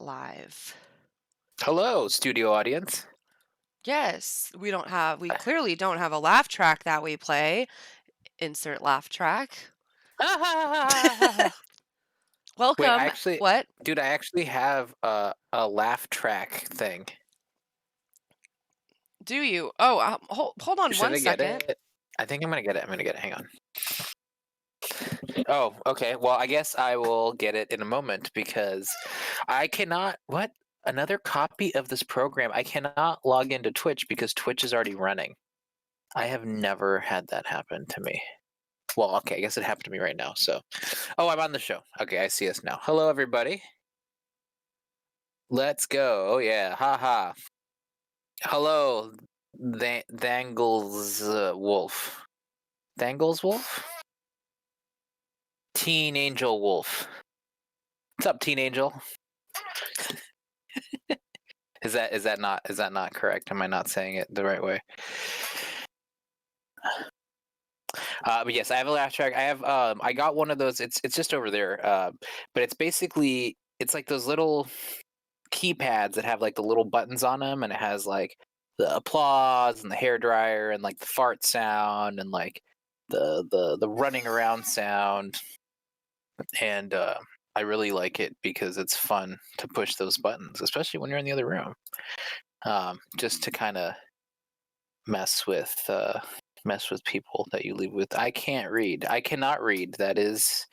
live. Hello, studio audience. Yes, we clearly don't have a laugh track that we play. Insert laugh track. Wait, Welcome. What? dude, I actually have a laugh track thing. Do you? Oh, hold on Should one I get second. it? I think I'm gonna get it. Hang on. Oh, okay. Well, I guess I will get it in a moment because I cannot. What? Another copy of this program. I cannot log into Twitch because Twitch is already running. I have never had that happen to me. Well, okay, I guess it happened to me right now. So, oh, I'm on the show. Okay, I see us now. Hello, everybody. Let's go. Oh yeah, haha. Hello, Dangles Wolf. Dangles Wolf? Teen Angel Wolf. What's up, Teen Angel? Is that not correct? Am I not saying it the right way? But yes, I have a laugh track. I got one of those. It's just over there. But it's like those little keypads that have like the little buttons on them, and it has like the applause and the hair dryer and like the fart sound and like the running around sound. And I really like it because it's fun to push those buttons, especially when you're in the other room, just to kind of mess with people that you live with. I can't read. I cannot read. That is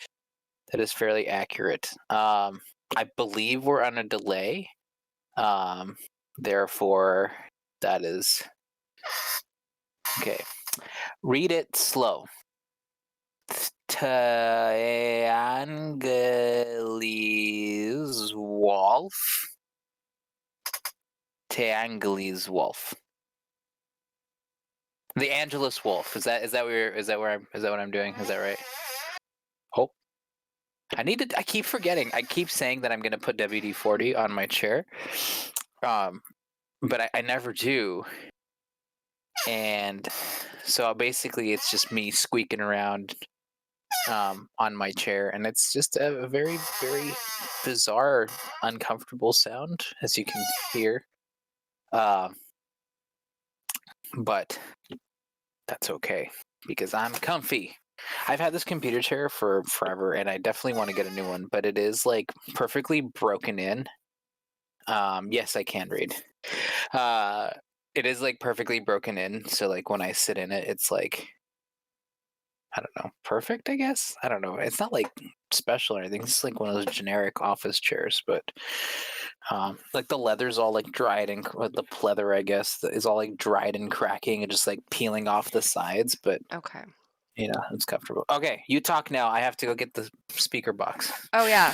fairly accurate. I believe we're on a delay. Therefore, that is okay. Read it slow. Teangelis Wolf. Teangelis Wolf. The Angelus Wolf. Is that what I'm doing? Is that right? Oh. I keep forgetting. I keep saying that I'm gonna put WD-40 on my chair. But I never do. And so basically it's just me squeaking around on my chair, and it's just a very, very bizarre, uncomfortable sound, as you can hear. But that's okay because I'm comfy. I've had this computer chair for forever, and I definitely want to get a new one, but it is like perfectly broken in. Yes, I can read. It is like perfectly broken in, so like when I sit in it, it's like, I don't know, perfect, I guess. I don't know. It's not like special or anything. It's like one of those generic office chairs, but like the leather's all like dried and the pleather, I guess, is all like dried and cracking and just like peeling off the sides. But Okay. it's comfortable. Okay, you talk now. I have to go get the speaker box. Oh yeah.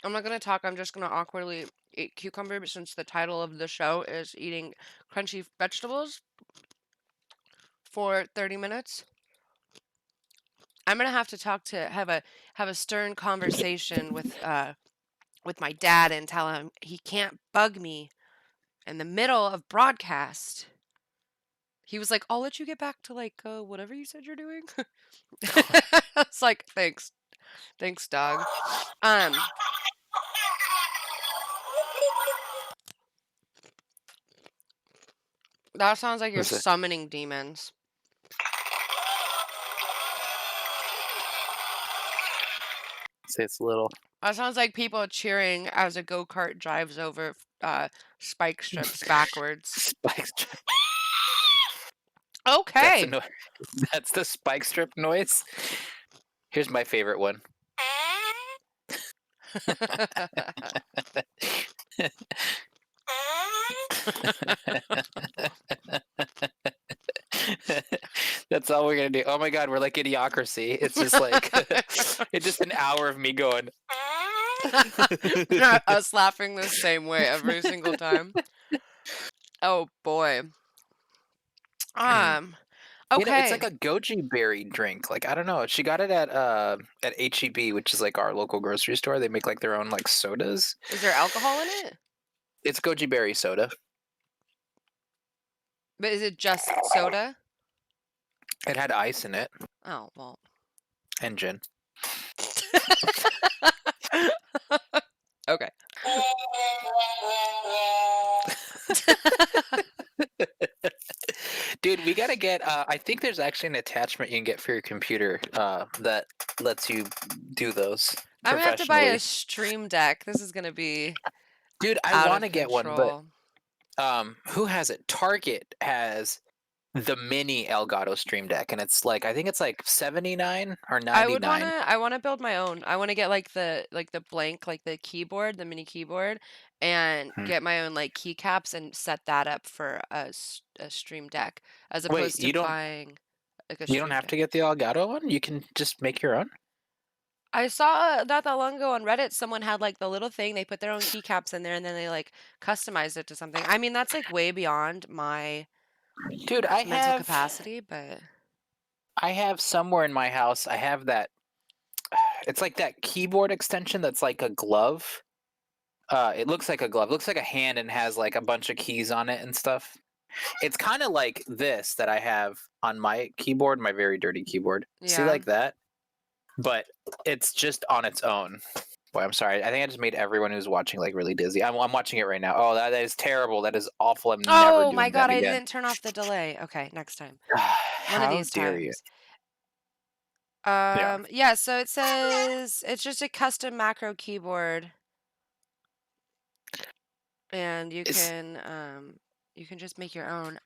I'm not gonna talk. I'm just gonna awkwardly eat cucumber since the title of the show is eating crunchy vegetables for 30 minutes. I'm gonna have to have a stern conversation with my dad and tell him he can't bug me in the middle of broadcast. He was like, "I'll let you get back to like whatever you said you're doing." It's like, thanks, dog. Um, that sounds like you're What's it? summoning demons. Say it's a little That sounds like people cheering as a go-kart drives over spike strips backwards. spike strip. That's the Okay. noise. That's the spike strip noise. Here's my favorite one. That's all we're gonna do. Oh my god, we're like Idiocracy. It's just like it's just an hour of me going. Us laughing the same way every single time. Oh boy. It's Okay. like a goji berry drink. Like I don't know. She got it at HEB, which is like our local grocery store. They make like their own like sodas. Is there alcohol in it? It's goji berry soda. But is it just soda? It had ice in it Oh, well. and gin. gotta get. I think there's actually an attachment you can get for your computer that lets you do those I'm gonna have to buy a professionally. stream deck. This is gonna be Dude, I out want of to get one, but control. who has it? Target has the mini Elgato Stream Deck, and it's like I think it's like 79 or $99. I wanna build my own. I wanna get like the blank, like the keyboard, the mini keyboard, and Hmm. get my own like keycaps and set that up for a stream deck as Wait, opposed to buying like a you don't stream have deck. to get the Elgato one. You can just make your own. I saw not that long ago on Reddit, someone had like the little thing, they put their own keycaps in there and then they like customized it to something. I mean, that's like way beyond my Dude, mental capacity, but I have somewhere in my house. I have that. It's like that keyboard extension that's like a glove. It looks like a glove. It looks like a hand and has like a bunch of keys on it and stuff. It's kind of like this that I have on my keyboard, my very dirty keyboard. See, yeah. like that, but it's just on its own. Boy, I'm sorry. I think I just made everyone who's watching like really dizzy. I'm watching it right now. Oh, that is terrible. That is awful. I'm never Oh my doing that God, I again. didn't turn off the delay. Okay, next time. One of How these dare you? times. Yeah. Yeah, so it says it's just a custom macro keyboard and It's you can just make your own.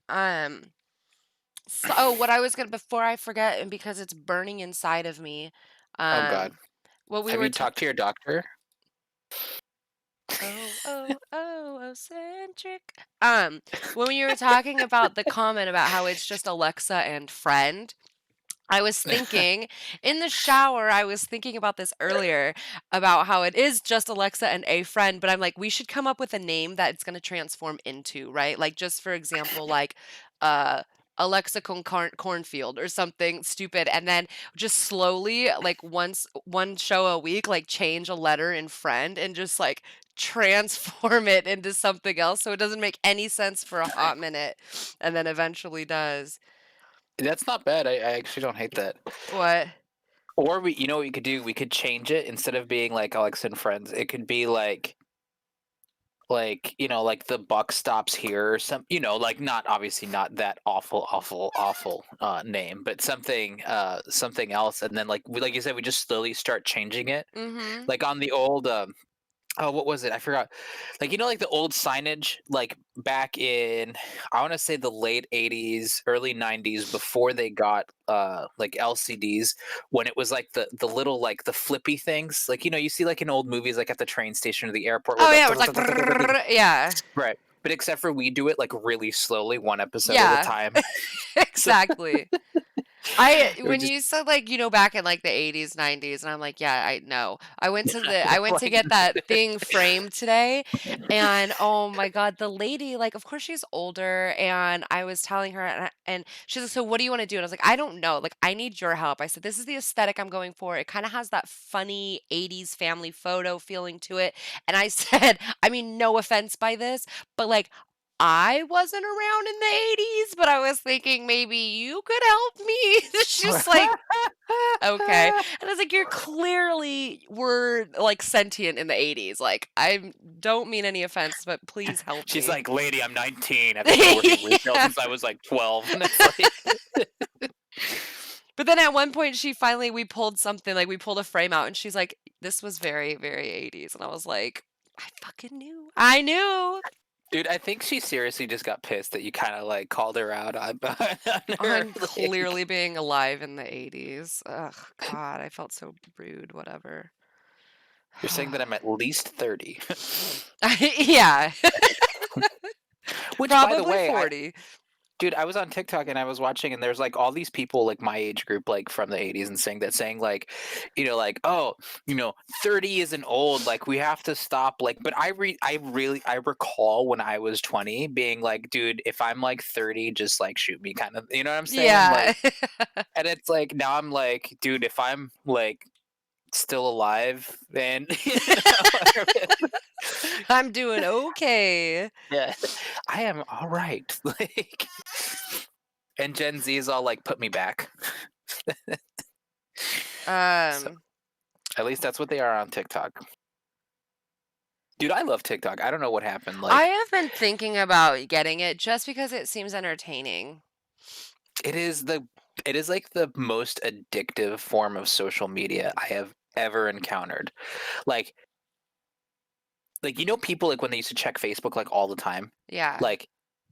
So, oh, what I was gonna before I forget, and because it's burning inside of me, oh god. um, what we Have were you talked to your doctor? eccentric. When you were talking about the comment about how it's just Alexa and friend, I was thinking in the shower, I was thinking about this earlier about how it is just Alexa and a friend, but I'm like, we should come up with a name that it's going to transform into, right? Like, just for example, like, uh, Alexa cornfield or something stupid, and then just slowly, like once one show a week, like change a letter in friend and just like transform it into something else so it doesn't make any sense for a hot minute and then eventually does. That's not bad. I actually don't hate that. What? Or you know what we could do? We could change it instead of being like Alex and Friends. It could be like like the buck stops here or some like not obviously not that awful name, but something else, and then like you said, we just slowly start changing it, Mhm. like on the old oh, what was it? I forgot. Like like the old signage, like back in I want to say the late '80s, early '90s, before they got like LCDs, when it was like the little like the flippy things, like you see like in old movies, like at the train station or the airport, where Oh, the yeah, it's like yeah. right. But except for we do it like really slowly, one episode at a Yeah. time. So Exactly. I it would when just you said, like, back in, like, the '80s, '90s, and I'm like, "Yeah, I know." I went to like get that thing framed today, and, oh my god, the lady, like, of course, she's older, and I was telling her, and she's like, "So what do you wanna do?" And I was like, "I don't know, like, I need your help." I said, "This is the aesthetic I'm going for." It kinda has that funny '80s family photo feeling to it, and I said, I mean, no offense by this, but, like, I wasn't around in the '80s, but I was thinking maybe you could help me. She's like, "Okay." And I was like, "You're clearly were, like, sentient in the '80s. Like, I don't mean any offense, but please help she's me." like, "Lady, I'm 19. I've been working retail Yeah. since I was like 12." And it's like But then at one point, she finally we pulled something, like, we pulled a frame out, and she's like, "This was very, very '80s." And I was like, "I fucking knew. I knew." dude, I think she seriously just got pissed that you kind of like called her out on her On like clearly being alive in the '80s. Ugh, God, I felt so rude, whatever. you're saying that I'm at least 30. Yeah, Which by the probably way, 40. dude, I was on TikTok and I was watching, and there's like all these people like my age group, like from the '80s, and saying like, like, oh, 30 isn't old, like we have to stop. Like, but I recall when I was 20 being like, dude, if I'm like 30, just like shoot me, kind of, you know what I'm saying? Yeah. Like, and it's like now I'm like, dude, if I'm like still alive, and I'm doing okay. yeah, I am all right. Like, and Gen Z is all like, put me back. So Um, at least that's what they are on TikTok. Dude, I love TikTok. I don't know what happened. I Like, have been thinking about getting it just because it seems entertaining. It is like the most addictive form of social media I have ever encountered. Like people like when they used to check Facebook like all the time, Yeah. like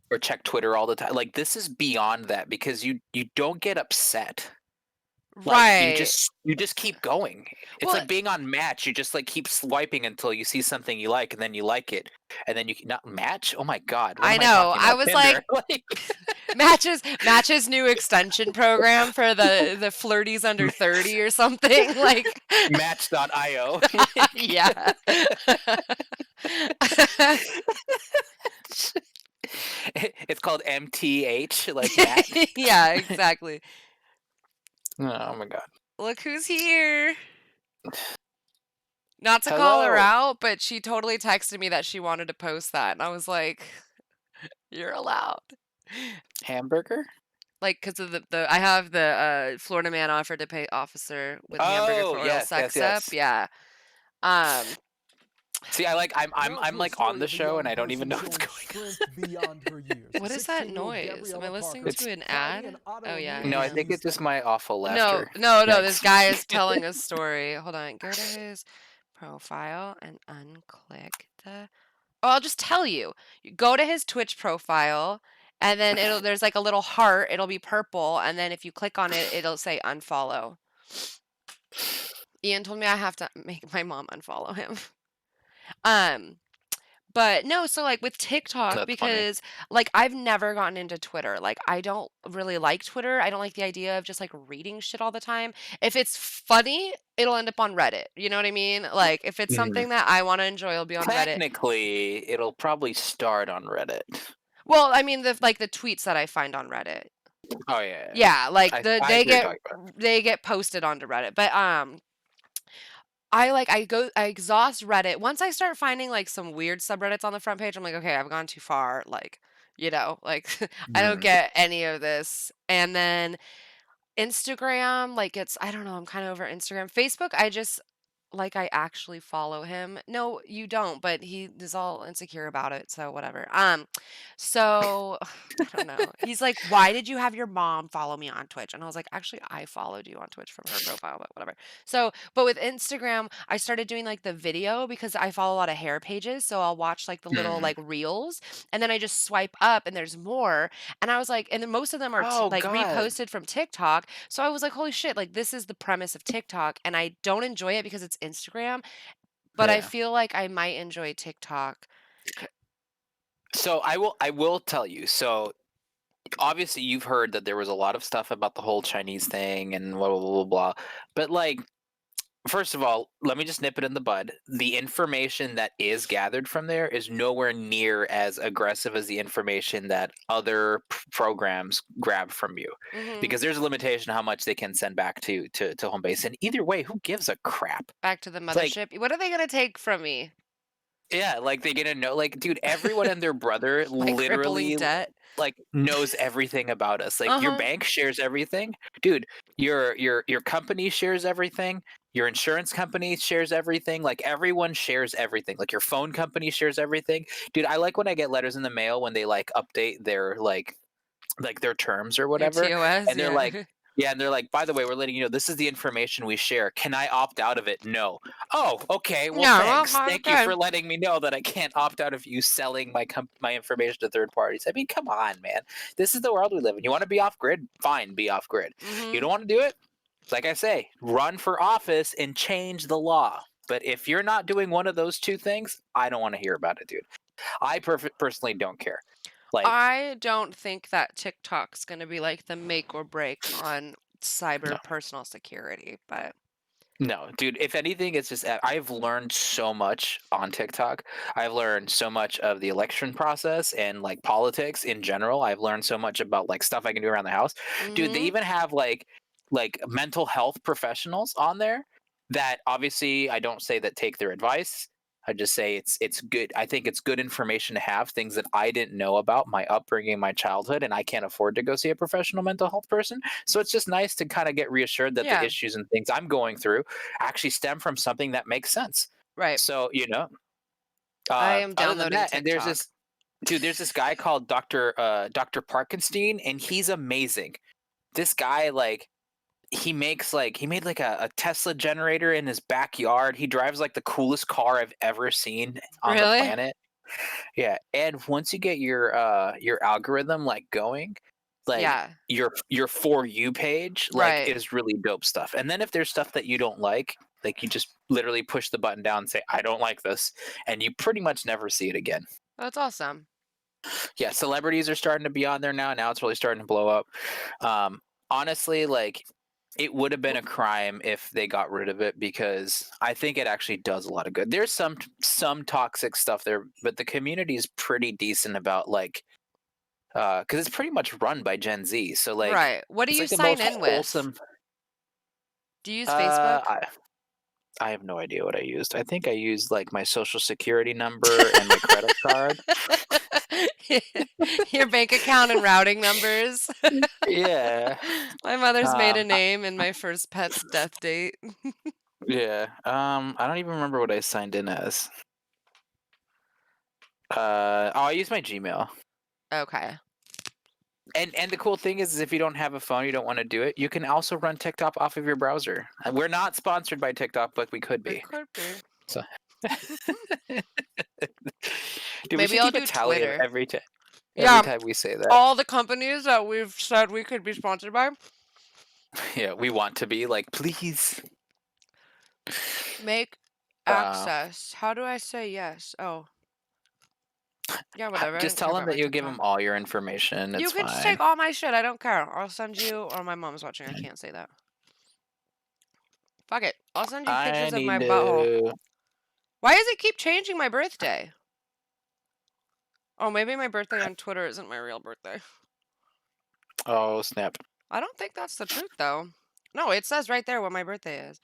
or check Twitter all the time. Like this is beyond that because you don't get upset. Like Right. you just keep going. It's Well, like being on Match. You just like keep swiping until you see something you like, and then you like it, and then you not Match. Oh my God, what I am I know. talking I about? was Tinder. like, Like Match's new extension program for the flirties under 30 or something. Like, Match.io. yeah. It's called MTH, like Matt. Yeah, exactly. Oh my God. Look who's here. Not to call her Hello, out, but she totally texted me that she wanted to post that. And I was like, you're allowed. hamburger. Like, because of I have the Florida man offered to pay officer with hamburger Oh for oral yes, yes, sex up. yes. Yeah. Um, See, Now I'm to a like on story the of a show and young I don't even person know what's showing going strength beyond her years. what is that 16-year-old noise? Am I Gabriella listening Parker, on. to an fighting ad? an Oh, yeah, autoimmune I No, I am. think disease it's just my awful No, laughter. no, no. This Yikes. guy is telling a story. Hold on. Go to his profile and unclick the. Oh, I'll just tell you. You go to his Twitch profile, and then there's like a little heart. It'll be purple, and then if you click on it, it'll say unfollow. Ian told me I have to make my mom unfollow him. Um, But no, so, like, with TikTok, That's funny. because, like, I've never gotten into Twitter. Like, I don't really like Twitter. I don't like the idea of just, like, reading shit all the time. If it's funny, it'll end up on Reddit. You know what I mean? Like, if it's Mhm. something that I wanna enjoy, it'll be on Reddit. Technically, it'll probably start on Reddit. Well, I mean, the tweets that I find on Reddit. Oh yeah, yeah. Yeah, like, I hear you talking about. they get posted onto Reddit. But, I exhaust Reddit. Once I start finding, like, some weird subreddits on the front page, I'm like, "Okay, I've gone too far." Like, like, I don't Mhm. get any of this. And then Instagram, like, I don't know, I'm kinda over Instagram. Facebook, I actually follow him. No, you don't, but he is all insecure about it, so whatever. So I don't know. He's like, "Why did you have your mom follow me on Twitch?" And I was like, "Actually, I followed you on Twitch from her profile, but whatever." So, but with Instagram, I started doing like the video because I follow a lot of hair pages, so I'll watch like the little Mm. like reels, and then I just swipe up and there's more. And I was like, and then most of them are Oh like God. reposted from TikTok. So I was like, holy shit, like this is the premise of TikTok. And I don't enjoy it because it's Instagram, but I Yeah. feel like I might enjoy TikTok. So I will tell you. So obviously you've heard that there was a lot of stuff about the whole Chinese thing and blah blah blah blah. Blah. But like first of all, let me just nip it in the bud. The information that is gathered from there is nowhere near as aggressive as the information that other programs grab from you, Hmm. because there's a limitation to how much they can send back to home base. And either way, who gives a crap? Back to the It's like, mothership. What are they going to take from me? yeah, like they get to know, like, dude, everyone and their brother My crippling literally debt. like knows everything about us. Like your Uh-huh. bank shares everything, dude. Your company shares everything. Your insurance company shares everything. Like everyone shares everything. Like your phone company shares everything, dude. I like when I get letters in the mail when they like update their like their terms or Their whatever, TOS, and they're like, yeah. yeah, and they're like, by the way, we're letting you know this is the information we share. Can I opt out of it? No. Oh, okay. Well, Yeah, well, thanks. Thank you okay. for letting me know that I can't opt out of you selling my information to third parties. I mean, come on, man. This is the world we live in. You want to be off grid? Fine, be off grid. You Hmm. don't want to do it? Like I say, run for office and change the law. But if you're not doing one of those two things, I don't want to hear about it, dude. I personally don't care. Like, I don't think that TikTok's going to be like the make or break on no. cyber personal security, but No, dude, if anything, it's just I've learned so much on TikTok. I've learned so much of the election process and like politics in general. I've learned so much about like stuff I can do around the house. Dude, they mhm. even have like mental health professionals on there that obviously I don't say that take their advice. I just say it's good. I think it's good information to have, things that I didn't know about my upbringing, my childhood, and I can't afford to go see a professional mental health person. So it's just nice to kind of get reassured that the Yeah, issues and things I'm going through actually stem from something that makes sense. right. So, I am other than downloading that, and TikTok. there's this guy called Dr. Parkenstein, and he's amazing. this guy like he made like a Tesla generator in his backyard. He drives like the coolest car I've ever seen on the Really? planet. Yeah, and once you get your algorithm like going, like Yeah. your For You page like Right. is really dope stuff. And then if there's stuff that you don't like you just literally push the button down and say I don't like this, and you pretty much never see it again. That's awesome. Yeah, celebrities are starting to be on there now. Now it's really starting to blow up. Honestly, like it would have been a crime if they got rid of it because I think it actually does a lot of good. There's some toxic stuff there, but the community is pretty decent about like because it's pretty much run by Gen Z. So like Right. What do it's you like the sign most in with? wholesome. Do you use Uh, Facebook? I I have no idea what I used. I think I used like my social security number and my credit card. Your bank account and routing numbers. Yeah. My mother's Um, maiden name and my first pet's death date. yeah. I don't even remember what I signed in as. I use my Gmail. Okay. And the cool thing is if you don't have a phone, you don't want to do it, you can also run TikTok off of your browser. And we're not sponsored by TikTok, but we could It be. could be. So, dude, we Maybe should I'll keep a do tally of Twitter. every Yeah, time we say that. all the companies that we've said we could be sponsored by, Yeah, we want to be like, please. make Uh, access. How do I say yes? Oh, yeah, whatever. I just didn't care tell them about that my you'll give TikTok. them all your information. You It's can just fine. take all my shit. I don't care. I'll send you. Or my mom's watching. I can't say that. Fuck it. I'll send you I pictures of my need butthole. to. Why does it keep changing my birthday? Oh, maybe my birthday on Twitter isn't my real birthday. Oh, snap. I don't think that's the truth, though. No, it says right there what my birthday is.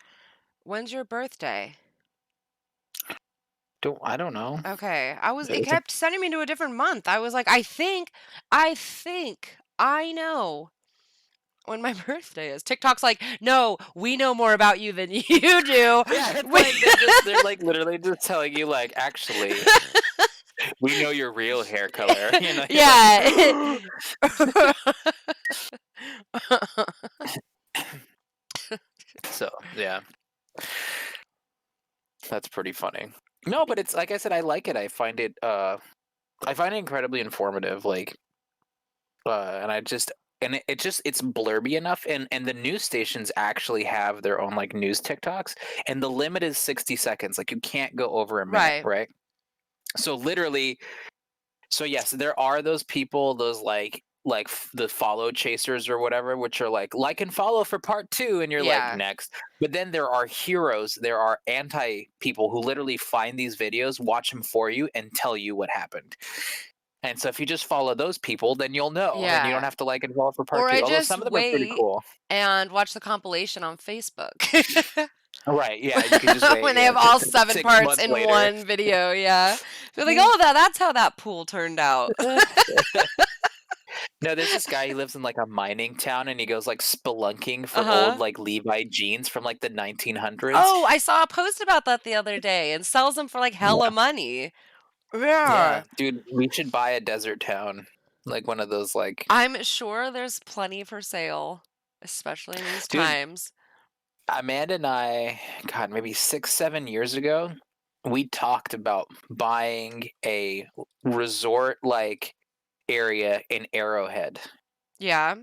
When's your birthday? I don't know. Okay. It It's a, kept sending me to a different month. I was like, I think I know when my birthday is. TikTok's like, no, we know more about you than you do. yeah, it's We- like they're like literally just telling you like actually we know your real hair color. You know, you're yeah. like, so yeah, that's pretty funny. No, but it's like I said, I like it. I find it incredibly informative. Like, and I just and it just it's blurby enough, and the news stations actually have their own like news TikToks, and the limit is 60 seconds. Like you can't go over a minute, right. right? So literally, so yes, there are those people, those the follow chasers or whatever, which are like and follow for part 2, and you're like Yeah. next. But then there are heroes, there are anti people who literally find these videos, watch them for you, and tell you what happened. And so if you just follow those people, then you'll know, and you don't Yeah. have to like and follow for part Or 2. I Although just some of them are pretty wait cool. and watch the compilation on Facebook. Right? Yeah, you can just wait. When they Yeah, have all 7 6 parts months in later. one video, yeah. They're like, oh, that's how that pool turned out. No, there's this guy. He lives in like a mining town, and he goes like spelunking for Uh-huh. old like Levi jeans from like the 1900s. Oh, I saw a post about that the other day and sells them for like hella money. Yeah, Yeah. dude, we should buy a desert town, like one of those like. I'm sure there's plenty for sale, especially in these Dude, times. Amanda and I, God, maybe 6-7 years ago, we talked about buying a resort like area in Arrowhead. Yeah.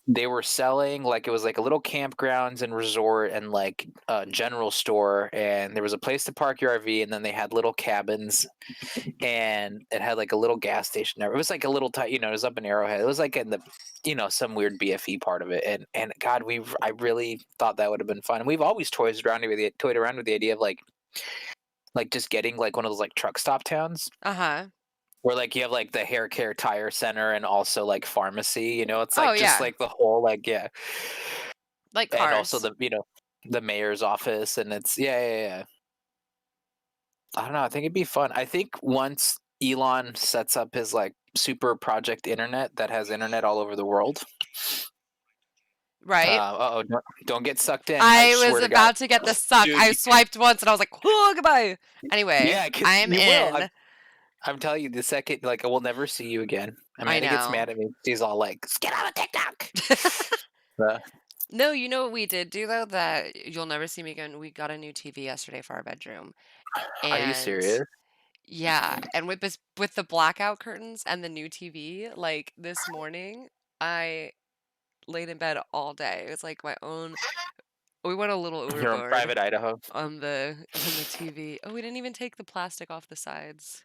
They were selling like it was like a little campgrounds and resort and like a general store, and there was a place to park your RV, and then they had little cabins, and it had like a little gas station there. It was like a little tight, it was up in Arrowhead. It was like in the some weird BFE part of it, and God, I really thought that would have been fun. And we've always toyed around with the idea of like just getting like one of those like truck stop towns. Uh-huh. Where like you have like the hair care tire center and also like pharmacy, it's Oh, like just yeah. like the whole like Like and also cars. the mayor's office, and it's yeah. I don't know. I think it'd be fun. I think once Elon sets up his like super project internet that has internet all over the world. Right? Don't get sucked in. I swear was to God. about to get the suck. Dude, I swiped once and I was like, "Whoa, goodbye." Anyway, yeah, 'cause I'm you will. in. I'm telling you, the second like I will never see you again. I Amanda gets know. mad at me. She's all like, "Get out of TikTok." Uh, No, you know what we did do though that you'll never see me again? We got a new TV yesterday for our bedroom. are you And serious? yeah, and with the blackout curtains and the new TV, like this morning, I laid in bed all day. It was like my own we went a little You're in overboard private Idaho. on the TV. Oh, we didn't even take the plastic off the sides.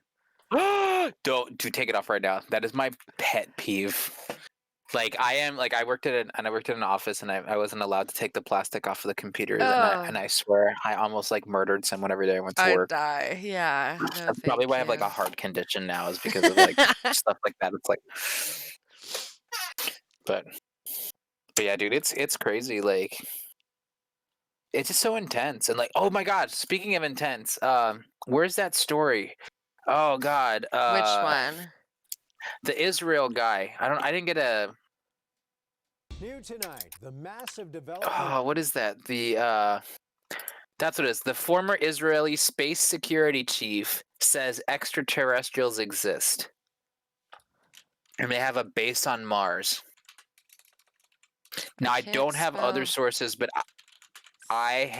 Don't take it off right now. That is my pet peeve. Like I worked at an office and I wasn't allowed to take the plastic off of the computers Oh, and I swear I almost like murdered someone every day I went to I'd work. die. Yeah, no, That's probably why thank I have like you. a heart condition now is because of like stuff like that. It's like but but yeah, dude, it's crazy. Like it's just so intense and like oh my god, speaking of intense, where's that story? Oh god, Which one? the Israel guy. I didn't get a New tonight, the massive development. oh, what is that? That's what it is. The former Israeli space security chief says extraterrestrials exist and they have a base on Mars. I Now I can't don't have other spell. sources, but I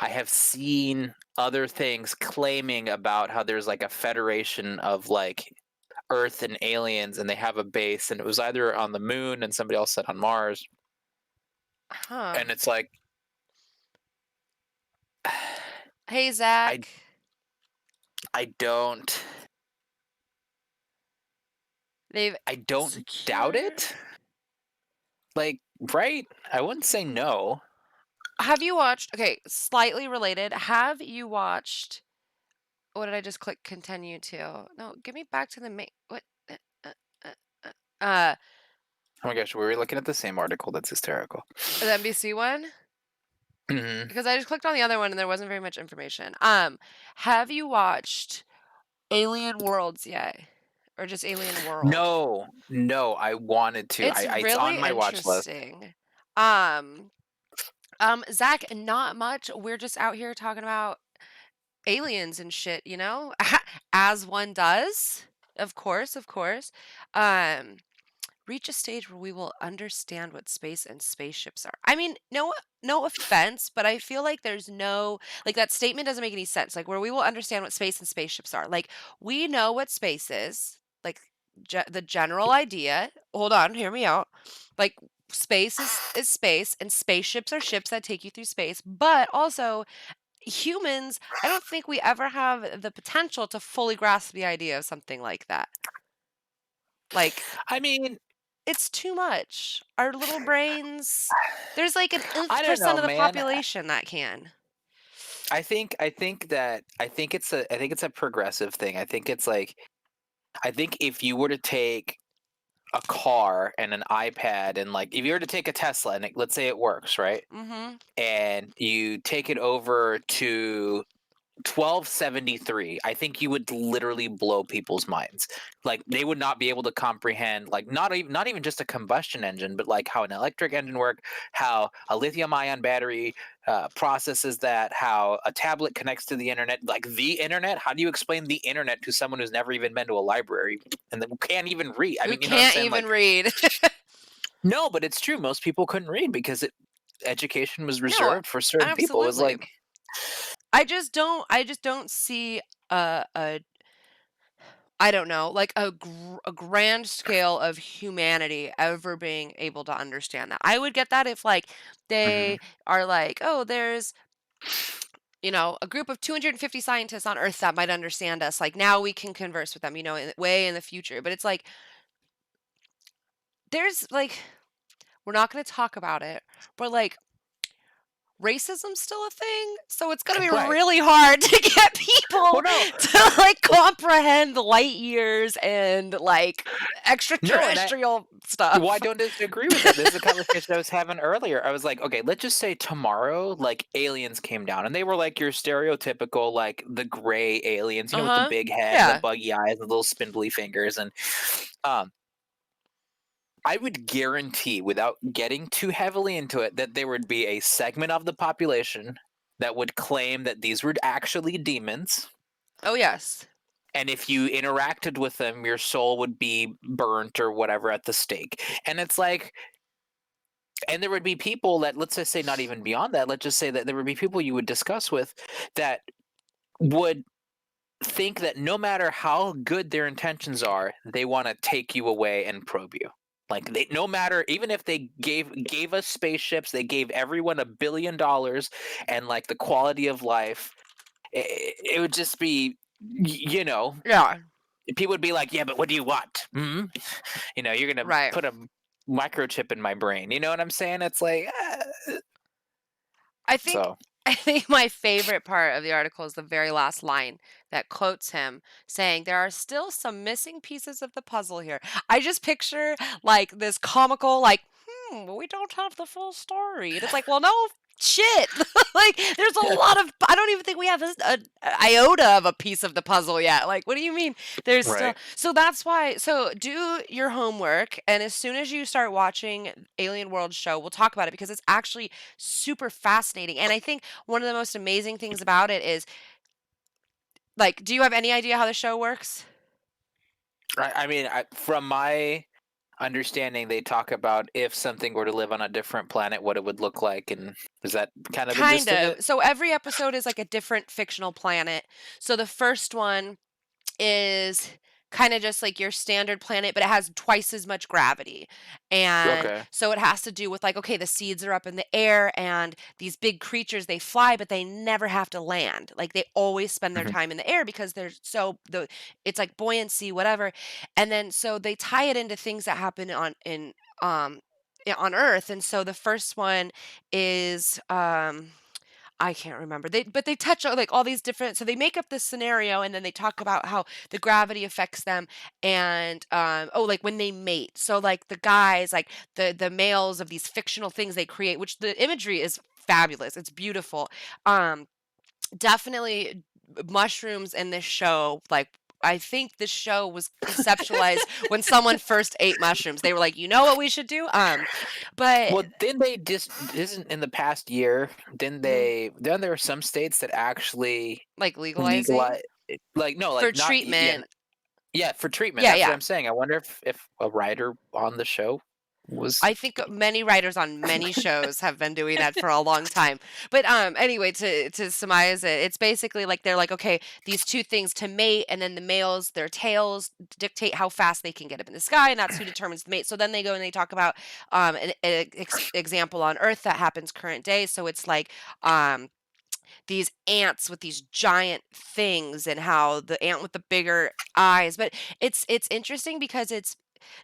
have seen other things claiming about how there's like a federation of like Earth and aliens and they have a base and it was either on the moon and somebody else said on Mars. Huh. And it's like Hey, I Zach. I don't They've I don't doubt secure. it. Like, right? I wouldn't say no. Have you watched? Okay, slightly related. Have you watched? What did I just click continue to? No, get me back to the main. What? Uh, uh, uh, uh, Oh my gosh, we were looking at the same article. That's hysterical. the NBC one? Hmm. Because I just clicked on the other one and there wasn't very much information. Have you watched Alien Worlds yet? Or just Alien World? No, no, I wanted to. It's It's on really my watch list. interesting. Zach, not much. We're just out here talking about aliens and shit, you know? As one does. Of course, of course. Um, reach a stage where we will understand what space and spaceships are. I mean, no offense, but I feel like there's no like that statement doesn't make any sense. Like where we will understand what space and spaceships are. Like we know what space is, like the general idea. Hold on, hear me out. Like space is space and spaceships are ships that take you through space, but also humans, I don't think we ever have the potential to fully grasp the idea of something like that. Like I mean, it's too much. Our little brains, there's like an I nth don't percent know, of the man. population that can. I think it's a progressive thing. I think if you were to take a car and an iPad and like if you were to take a Tesla and let's say it works, right? Mm-hmm. And you take it over to 1273, I think you would literally blow people's minds. Like they would not be able to comprehend like not even just a combustion engine, but like how an electric engine works, how a lithium ion battery processes that, how a tablet connects to the internet, like the internet. How do you explain the internet to someone who's never even been to a library and that can't even read? I Who mean, you know what I'm can't saying? even Like read. no, but it's true. Most people couldn't read because education was No, reserved for certain people. It was absolutely. like I just don't see a I don't know, like a grand scale of humanity ever being able to understand that. I would get that if like mhm. they are like, oh, there's a group of 250 scientists on Earth that might understand us. Like now we can converse with them, way in the future. But it's like there's like we're not going to talk about it, but like racism's still a thing, so it's going to be Right. really hard to get Well, people no, to like comprehend light years and like no, and extraterrestrial well, I stuff. don't disagree with it. This is a conversation I was having earlier. I was like, okay, let's just say tomorrow, like aliens came down, and they were like your stereotypical, like the gray aliens, you know, with the Uh-huh. big head, the Yeah. buggy eyes, the little spindly fingers, and um, I would guarantee, without getting too heavily into it, that there would be a segment of the population that would claim that these were actually demons. Oh yes. And if you interacted with them, your soul would be burnt or whatever at the stake. And it's like, And there would be people that, let's just say, not even beyond that, let's just say that there would be people you would discuss with that would think that no matter how good their intentions are, they want to take you away and probe you. Like, they, no matter, even if they gave us spaceships, they gave everyone $1 billion and like the quality of life, it would just be, you know, Yeah, people would be like, yeah, but what do you want? Hmm? You know, you're gonna right. put a microchip in my brain. You know what I'm saying? It's like, I think so I think my favorite part of the article is the very last line that quotes him saying, "There are still some missing pieces of the puzzle here." I just picture like this comical, like, we don't have the full story. And it's like, well, no shit. Like, there's a lot of, I don't even think we have a iota of a piece of the puzzle yet. Like, what do you mean? There's still, right. so that's why, so do your homework. And as soon as you start watching Alien World show, we'll talk about it because it's actually super fascinating. And I think one of the most amazing things about it is, like, do you have any idea how the show works? I mean, from my understanding, they talk about if something were to live on a different planet, what it would look like, and is that kind of the Kind gist of it? of. So every episode is like a different fictional planet. So the first one is kind of just like your standard planet, but it has twice as much gravity. And Okay. so it has to do with, like, okay, the seeds are up in the air and these big creatures, they fly, but they never have to land. Like, they always spend their Mhm. time in the air because they're so the it's like buoyancy, whatever. And then so they tie it into things that happen on Earth. And so the first one is I can't remember. They touch on like all these different, so they make up this scenario and then they talk about how the gravity affects them. And oh, like when they mate. So like the guys, like the males of these fictional things they create, which the imagery is fabulous. It's beautiful. Um Definitely mushrooms in this show, like, I think this show was conceptualized when someone first ate mushrooms. They were like, "You know what we should do?" But Well, didn't they just isn't in the past year? Didn't mhm, they? Then there are some states that actually like legalizing legalize, like no, for like not yeah, treatment. yeah, for treatment. Yeah, That's what yeah. I'm saying. I wonder if a writer on the show was. I think many writers on many shows have been doing that for a long time. But anyway, to surmise it, it's basically like they're like, okay, these two things to mate, and then the males, their tails dictate how fast they can get up in the sky, and that's who determines the mate. So then they go and they talk about an example on Earth that happens current day. So it's like these ants with these giant things, and how the ant with the bigger eyes. But it's interesting because it's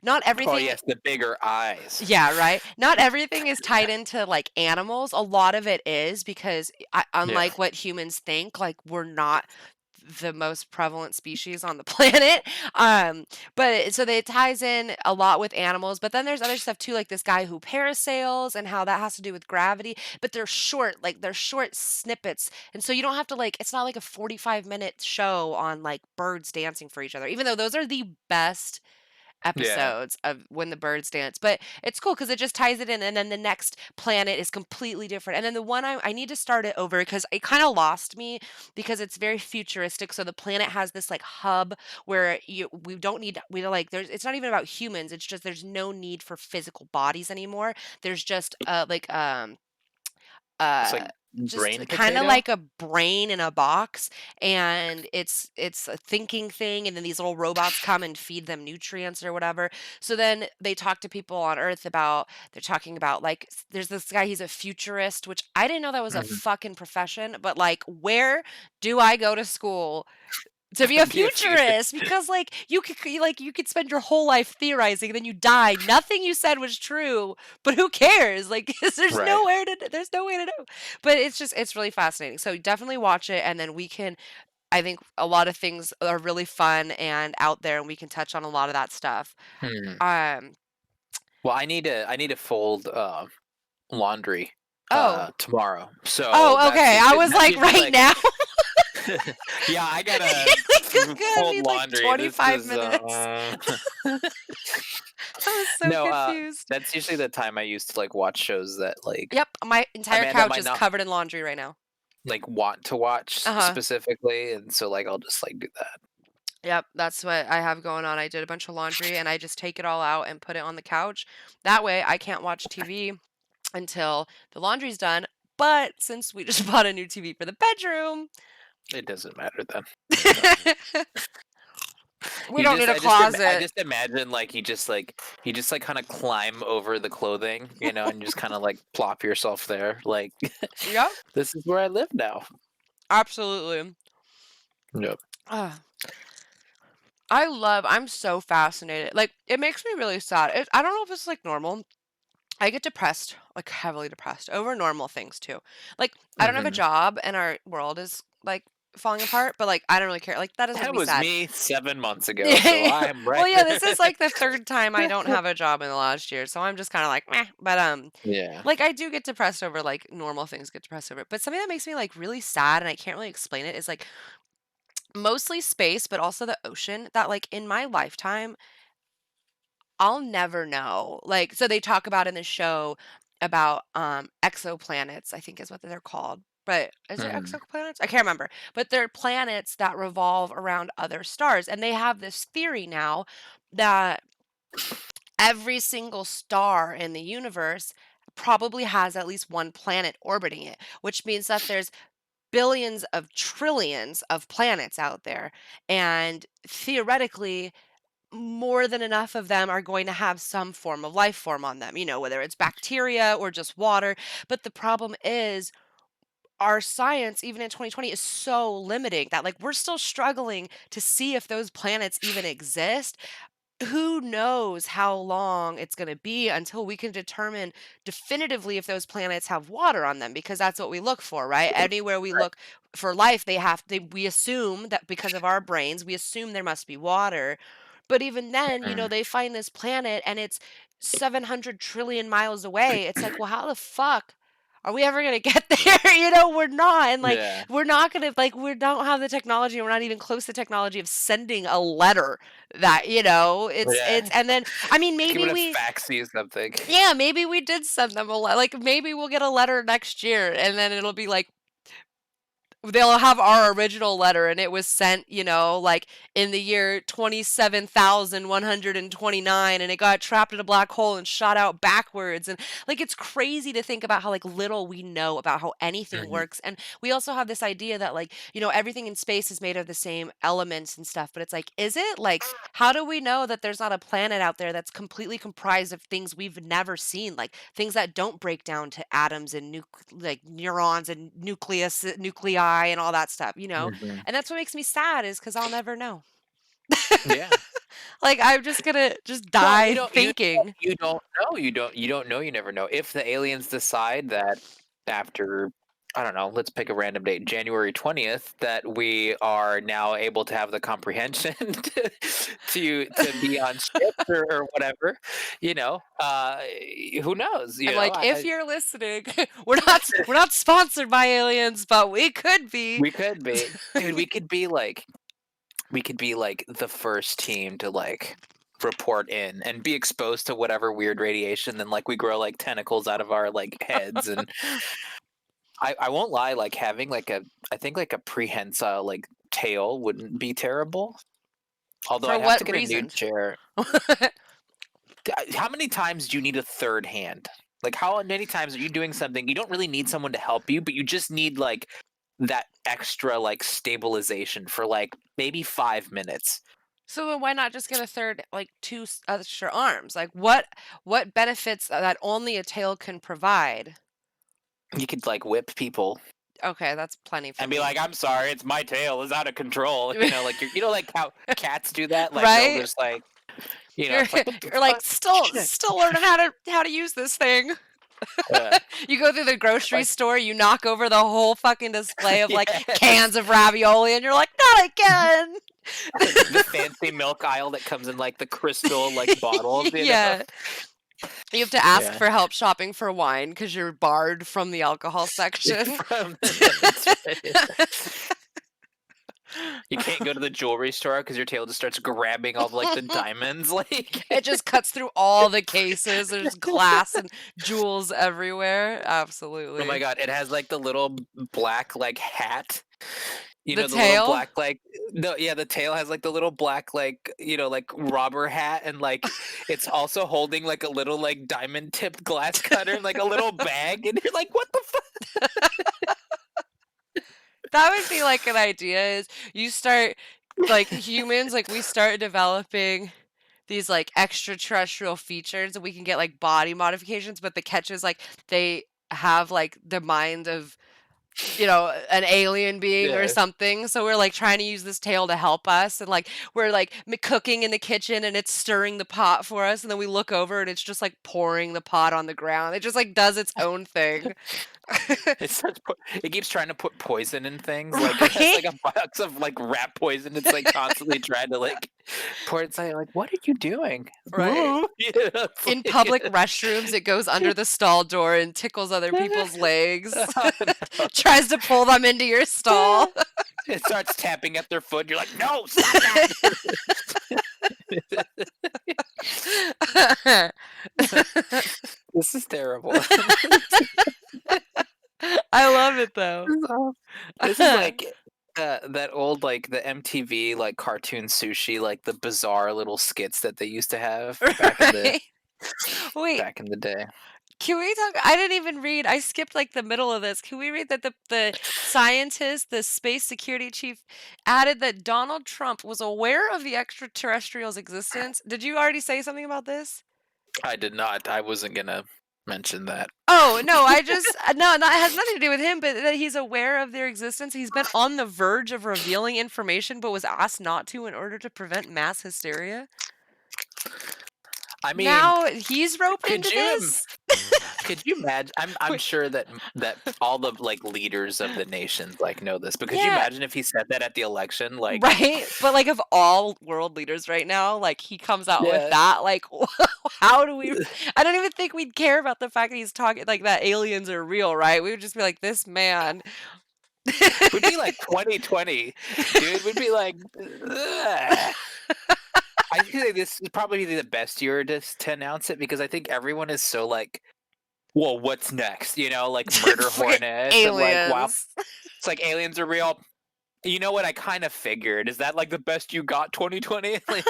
not Oh everything. yes, the bigger eyes. Yeah, right? Not everything is tied into, like, animals. A lot of it is because Yeah. unlike what humans think, like, we're not the most prevalent species on the planet. Um, but so it ties in a lot with animals, but then there's other stuff too, like this guy who parasails and how that has to do with gravity, but they're short, like they're short snippets. And so you don't have to, like, it's not like a 45-minute show on like birds dancing for each other, even though those are the best Yeah. episodes of when the birds dance. But it's cool because it just ties it in, and then the next planet is completely different. And then the one I need to start it over because it kind of lost me because it's very futuristic. So the planet has this like hub where we don't need, we don't, like, there's, it's not even about humans, it's just there's no need for physical bodies anymore. There's just It's uh like just brain kind of potato. like a brain in a box, and it's a thinking thing, and then these little robots come and feed them nutrients or whatever. So then they talk to people on Earth about, they're talking about, like, there's this guy, he's a futurist, which I didn't know that was a Mhm. fucking profession. But like, where do I go to school to be a Be a future. futurist? Because like you could spend your whole life theorizing, then you die. Nothing you said was true, but who cares? Like, 'cause Right. there's no way to know. But it's really fascinating. So definitely watch it, and then we can. I think a lot of things are really fun and out there, and we can touch on a lot of that stuff. Hmm. Um. Well, I need to fold laundry Oh. tomorrow. So Oh. Okay. I was that's like, usually right like now. yeah, I gotta It's gonna fold be like laundry. This 25 is minutes. I was so no, confused. that's usually the time I use to like watch shows that like Yep, my entire Amanda couch might is not covered in laundry right now. like want to watch Uh-huh. specifically, and so like I'll just like do that. Yep, that's what I have going on. I did a bunch of laundry and I just take it all out and put it on the couch. That way I can't watch TV. until the laundry's done. But since we just bought a new TV for the bedroom, It doesn't matter then. we don't need a I closet. just imagine like you just like kind of climb over the clothing, you know, and you just kind of like plop yourself there. Like Yep, this is where I live now. absolutely. Yep. Ah, I'm so fascinated. Like, it makes me really sad. I don't know if it's like normal. I get depressed, like heavily depressed over normal things too. Like, I don't have a Hmm. job and our world is like falling apart, but like, I don't really care. Like, that doesn't make That me was sad. me 7 months ago, so I'm right. Well, yeah, this is like the third time I don't have a job in the last year, so I'm just kind of like, meh. But Yeah. like I do get depressed over like normal things, get depressed over it. But something that makes me like really sad, and I can't really explain it, is like mostly space, but also the ocean. That like in my lifetime, I'll never know. Like, so they talk about in the show about exoplanets, I think is what they're called. But is it Hmm. exoplanets? I can't remember. But they're planets that revolve around other stars. And they have this theory now that every single star in the universe probably has at least one planet orbiting it, which means that there's billions of trillions of planets out there. And theoretically, more than enough of them are going to have some form of life form on them, whether it's bacteria or just water. But the problem is, our science, even in 2020, is so limiting that like we're still struggling to see if those planets even exist. Who knows how long it's going to be until we can determine definitively if those planets have water on them, because that's what we look for, right? Anywhere we Right. look for life, we assume that because of our brains, we assume there must be water. But even then, Mm. they find this planet and it's 700 trillion miles away. It's like, well, how the fuck are we ever going to get there? We're not. And like, Yeah. we're not going to, like, we don't have the technology. And we're not even close to the technology of sending a letter that, Yeah. and then, I mean, Like you maybe would have we, fax you something. yeah, maybe we did send them like, maybe we'll get a letter next year and then it'll be like, they'll have our original letter and it was sent, like in the year 27,129, and it got trapped in a black hole and shot out backwards. And like, it's crazy to think about how like little we know about how anything Mhm. works. And we also have this idea that like, everything in space is made of the same elements and stuff, but it's like, is it? Like, how do we know that there's not a planet out there that's completely comprised of things we've never seen, like things that don't break down to atoms and like neurons and nuclei and all that stuff, Mhm. and that's what makes me sad, is because I'll never know. Yeah. Like, I'm just gonna just Well, die thinking. you don't know. You don't know. You never know. If the aliens decide that after, I don't know, let's pick a random date, January 20th, that we are now able to have the comprehension to be on ships or whatever, you know, who knows? I'm You know, like, if you're listening, we're not sponsored by aliens, but we could be. we could be, dude. We could be like the first team to like report in and be exposed to whatever weird radiation, then like we grow like tentacles out of our like heads. And I won't lie, like having like I think like a prehensile like tail wouldn't be terrible, although For I'd have to what get a new reasons? chair. How many times do you need a third hand? Like how many times are you doing something you don't really need someone to help you, but you just need like that extra like stabilization for like maybe 5 minutes? So then why not just get a third, like two extra arms? Like, what benefits that only a tail can provide? You could like whip people Okay, that's plenty for and be me. like, "I'm sorry, it's my tail is out of control." You know, like like how cats do that. Like they'll Right? just like, You're it's like what the you're like, fuck, shit. still learning how to use this thing. Yeah, You go through the grocery like store, you knock over the whole fucking display of like yes, cans of ravioli, and you're like, not again. the fancy milk aisle that comes in like the crystal like bottles. You know, Yeah. You have to ask yeah. for help shopping for wine because you're barred from the alcohol section. From that's right. You can't go to the jewelry store because your tail just starts grabbing all of, like the diamonds. Like, It just cuts through all the cases. There's glass and jewels everywhere. oh my Absolutely. god, it has like the little black like hat. You The know, the little tail? black, like the tail has, like, the little black, like, like, robber hat, and, like, it's also holding, like, a little, like, diamond-tipped glass cutter and, like, a little bag, and you're like, "What the fuck?" That would be like an idea is you start like humans, like we start developing these like extraterrestrial features and we can get like body modifications, but the catch is like they have like the mind of an alien being or Yeah. something. So we're like trying to use this tail to help us, and like we're like cooking in the kitchen and it's stirring the pot for us, and then we look over and it's just like pouring the pot on the ground. It just like does its own thing. It keeps trying to put poison in things, like, it has, Right? like, a box of, like, rat poison, it's, like, constantly trying to, like, pour it inside, like, "What are you doing?" Right. Yeah, it's In like public restrooms, it goes under the stall door and tickles other people's legs. Oh, no. Tries to pull them into your stall. It starts tapping at their foot, you're like, "No, stop that!" This is terrible. I love it though. This is like, that old, like, the MTV, like, cartoon sushi, like, the bizarre little skits that they used to have Right? Wait, back in the day. can we talk? I didn't even read. I skipped like the middle of this. Can we read that the scientist, the space security chief, added that Donald Trump was aware of the extraterrestrials' existence? Did you already say something about this? I did not. I wasn't gonna mention that. Oh, no, I just no, that has nothing to do with him, but that he's aware of their existence. He's been on the verge of revealing information, but was asked not to in order to prevent mass hysteria. I mean, Now he's roped could into you this? could you imagine? I'm Wait, sure that all the, like, leaders of the nations, like, know this, but could you yeah, imagine if he said that at the election? Like, right? But like of all world leaders right now, like he comes out with yeah. that, like how do we I don't even think we'd care about the fact that he's talking like that aliens are real, right? We would just be like, this man. Would be like 2020, dude. Would be like, ugh. I feel like this is probably the best year to announce it, because I think everyone is so like, well, what's next? Like murder hornets and like, wow, Aliens. it's like aliens are real. You know what? I kind of figured. Is that like the best you got, 2020? Like,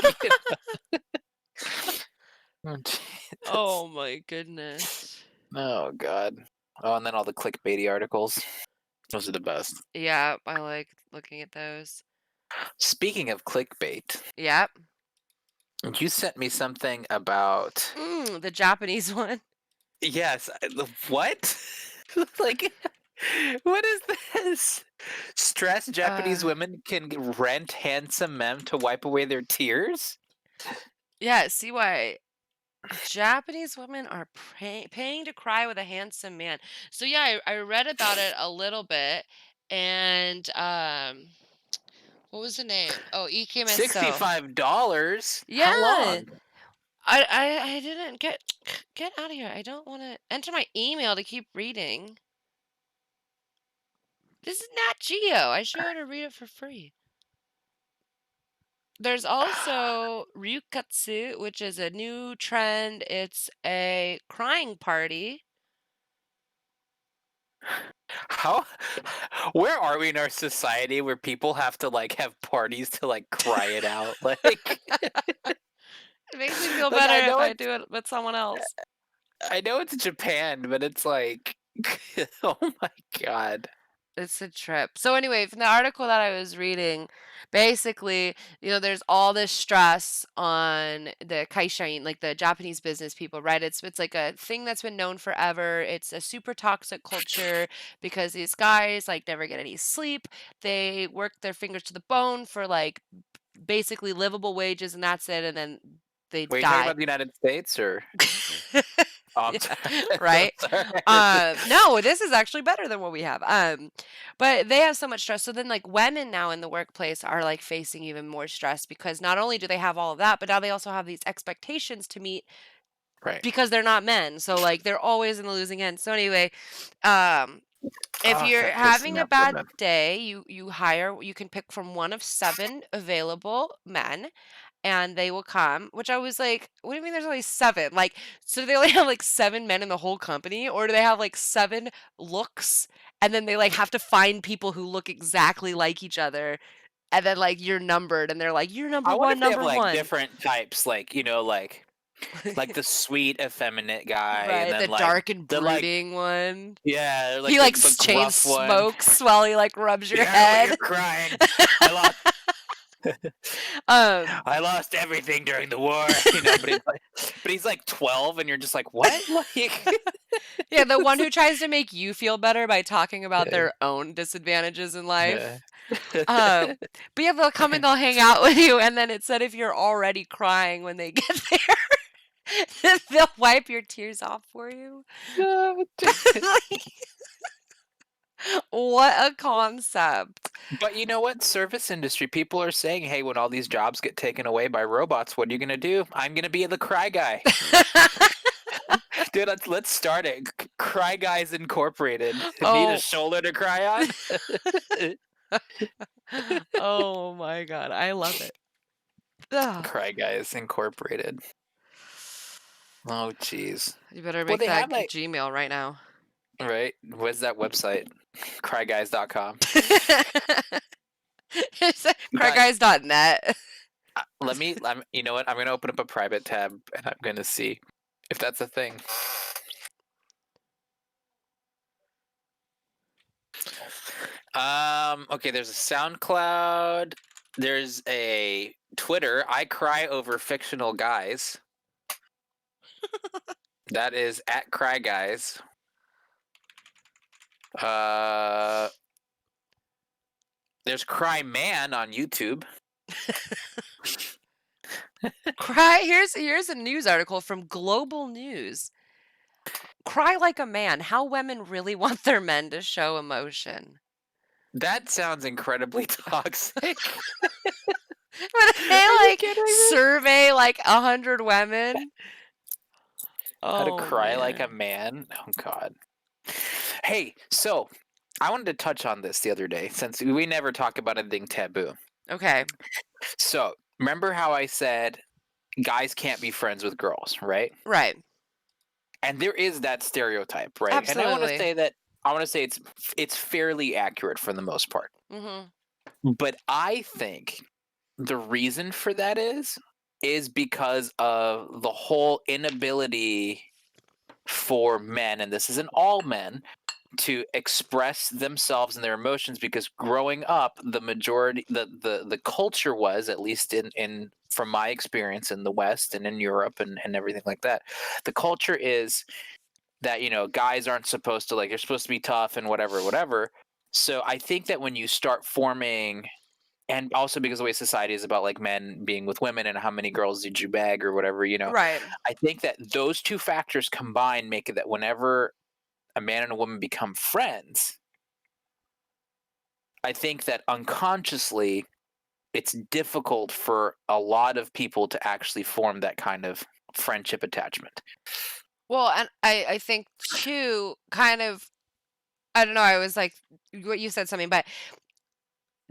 oh, gee, Oh my goodness. oh god. Oh, and then all the clickbaity articles. Those are the best. Yeah, I like looking at those. Speaking of clickbait, Yep. you sent me something about. The Japanese one. Yes. What? Like, what is this? Stressed Japanese Uh, women can rent handsome men to wipe away their tears? yeah, see why Japanese women are paying to cry with a handsome man. So yeah, I read about it a little bit, and what was the name? Oh, Ikemeso. $65? How Yeah, long? I didn't get out of here. I don't want to enter my email to keep reading. This is Nat Geo. I should be able to read it for free. There's also Ryukatsu, which is a new trend. It's a crying party. How? Where are we in our society where people have to like have parties to like cry it out? Like, It makes me feel like I better if know I it's do it with someone else. I know it's Japan, but it's like, oh my god. It's a trip. So anyway, from the article that I was reading, basically, there's all this stress on the kaishain, like the Japanese business people, right? It's like a thing that's been known forever. It's a super toxic culture because these guys like never get any sleep. They work their fingers to the bone for like basically livable wages and that's it, and then they Were you talking die. about the United States or? Oh, I'm Yeah, sorry. right? I'm sorry. No, this is actually better than what we have. But they have so much stress. So then, like, women now in the workplace are like facing even more stress because not only do they have all of that, but now they also have these expectations to meet Right. because they're not men. So like they're always in the losing end. So anyway, um, if Oh, you're that pisses having me a off, bad women. day, you can pick from one of 7 available men and they will come, which I was like, "What do you mean there's only 7?" Like, so do they only have, like, 7 men in the whole company, or do they have, like, 7 looks and then they like have to find people who look exactly like each other, and then like you're numbered, and they're like, "You're I wonder if they have number like one." different types, like like the sweet effeminate guy, and Right, the then like dark and the like brooding one. yeah, like He like the chain gruff one. smokes while he like rubs your Yeah, head. you're crying. I lost Um, I lost everything during the war, but he's like 12 and you're just like, "What?" Like yeah, the one who tries to make you feel better by talking about Yeah. their own disadvantages in Yeah. life. Um, but yeah, they'll come and they'll hang out with you, and then it said if you're already crying when they get there, they'll wipe your tears off for you. What a concept. But you know what? Service industry people are saying, "Hey, when all these jobs get taken away by robots, what are you gonna do?" I'm gonna be the cry guy, dude. Let's start it. Cry Guys Incorporated. Need a Oh, shoulder to cry on? oh my God, I love it. Ugh. Cry Guys Incorporated. Oh, jeez. You better Well, make they that have like Gmail right now. right. What's that website? Cryguys.com. It's But cryguys.net. let me. You know what? I'm gonna open up a private tab and I'm gonna see if that's a thing. Okay, there's a SoundCloud. There's a Twitter. I cry over fictional guys. That is at Cry Guys. There's Cry Man on YouTube. Cry. Here's a news article from Global News. Cry like a man. How women really want their men to show emotion. That sounds incredibly toxic. But they Are you like kidding me? survey like 100 women. How to Oh cry like a man. man. Oh God. Hey, so I wanted to touch on this the other day since we never talk about anything taboo. Okay. So remember how I said guys can't be friends with girls, right? Right. And there is that stereotype, right? And I want to Absolutely. say that it's fairly accurate for the most part. Mm-hmm. But I think the reason for that is because of the whole inability for men, and this isn't all men, to express themselves and their emotions, because growing up the majority the culture was, at least in from my experience in the West and in Europe and everything like that, the culture is that guys aren't supposed to, like, you're supposed to be tough and whatever. So I think that when you start forming, and also because the way society is about like men being with women and how many girls did you bag or whatever, Right. I think that those two factors combined make it that whenever a man and a woman become friends, I think that unconsciously it's difficult for a lot of people to actually form that kind of friendship attachment. Well, and I think too, kind of, I don't know, I was like, what you said something, but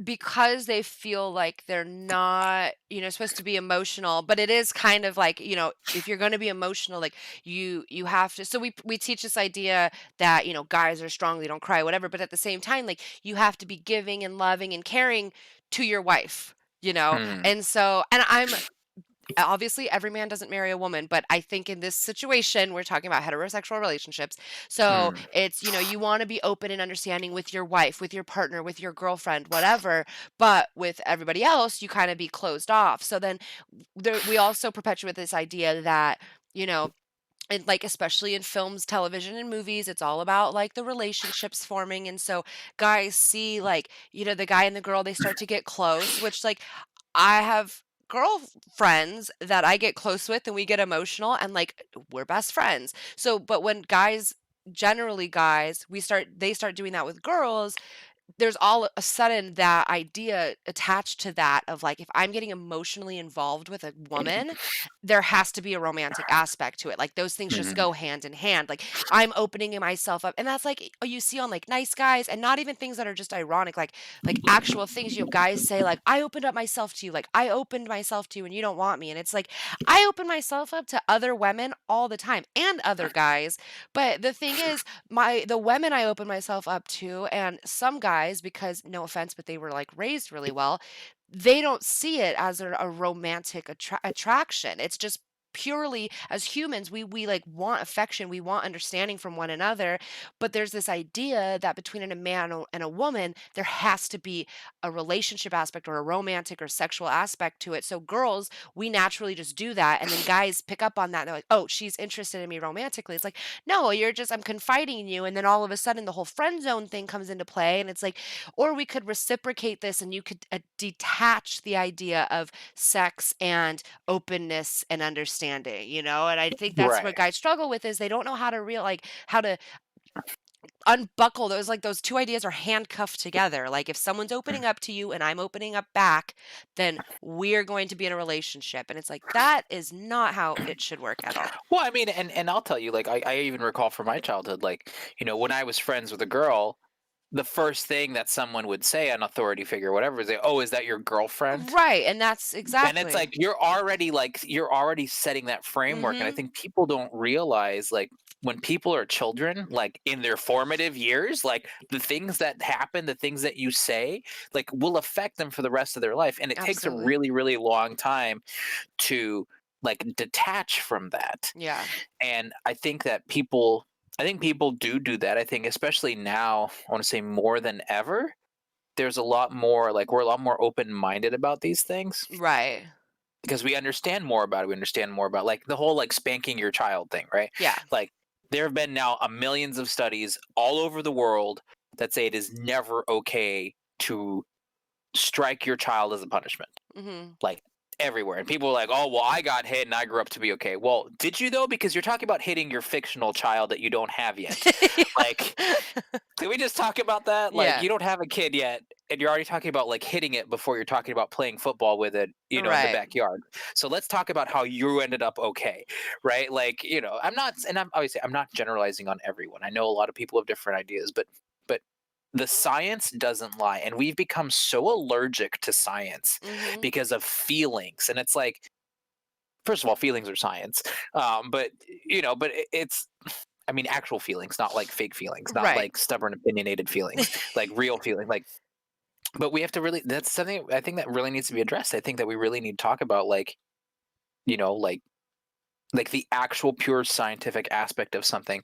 because they feel like they're not, supposed to be emotional, but it is kind of like, if you're going to be emotional, like you have to. So we teach this idea that, guys are strong, they don't cry, whatever, but at the same time, like you have to be giving and loving and caring to your wife, Hmm. And so, and obviously every man doesn't marry a woman, but I think in this situation we're talking about heterosexual relationships, so Hmm. it's, you want to be open and understanding with your wife, with your partner, with your girlfriend, whatever, but with everybody else you kind of be closed off. So then we also perpetuate this idea that, and like especially in films, television, and movies, it's all about like the relationships forming, and so guys see like, the guy and the girl, they start to get close, which like I have girlfriends that I get close with and we get emotional and like we're best friends. So, but when guys, generally guys, they start doing that with girls, there's all a sudden that idea attached to that of like, if I'm getting emotionally involved with a woman, there has to be a romantic aspect to it. Like those things just Mhm. go hand in hand. Like I'm opening myself up, and that's like you see on like nice guys, and not even things that are just ironic, like actual things. Guys say like, I opened up myself to you, like I opened myself to you, and you don't want me, and it's like I open myself up to other women all the time and other guys. But the thing is, the women I open myself up to, and some guys, because no offense, but they were like raised really well, they don't see it as a romantic attraction. It's just purely as humans, we like want affection, we want understanding from one another, but there's this idea that between a man and a woman there has to be a relationship aspect or a romantic or sexual aspect to it. So girls, we naturally just do that, and then guys pick up on that, and they're like, oh, she's interested in me romantically. It's like, no, you're just, I'm confiding in you. And then all of a sudden the whole friend zone thing comes into play. And it's like, or we could reciprocate this, and you could detach the idea of sex and openness and understanding, And I think that's what Right. guys struggle with, is they don't know how to like how to unbuckle those, like those two ideas are handcuffed together. Like if someone's opening up to you and I'm opening up back, then we're going to be in a relationship. And it's like, that is not how it should work at all. Well, I mean, and I'll tell you, like, I even recall from my childhood, like, when I was friends with a girl, the first thing that someone would say, an authority figure, whatever, is, "Oh, is that your girlfriend?" Right. And that's And it's exactly. like you're already setting that framework, and I Mhm. think people don't realize, like, when people are children, like, in their formative years, like, the things that happen, the things that you say, like, will affect them for the rest of their life, and it takes a Absolutely. really, really long time to, like, detach from that. Yeah. And I think people do that. I think especially now, I want to say more than ever, there's a lot more, like, we're a lot more open-minded about these things Right. because we understand more about it. We understand more about, like, the whole, like, spanking your child thing, right? Yeah. Like, there have been now a millions of studies all over the world that say it is never okay to strike your child as a punishment, Mhm. like, everywhere. And people are like, "Oh, well, I got hit and I grew up to be okay." Well, did you though? Because you're talking about hitting your fictional child that you don't have yet. Like, can we just talk about that? Like, Yeah. you don't have a kid yet, and you're already talking about, like, hitting it before you're talking about playing football with it, in the Right. backyard. So let's talk about how you ended up okay, right? Like, I'm obviously I'm not generalizing on everyone. I know a lot of people have different ideas, but the science doesn't lie, and we've become so allergic to science Mhm. because of feelings. And it's like, first of all, feelings are science, but it's, I mean, actual feelings, not like fake feelings, not Right. like stubborn, opinionated feelings, like real feeling. Like, but we have to really. That's something I think that really needs to be addressed. I think that we really need to talk about, like, you know, like like the actual pure scientific aspect of something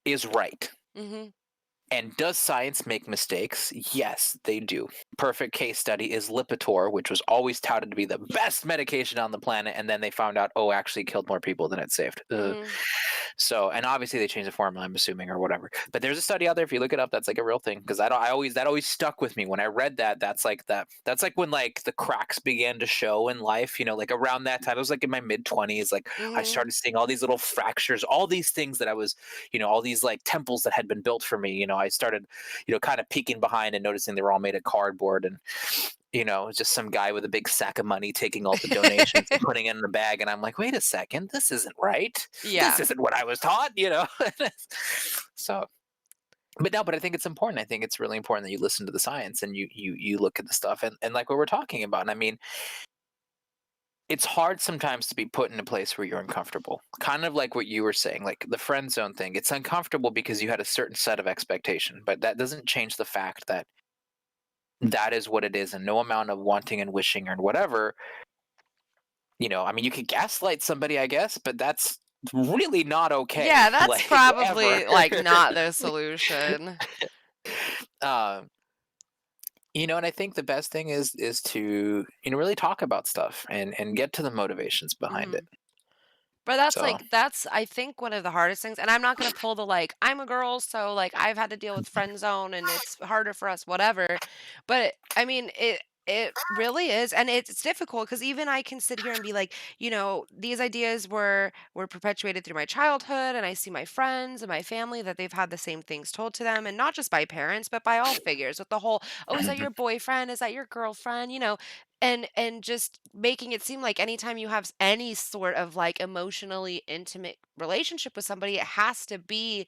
is right. Mhm. And does science make mistakes? Yes, they do. Perfect case study is Lipitor, which was always touted to be the best medication on the planet, and then they found out, oh, actually killed more people than it saved. Mhm. So, and obviously they changed the formula, I'm assuming, or whatever. But there's a study out there, if you look it up, that's like a real thing. Because that always stuck with me when I read that. That's like when, like, the cracks began to show in life. Like around that time, I was like in my mid 20s. Like, I Mhm. started seeing all these little fractures, all these things that I was, all these, like, temples that had been built for me. I started, kind of peeking behind and noticing they were all made of cardboard. And just some guy with a big sack of money taking all the donations and putting it in the bag. And I'm like, wait a second, this isn't right. This Yeah. isn't what I was taught. So, but no, but I think it's important. I think it's really important that you listen to the science and you look at the stuff, and like what we're talking about. And I mean, it's hard sometimes to be put in a place where you're uncomfortable. Kind of like what you were saying, like the friend zone thing. It's uncomfortable because you had a certain set of expectation, but that doesn't change the fact that that is what it is, and no amount of wanting and wishing or whatever. I mean, you could gaslight somebody, I guess, but that's really not okay, Yeah, that's like, ever. probably like not the solution. um, and I think the best thing is to, really talk about stuff and get to the motivations behind it. Mhm. But that's So, like that's I think one of the hardest things, and I'm not gonna pull the like, I'm a girl, so like I've had to deal with friend zone and it's harder for us, whatever. But I mean, It really is, and it's difficult because even I can sit here and be like, these ideas were perpetuated through my childhood, and I see my friends and my family that they've had the same things told to them, and not just by parents, but by all figures. With the whole, oh, is that Mhm. your boyfriend? Is that your girlfriend? And just making it seem like anytime you have any sort of like emotionally intimate relationship with somebody, it has to be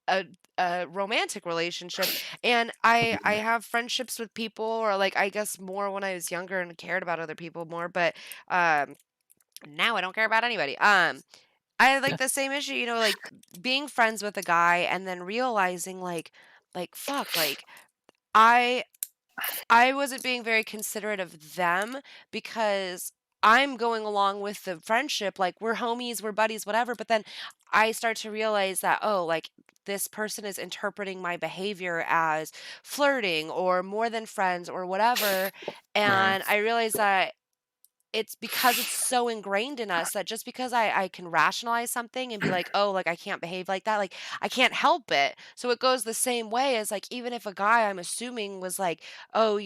a a romantic relationship. And I Mhm. have friendships with people, or like I guess more when I was younger and cared about other people more, but um now I don't care about anybody. I had like Yeah. the same issue, like being friends with a guy and then realizing like fuck, like I I wasn't being very considerate of them because I'm going along with the friendship, like we're homies, we're buddies, whatever. But then I start to realize that, oh, like this person is interpreting my behavior as flirting or more than friends or whatever. Mhm. And I realize that it's because it's so ingrained in us that just because I can rationalize something and be like, "Oh, like, I can't behave like that," like, I can't help it. So it goes the same way as, like, even if a guy I'm assuming was like, "Oh,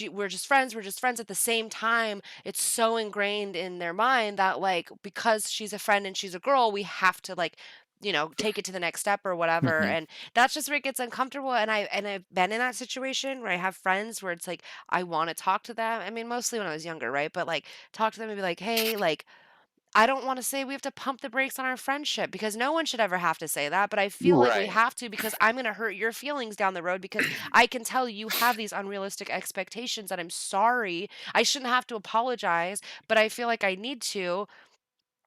we're just friends," at the same time, it's so ingrained in their mind that, like, because she's a friend and she's a girl, we have to, like, take it to the next step or whatever, Mhm. and that's just where it gets uncomfortable, and I've been in that situation where I have friends where it's like, I wanna talk to them. I mean, mostly when I was younger, right? But, like, talk to them and be like, "Hey, like, I don't wanna say we have to pump the brakes on our friendship," because no one should ever have to say that, but I feel like we Right. have to because I'm gonna hurt your feelings down the road because I can tell you have these unrealistic expectations, and I'm sorry. I shouldn't have to apologize, but I feel like I need to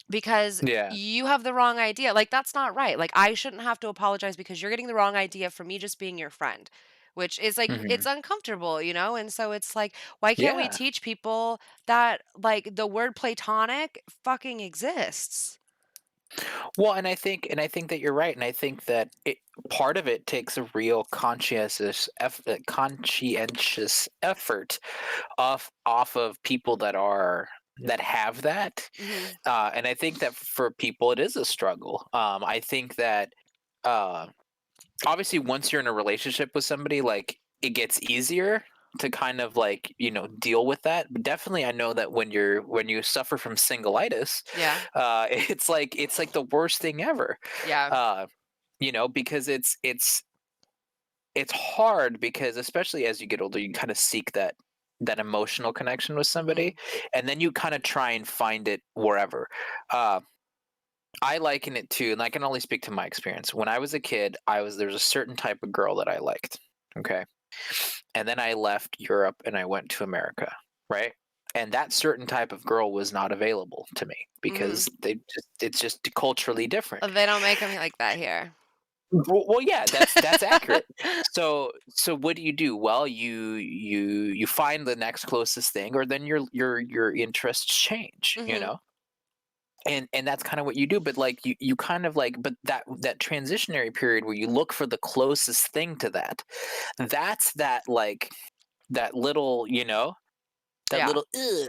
because Yeah. you have the wrong idea. Like, that's not right. Like, I shouldn't have to apologize because you're getting the wrong idea from me just being your friend, which is like, Mhm. it's uncomfortable, And so it's like, why can't we Yeah. teach people that, like, the word platonic fucking exists? Well, and I think that you're right, and I think that part of it takes a real conscientious effort off of people that have that, Hmm. and I think that for people it is a struggle. I think that uh, obviously once you're in a relationship with somebody, like it gets easier to kind of like deal with that. But definitely, I know that when you suffer from singleitis, Yeah. it's like the worst thing ever. Yeah. uh because it's hard, because especially as you get older you kind of seek that emotional connection with Hmm. somebody, and then you kind of try and find it wherever. uh I liken it to, and I can only speak to my experience. When I was a kid, there's a certain type of girl that I liked. Okay. And then I left Europe and I went to America, right? And that certain type of girl was not available to me Hmm. because it's just culturally different. They don't make them like that here. Well, yeah, that's accurate. So what do? Well, you find the next closest thing, or then your interests change, Hmm. and that's kind of what you do. But like you kind of like, but that transitionary period where you look for the closest thing to that's that like that little that Yeah. little ugh,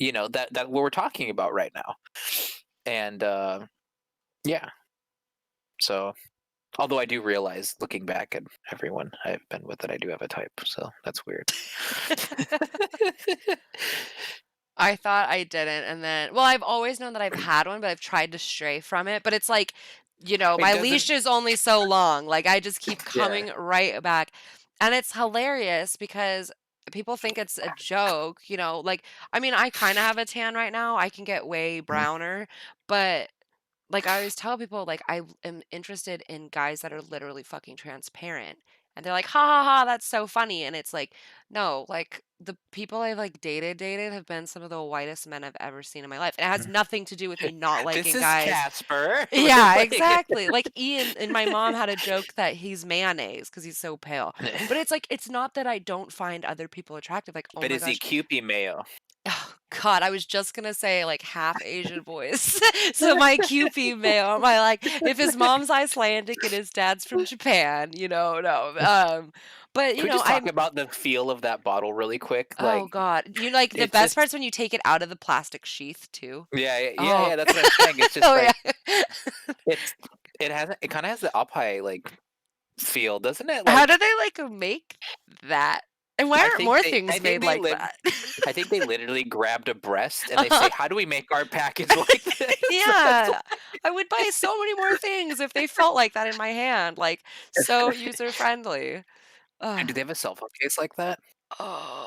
that what we're talking about right now. And yeah, so although I do realize, looking back at everyone I've been with, that I do have a type, so that's weird. I thought I didn't, and then well, I've always known that I've had one, but I've tried to stray from it, but it's like, It my doesn't. leash is only so long, like, I just keep Yeah. coming right back, and it's hilarious because people think it's a joke, like, I mean, I kinda have a tan right now, I can get way Mhm. browner, but like, I always tell people, like, I am interested in guys that are literally fucking transparent. And they're like, "Ha ha ha, that's so funny." And it's like, no, like the people I've like dated have been some of the whitest men I've ever seen in my life. It has nothing to do with me not This liking is guys. Casper. Yeah, Like, exactly. Like Ian and my mom had a joke that he's mayonnaise because he's so pale. But it's like it's not that I don't find other people attractive. Like, oh but my is he gosh, Cupid Mayo? oh, God, I was just gonna say like half Asian boys. So my QP male, my like if his mom's Icelandic and his dad's from Japan, no. But Can we just talk I'm about the feel of that bottle really quick? oh Like, God. Like the it's best just part's when you take it out of the plastic sheath too. yeah, Oh, yeah. That's what I'm saying. It's just oh like yeah. it's it kind of has the up high like feel, doesn't it? How Like do they like make that? And why I aren't think more they. things made like that? I think they literally grabbed a breast and they say, "How do we make our package like this?" That's Yeah. I would buy so many more things if they felt like that in my hand, like, so user friendly. Do they have a cell phone case like that? Oh.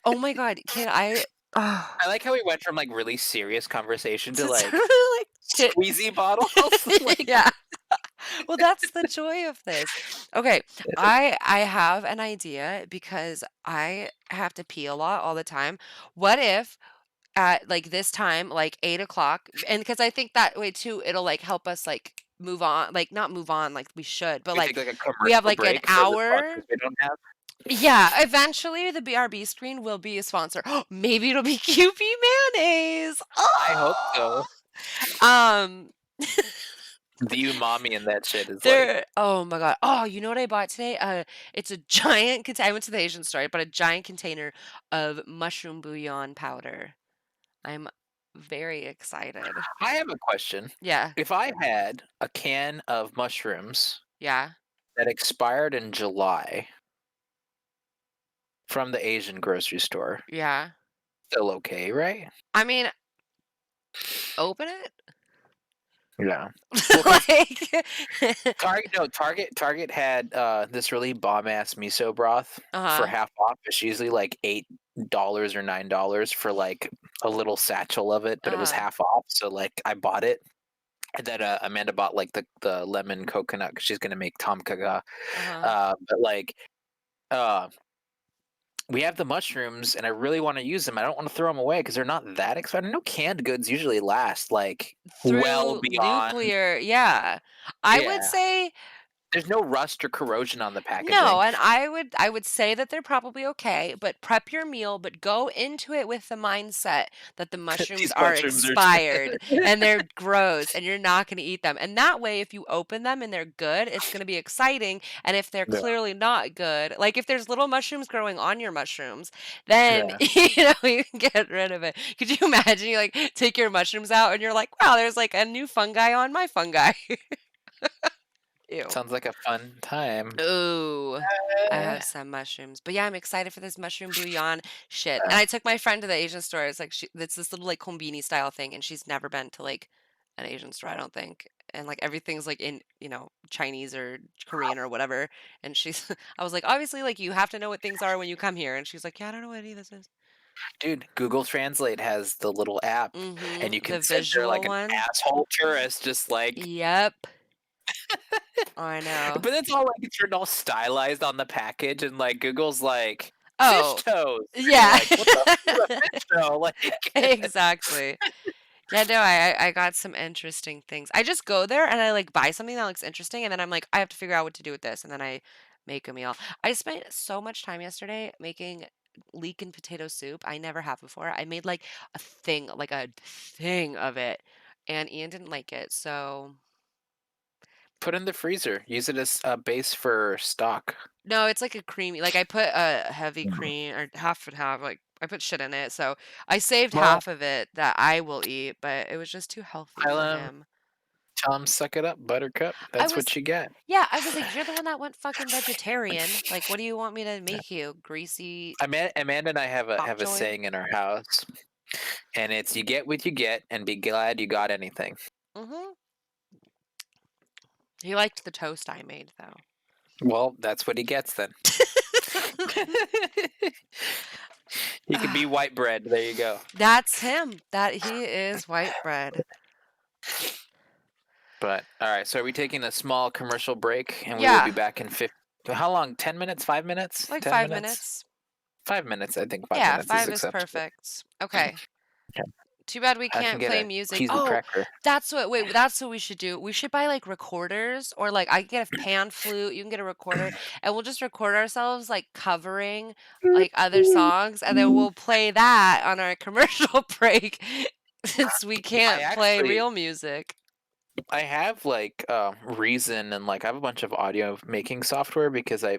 Oh my god, can I oh, I like how we went from like really serious conversation to just like like tit squeezy bottles. Like, yeah. Well, that's the joy of this. Okay, I have an idea because I have to pee a lot all the time. What if at like this time, like 8 o'clock, and because I think that way too, it'll like help us like move on, like not move on like we should, but we like take like a we have commercial like an break for the hour. sponsors we don't have. Yeah, eventually the BRB screen will be a sponsor. Maybe it'll be QP mayonnaise. I hope so. Oh! The umami in that shit is like, There oh my god. Oh, you know what I bought today? It's a giant container. I went to the Asian store. I bought a giant container of mushroom bouillon powder. I'm very excited. I have a question. Yeah. If I had a can of mushrooms Yeah. that expired in July from the Asian grocery store, Yeah. still okay, right? I mean, open it? Yeah. Well, 'cause Like Target had this really bomb ass miso broth for Uh-huh. half off. It's usually like $8 or $9 for like a little satchel of it, but it was Uh-huh. half off. So like I bought it. And then Amanda bought like the lemon coconut because she's gonna make tom kha. Uh-huh. But like uh we have the mushrooms and I really want to use them. I don't want to throw them away because they're not that expensive. I know canned goods usually last like well Through beyond. nuclear, yeah. I would Yeah. say There's no rust or corrosion on the no, packaging. and I would say that they're probably okay, but prep your meal, but go into it with the mindset that the mushrooms These are mushrooms are expired and they're gross and you're not going to eat them. And that way if you open them and they're good, it's going to be exciting. And if they're Yeah, clearly not good, like if there's little mushrooms growing on your mushrooms, then yeah. you can get rid of it. Could you imagine you like take your mushrooms out and you're like, "Wow, there's like a new fungi on my fungi." Ew. Sounds like a fun time. Ooh, I Eh, have some mushrooms. But yeah, I'm excited for this mushroom bouillon shit. And yeah. I took my friend to the Asian store. It's like it's this little like kombini style thing, and she's never been to like an Asian store, I don't think. And like everything's like in, Chinese or Korean or whatever. And she's I was like, obviously, like you have to know what things are when you come here. And she's like, yeah, I don't know what any of this is. Dude, Google Translate has the little app, and you Mm-hmm. can The sit there like visual an one. asshole tourist, just like. Yep. I know. But it's all like it's all stylized on the package, and like Google's like fish Oh, toes, and you're yeah. like, what the fuck is a fish toe? Like, Exactly. Yeah, no, I got some interesting things. I just go there and I like buy something that looks interesting and then I'm like, I have to figure out what to do with this and then I make a meal. I spent so much time yesterday making leek and potato soup. I never have before. I made like a thing of it, and Ian didn't like it. So put in the freezer. Use it as a base for stock. no, it's like a creamy. Like I put a heavy Mhm. cream or half and half. Like I put shit in it. So I saved Well, half of it that I will eat, but it was just too healthy I'll for him. tell him suck it up, Buttercup. I That's was what you get. Yeah, I was like, "You're the one that went fucking vegetarian. Like, what do you want me to make you? Greasy Amanda and I bok have a choy?" saying in our house, and it's you get what you get, and be glad you got anything. Mhm. He liked the toast I made, though. Well, that's what he gets then. He could be white bread. There you go. That's him. That he is white bread. But all right, so are we taking a small commercial break, and we will be Yeah, back in 50. How long? 10 minutes? 5 minutes? like 10 5 minutes? minutes. 5 minutes. I think five Yeah, minutes is 5 is acceptable. perfect. Okay. Okay. Too bad we I can can't get play a music. cheesy Oh, cracker. that's what we should do. We should buy like recorders or like I can get a pan flute, you can get a recorder, and we'll just record ourselves like covering like other songs and then we'll play that on our commercial break since we I can't play actually real music. I have like Reason and like I have a bunch of audio making software because I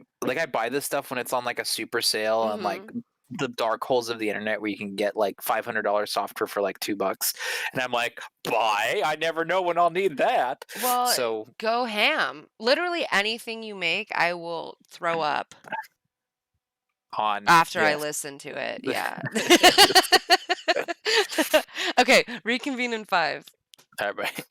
buy this stuff when it's on like a super sale and like Mhm. the dark holes of the internet where you can get like $500 software for like $2, and I'm like, buy. I never know when I'll need that. Well, So go ham. Literally anything you make, I will throw up on after I yeah. listen to it. Yeah. Okay, reconvene in 5. All right.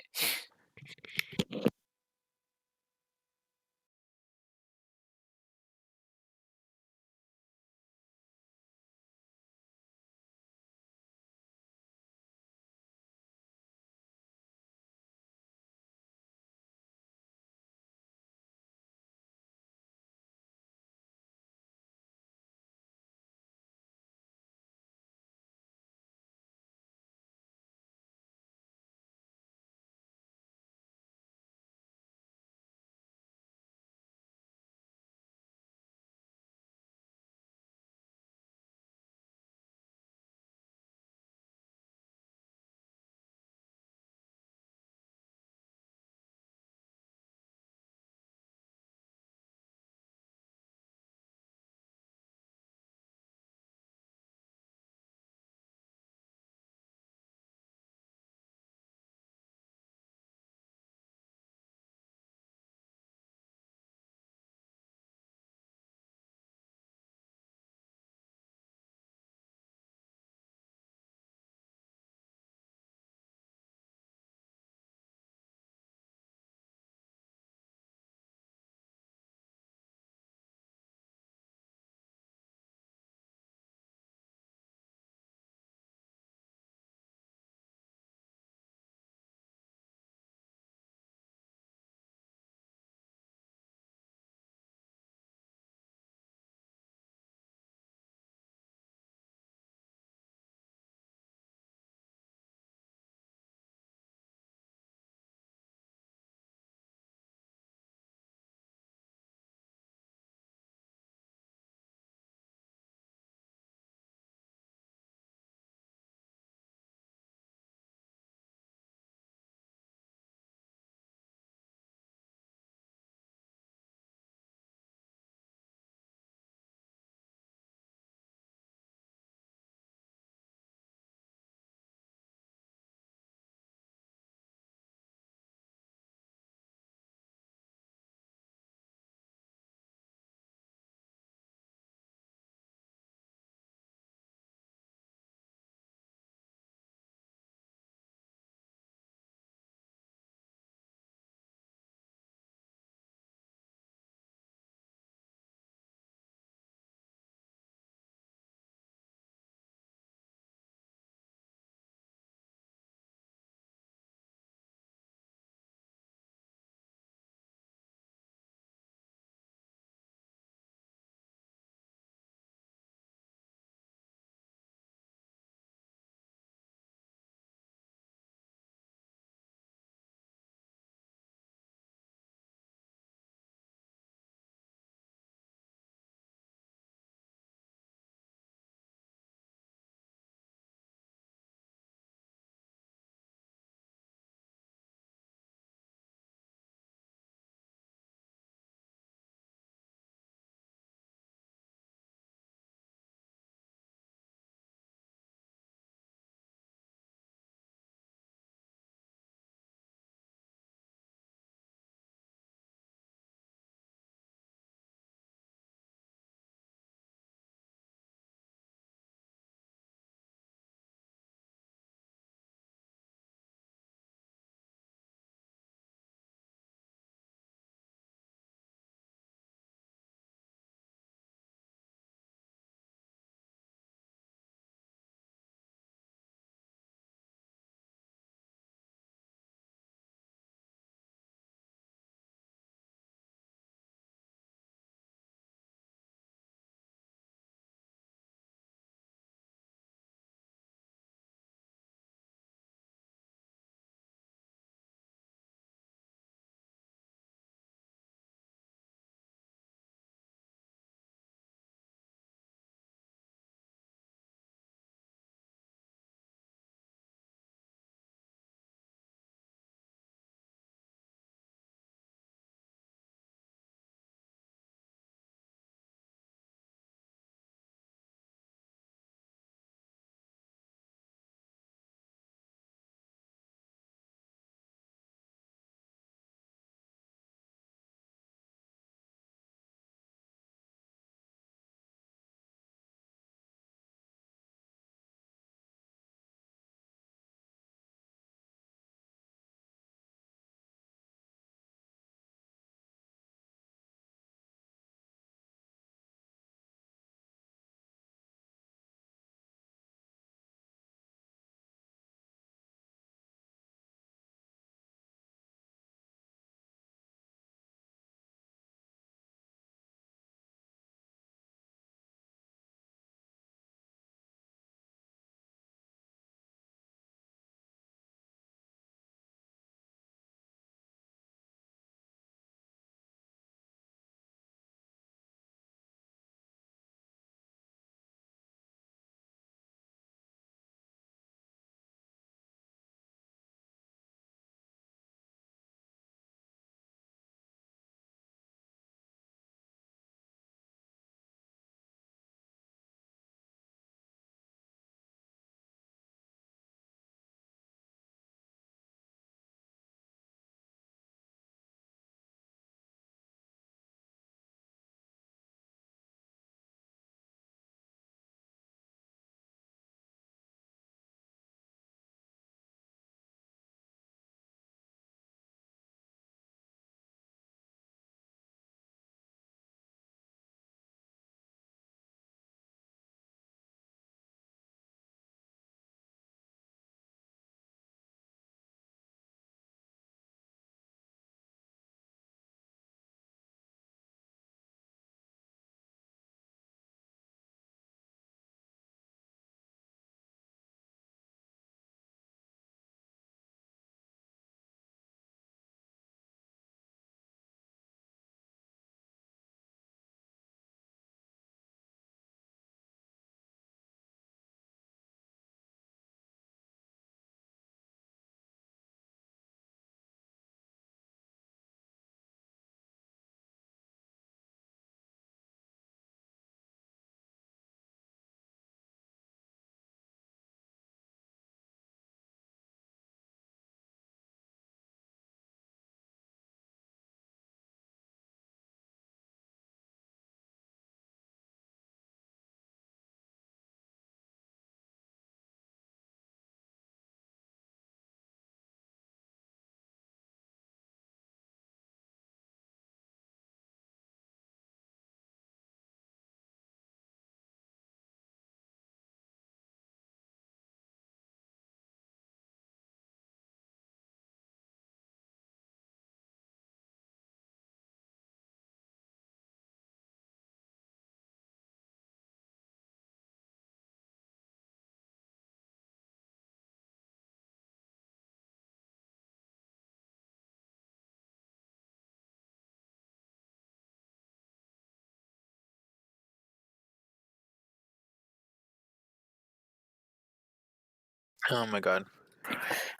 Oh my god.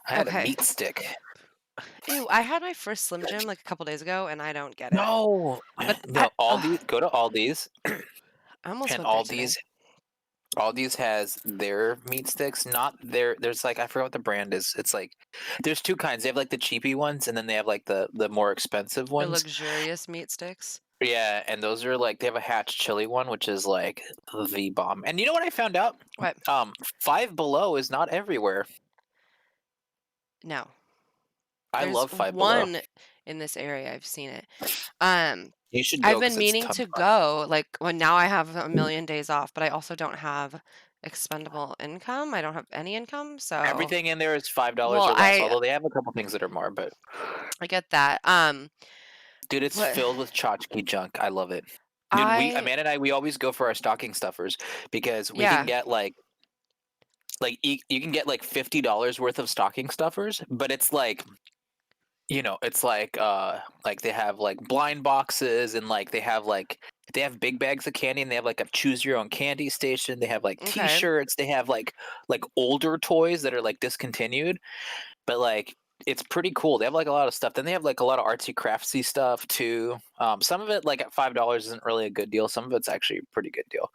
I had a Okay. meat stick. Ew, I had my first Slim Jim like a couple days ago, and I don't get it. No, But no. Aldi, go to Aldi's, I almost and went there today. Aldi's has their meat sticks. Not their. There's like I forgot what the brand is. It's like there's two kinds. They have like the cheapy ones, and then they have like the more expensive The ones. luxurious meat sticks. Yeah, and those are like they have a hatch chili one, which is like the bomb. And you know what I found out? What? Five Below is not everywhere. No. I There's love Five Below. one in this area. I've seen it. Um, You should I've go been because it's meaning tons to of fun. go. Like, well, now I have a million days off, but I also don't have expendable income. I don't have any income, so Everything in there is $5 well, or less. Although they have a couple things that are more, but I get that. dude, it's What filled with tchotchke junk. I love it. Dude, I Amanda and I, we always go for our stocking stuffers because we can yeah, get you can get like $50 worth of stocking stuffers, but it's like it's like they have like blind boxes and like they have big bags of candy and they have like a choose your own candy station. They have like okay. t-shirts, they have like older toys that are like discontinued, but like it's pretty cool. They have like a lot of stuff. Then they have like a lot of artsy craftsy stuff too. Some of it like at $5 isn't really a good deal. Some of it's actually a pretty good deal.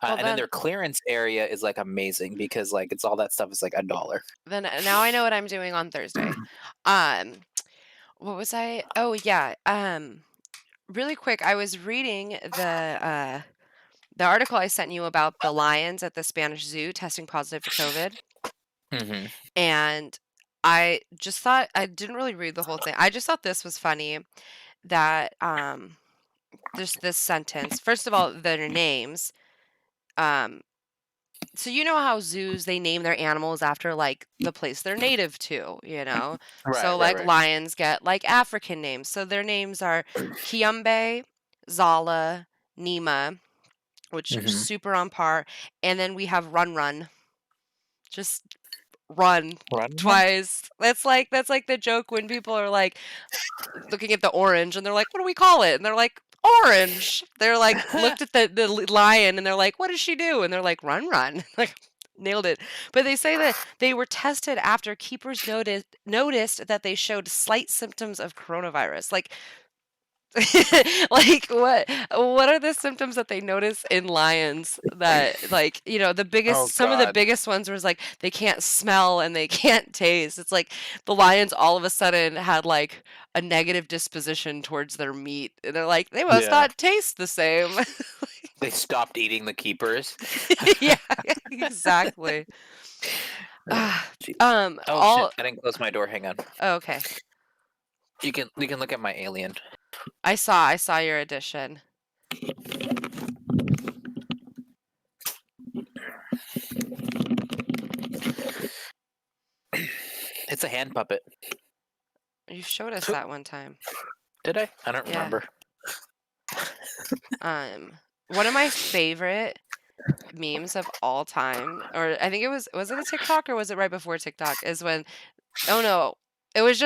Well And then then their clearance area is like amazing because like it's all that stuff is like $1. then now I know what I'm doing on Thursday. Um, what was I? Oh yeah. Really quick, I was reading the article I sent you about the lions at the Spanish zoo testing positive for COVID. Hmm. And I just thought I didn't really read the whole thing. I just thought this was funny that there's this sentence. First of all, their names. Um, so you know how zoos they name their animals after like the place they're native to, you know? Right, So right, like right. lions get like African names. So their names are Kiumbe, Zala, Nima, which Hmm. super on par, and then we have Run Run. Just run Run, run. twice. That's like the joke when people are like looking at the orange and they're like, "What do we call it?" And they're like, "Orange." They're like looked at the lion and they're like, "What does she do?" And they're like, "Run, run." Like nailed it. But they say that they were tested after keepers noticed that they showed slight symptoms of coronavirus. Like like what are the symptoms that they notice in lions that like the Oh biggest some of the God. biggest ones was like they can't smell and they can't taste. It's like the lions all of a sudden had like a negative disposition towards their meat and they're like they must Yeah. not taste the same. They stopped eating the keepers. Yeah, exactly. Oh, Ah, jeez. Oh shit! all I didn't close my door. Hang on. oh, okay. You can look at my alien. I saw your addition. It's a hand puppet. You showed us that one time. Did I? I don't Yeah. remember. um One of my favorite memes of all time, or I think was it a TikTok or was it right before TikTok? Is when oh no, it's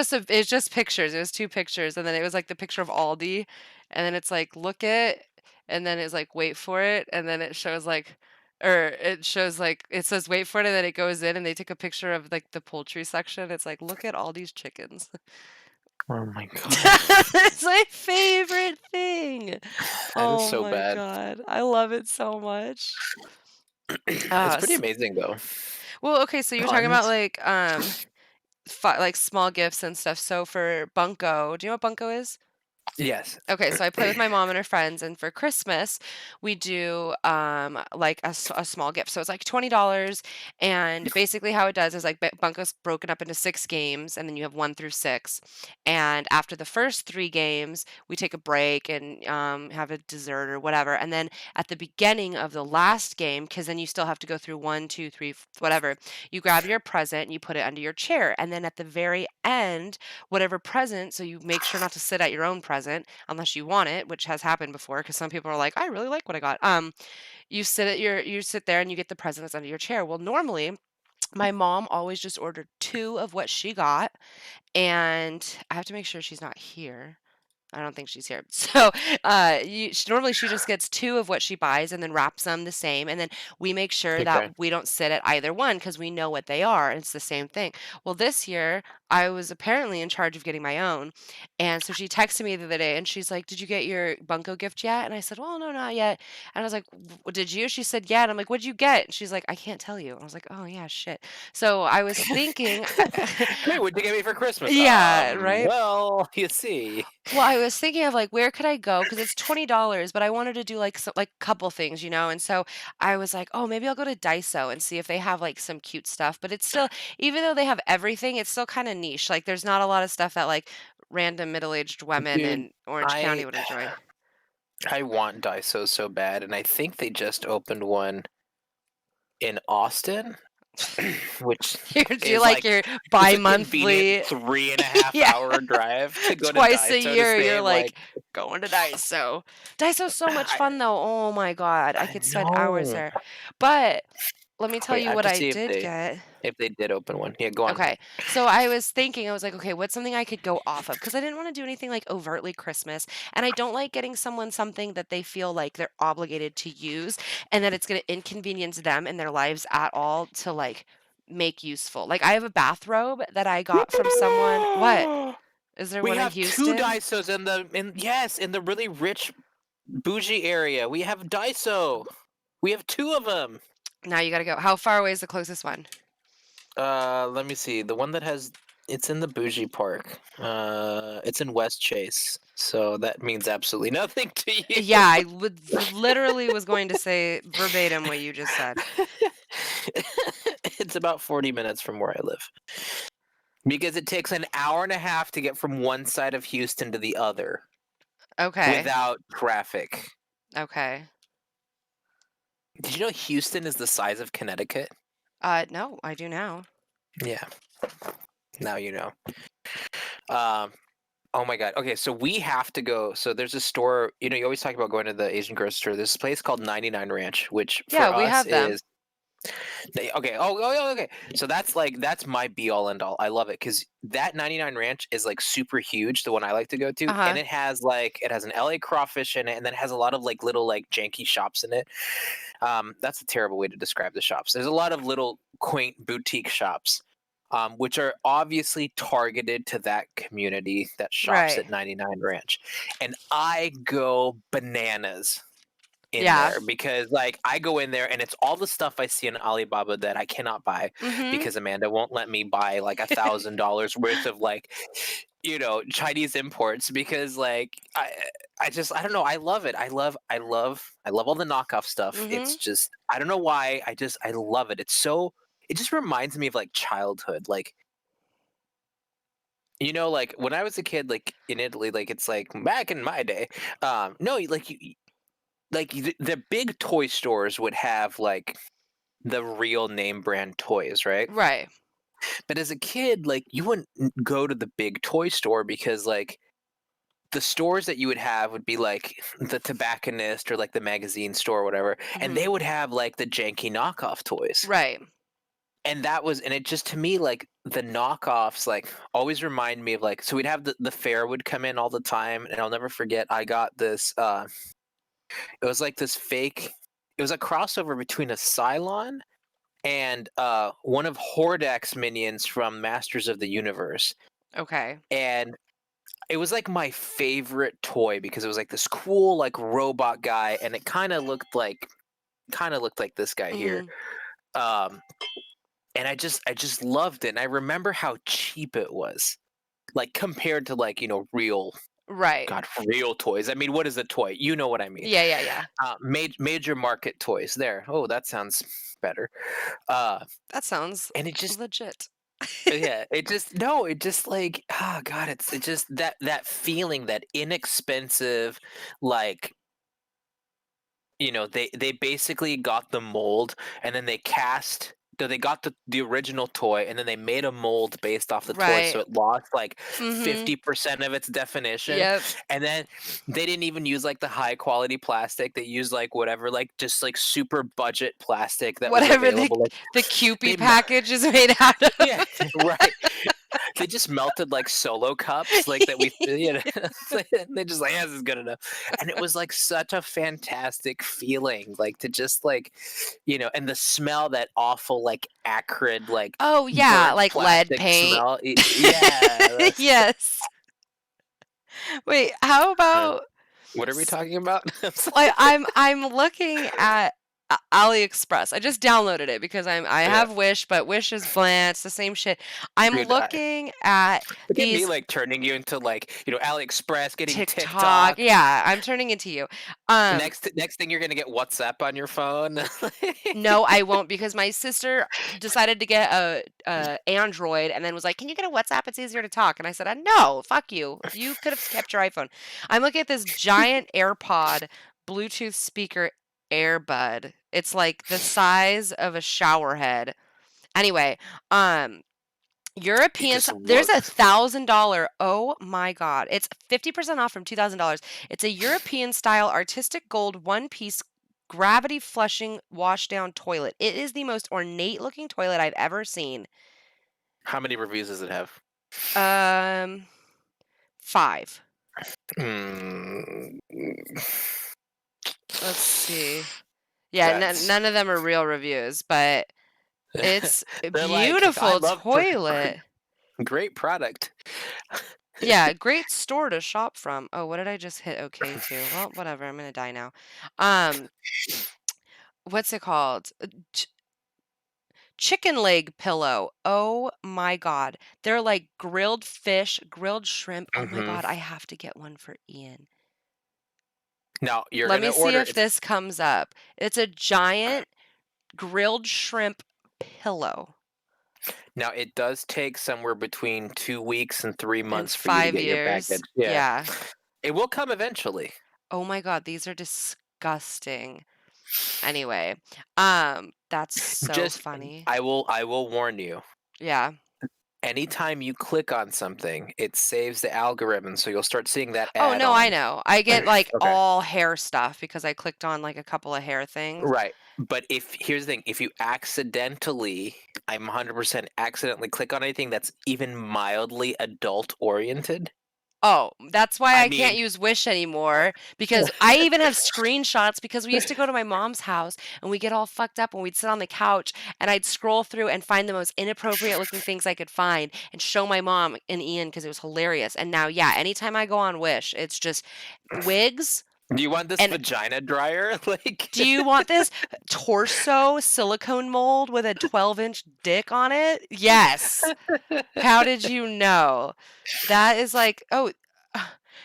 just pictures. It was two pictures, and then it was like the picture of Aldi, and then it's like look it, and then it's like wait for it, and then it shows like. Or it shows like it says wait for it and then it goes in and they take a picture of like the poultry section. It's like look at all these chickens. Oh my god. It's my favorite thing. That is Oh so my bad. god. I love it so much. It's pretty S amazing though. Well, okay, so you're talking about Puns? like like small gifts and stuff. So for Bunko, do you know what Bunko is? Yes. Okay, so I play with my mom and her friends, and for Christmas, we do like a small gift. So it's like $20, and basically how it does is like Bunko's broken up into 6 games, and then you have 1 through 6. And after the first 3 games, we take a break and have a dessert or whatever. And then at the beginning of the last game, because then you still have to go through one, two, three, whatever, you grab your present and you put it under your chair. And then at the very end, whatever present, so you make sure not to sit at your own present unless you want it, which has happened before because some people are like, I really like what I got. You sit there and you get the present that's under your chair. Well, normally my mom always just ordered 2 of what she got, and I have to make sure she's not here. I don't think she's here. So, normally she just gets 2 of what she buys and then wraps them the same, and then we make sure Okay. that we don't sit at either one because we know what they are, and it's the same thing. Well, this year, I was apparently in charge of getting my own, and so she texted me the other day, and she's like, "Did you get your Bunko gift yet?" And I said, "Well, no, not yet." And I was like, "Did you?" She said, "Yeah." And I'm like, "What'd you get?" And she's like, "I can't tell you." And I was like, "Oh, yeah, shit." So I was thinking Hey, what'd you get me for Christmas? Yeah, right? Well, you see. Well, I was thinking of, like, where could I go? Because it's $20, but I wanted to do, like, like, couple things, and so I was like, "Oh, maybe I'll go to Daiso and see if they have, like, some cute stuff," but it's still even though they have everything, it's still kinda niche, like, there's not a lot of stuff that, like, random middle-aged women Dude, in Orange County I would enjoy. I want Daiso so bad, and I think they just opened one in Austin, which You is like like your it's a convenient bi-monthly 3.5 Yeah. hour drive to go to Twice a Daiso to year, you're save like like, "Going to Daiso." Daiso's so much I, fun, though. Oh my god, I I could spend hours know. there. But let me tell Wait, I you have what to I see did get. if they did open one. Yeah, go on. Okay. So I was thinking, I was like, okay, what's something I could go off of? Because I didn't want to do anything like overtly Christmas. And I don't like getting someone something that they feel like they're obligated to use and that it's going to inconvenience them in their lives at all to like make useful. Like I have a bathrobe that I got from someone. What? Is there We one in have two Houston? Daisos in the really rich bougie area. We have Daiso. We have two of them. Now you got to go. How far away is the closest one? Let me see. The one that has it's in the bougie park. It's in West Chase. So that means absolutely nothing to you. Yeah, I would literally was going to say verbatim what you just said. It's about 40 minutes from where I live. Because it takes an hour and a half to get from one side of Houston to the other Okay. without traffic. Okay. Did you know Houston is the size of Connecticut? No, I do now. Yeah. Now you know. Um, oh my god. Okay, so we have to go. So there's a store. You always talk about going to the Asian grocery store. There's a place called 99 Ranch, which Yeah, for we us have them. is okay. Yeah, okay. So that's my be all end all. I love it because that 99 Ranch is like super huge. The one I like to go to, and Uh-huh. it has an LA crawfish in it, and then it has a lot of like little like janky shops in it. That's a terrible way to describe the shops. There's a lot of little quaint boutique shops, which are obviously targeted to that community that shops Right. at 99 Ranch. And I go bananas in Yeah. there because like I go in there and it's all the stuff I see in Alibaba that I cannot buy Mhm. because Amanda won't let me buy like $1,000 worth of like Chinese imports because like I don't know. I love it. I love all the knockoff stuff. It's Mhm. just I don't know why. I love it. It just reminds me of like childhood. Like like when I was a kid, like in Italy, like it's like back in my day. No, like the big toy stores would have like the real name brand toys, right? Right. But as a kid, like you wouldn't go to the big toy store because like the stores that you would have would be like the tobacconist or like the magazine store or whatever, and they Mhm. would have like the janky knockoff toys. Right. And it just to me like the knockoffs like always remind me of like so we'd have the fair would come in all the time, and I'll never forget I got this it was like this fake it was a crossover between a Cylon and one of Hordak's minions from Masters of the Universe. Okay. And it was like my favorite toy because it was like this cool like robot guy, and it kind of looked like this guy here. Mhm. Um, and I just loved it. And I remember how cheap it was, like compared to like real Right. real toys. I mean, what is a toy? You know what I mean? Yeah, yeah, yeah. Major market toys. There. Oh, that sounds better. Uh, That sounds and it just legit. yeah, it just like god, it just that feeling, that inexpensive, like they basically got the mold and then they got the original toy and then they made a mold based off the toy Right. so it lost like Mhm. 50% of its definition, Yep. and then they didn't even use like the high quality plastic. They used like whatever, like just like super budget plastic that was Whatever the available, like the Kewpie they package is made out of. yeah, right. They just melted like Solo cups, like that we, they just like, yeah, this is good enough. And it was like such a fantastic feeling, like to just like, and the smell, that awful, like acrid, like Oh yeah, burnt like lead plastic paint. smell. Yeah. Yes. Wait, how Uh, about what are we talking about? like I'm looking at AliExpress. I just downloaded it because I Yeah. have Wish, but Wish is bland. It's the same shit. I'm Dude, looking at look at me these like turning you into like, AliExpress, getting TikTok. TikTok. Yeah, I'm turning into you. Um, Next thing you're gonna get WhatsApp on your phone. no, I won't because my sister decided to get a Android and then was like, "Can you get a WhatsApp? It's easier to talk." And I said, "No, fuck you. You could have kept your iPhone." I'm looking at this giant AirPod Bluetooth speaker earbud. It's like the size of a shower head. Anyway, um, It European. just There's looks. $1,000. Oh my god! It's 50% off from $2,000. It's a European style artistic gold one piece gravity flushing wash down toilet. It is the most ornate looking toilet I've ever seen. How many reviews does it have? Um, 5. Mm, Let's see. Yeah, that's none of them are real reviews, but it's a they're like, I beautiful love toilet. great product. Yeah, great store to shop from. Oh, what did I just hit OK to? Well, whatever. I'm gonna die now. Um, what's it called? Chicken leg pillow. Oh my god. They're like grilled fish, grilled shrimp. Oh my Hmm. god, I have to get one for Ian. Now you're Let gonna me see order if it's this comes up. It's a giant grilled shrimp pillow now it does take somewhere between 2 weeks and three in months for you to 5 get your years. package. Yeah, Yeah. it will come eventually. Oh my god, these are disgusting. Anyway, that's so Just funny. I will warn you. Yeah. Anytime you click on something, it saves the algorithm, so you'll start seeing that Oh, ad no, I on. know. I get, like, Okay. all hair stuff because I clicked on, like, a couple of hair things. Right. But if here's the thing, if you accidentally, I'm 100% accidentally click on anything that's even mildly adult oriented, Oh, that's why I I can't mean, use Wish anymore because I even have screenshots because we used to go to my mom's house and we get all fucked up and we'd sit on the couch and I'd scroll through and find the most inappropriate looking things I could find and show my mom and Ian because it was hilarious. And now, yeah, anytime I go on Wish, it's just wigs do you want this and vagina dryer? Like, do you want this torso silicone mold with a 12-inch dick on it? Yes. How did you know? That is like, oh,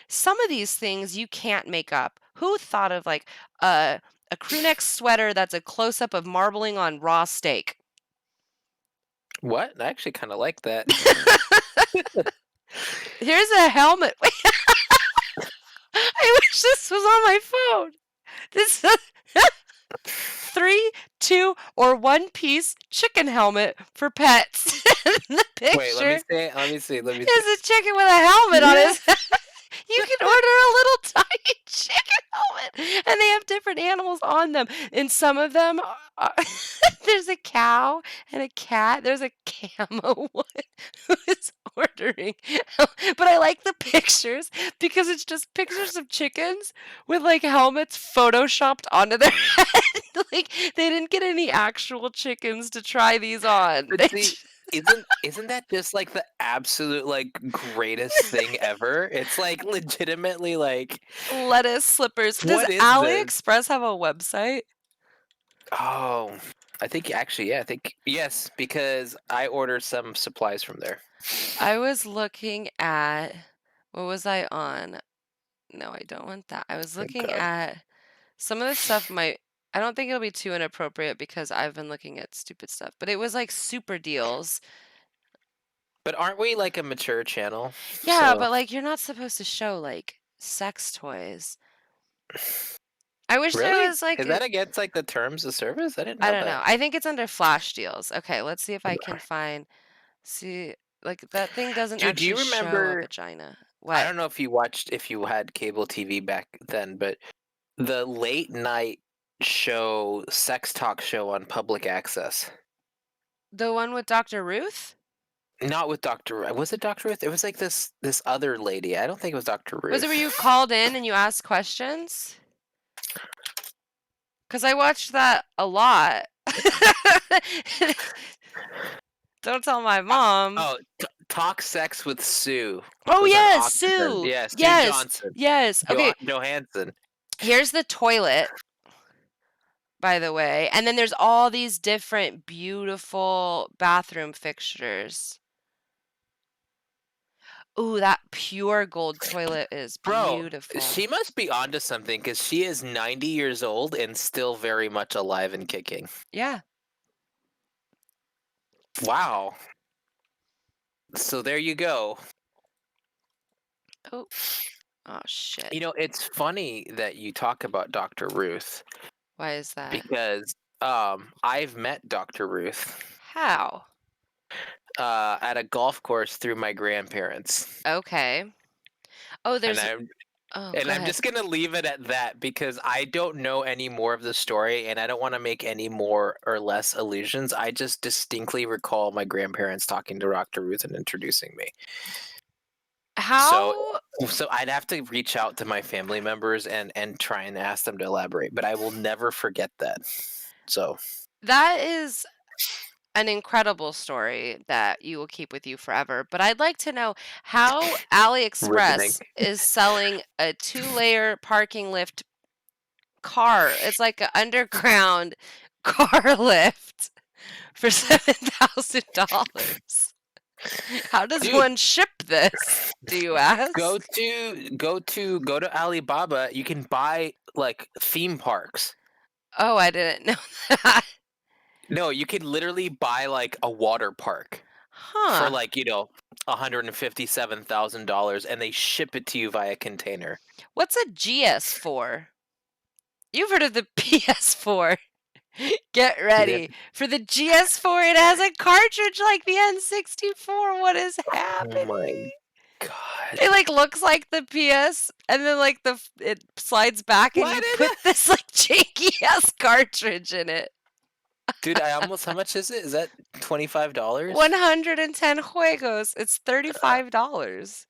some of these things you can't make up. Who thought of like a crew neck sweater that's a close up of marbling on raw steak? what? I actually kind of like that. Here's a helmet. I wish this was on my phone. This 3, 2, or 1 piece chicken helmet for pets. The Wait, let me picture see. Let me see. Let me see. is a chicken with a helmet on his head. You can order a little tiny chicken helmet, and they have different animals on them. And some of them, are, there's a cow and a cat. There's a camo one who is ordering. But I like the pictures because it's just pictures of chickens with like helmets photoshopped onto their head. Like they didn't get any actual chickens to try these on. But see, isn't that just like the absolute like greatest thing ever? It's like legitimately like, Lettuce slippers. Does what is this? AliExpress have a website? Oh, I think actually, yeah, I think yes, because I ordered some supplies from there. I was looking at what was I on? No, I don't want that. I was Oh looking God. at some of the stuff might I don't think it'll be too inappropriate because I've been looking at stupid stuff, but it was like super deals. But aren't we like a mature channel? Yeah, So but like you're not supposed to show like sex toys. I wish there really, was like is that against like the terms of service? I didn't I know don't know. that. I think it's under flash deals. Okay, let's see if I can find see like that thing doesn't Dude, do actually you show a remember? vagina. I What? don't know if you had cable TV back then, but the late night show, sex talk show on public access. The one with Dr. Ruth? Not with Dr. Ruth. Was it Dr. Ruth? It was like this other lady. I don't think it was Dr. Was it where Ruth. you called in and you asked questions? Because I watched that a lot. Don't tell my mom. Oh, Talk Sex with Sue Oh, was on yes, Oxygen. Sue. Yeah, Sue Yes, Johnson. yes. Okay, Johansson. here's the toilet, by the way. And then there's all these different beautiful bathroom fixtures. Ooh, that pure gold toilet is Bro, beautiful. she must be onto something because she is 90 years old and still very much alive and kicking. Yeah. Wow. So there you go. Oh. Oh, shit. You know, it's funny that you talk about Dr. Ruth Why is that? because I've met Dr. Ruth How? at a golf course through my grandparents. Okay. Oh, And there's. I'm Oh, and go I'm ahead. just gonna leave it at that because I don't know any more of the story and I don't want to make any more or less allusions. I just distinctly recall my grandparents talking to Dr. Ruth and introducing me. So How? so I'd have to reach out to my family members and try and ask them to elaborate, but I will never forget that. So That is an incredible story that you will keep with you forever. But I'd like to know how riveting. AliExpress is selling a 2-layer parking lift car. It's like an underground car lift for $7,000. How does Dude, one ship this? Do you ask? go to Alibaba. You can buy like theme parks. Oh, I didn't know that. No, you can literally buy like a water park for Huh. like, $157,000 and they ship it to you via container. What's a GS4? You've heard of the PS4. Get ready. For the GS4, it has a cartridge like the N64. What is Oh happening? my god. It like looks like the PS, and then like it slides back, and What you is put it? this like janky ass cartridge in it. Dude, how much is it? Is that $25? 110 juegos. It's $35.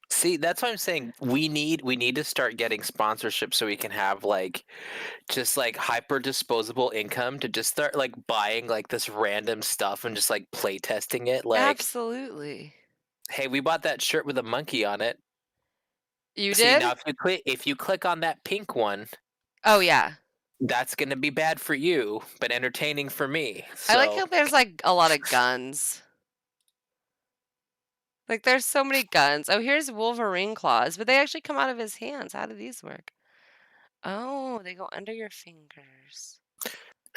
See, that's what I'm saying. We need to start getting sponsorship so we can have like just like hyper disposable income to just start like buying like this random stuff and just like play testing it. Like, Absolutely. hey, we bought that shirt with a monkey on it. You See, now did? if you click on that pink one, Oh yeah. that's gonna be bad for you, but entertaining for me. I like So how there's like a lot of guns. Like there's so many guns. Oh, here's Wolverine claws, but they actually come out of his hands. How do these work? Oh, they go under your fingers.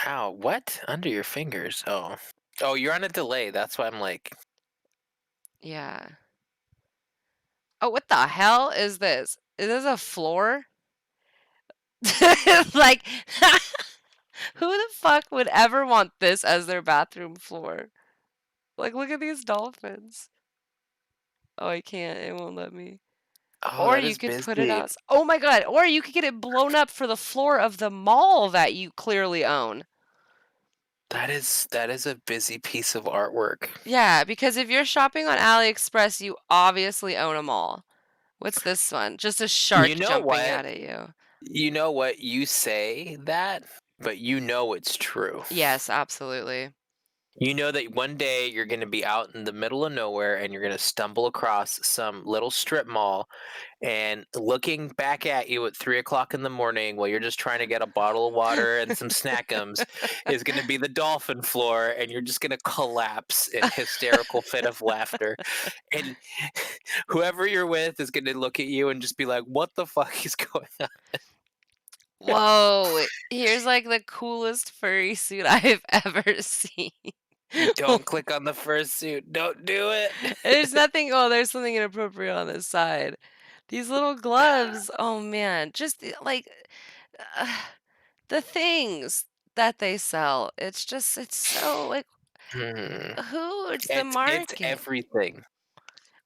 ow, what? Under your fingers. Oh. Oh, you're on a delay. That's why I'm like, Yeah. Oh, what the hell is this? Is this a floor? Like, who the fuck would ever want this as their bathroom floor? Like, look at these dolphins. Oh, I can't. It won't let me. oh, Or that you is could put it busy. out. Oh my god. Or you could get it blown up for the floor of the mall that you clearly own. That is a busy piece of artwork. Yeah, because if you're shopping on AliExpress, you obviously own a mall. What's this one? Just a You shark know jumping what? out at you. You know what? You say that, but you know it's true. Yes, absolutely. You know that one day you're going to be out in the middle of nowhere and you're going to stumble across some little strip mall and looking back at you at 3 o'clock in the morning while you're just trying to get a bottle of water and some snackums is going to be the dolphin floor and you're just going to collapse in hysterical fit of laughter. And whoever you're with is going to look at you and just be like, what the fuck is going on? Whoa, here's like the coolest furry suit I've ever seen. Don't click on the first suit. Don't do it. There's nothing. Oh, there's something inappropriate on this side. These little gloves. Oh man, just like uh, the things that they sell. It's so like Hmm. who? It's the It's market. everything.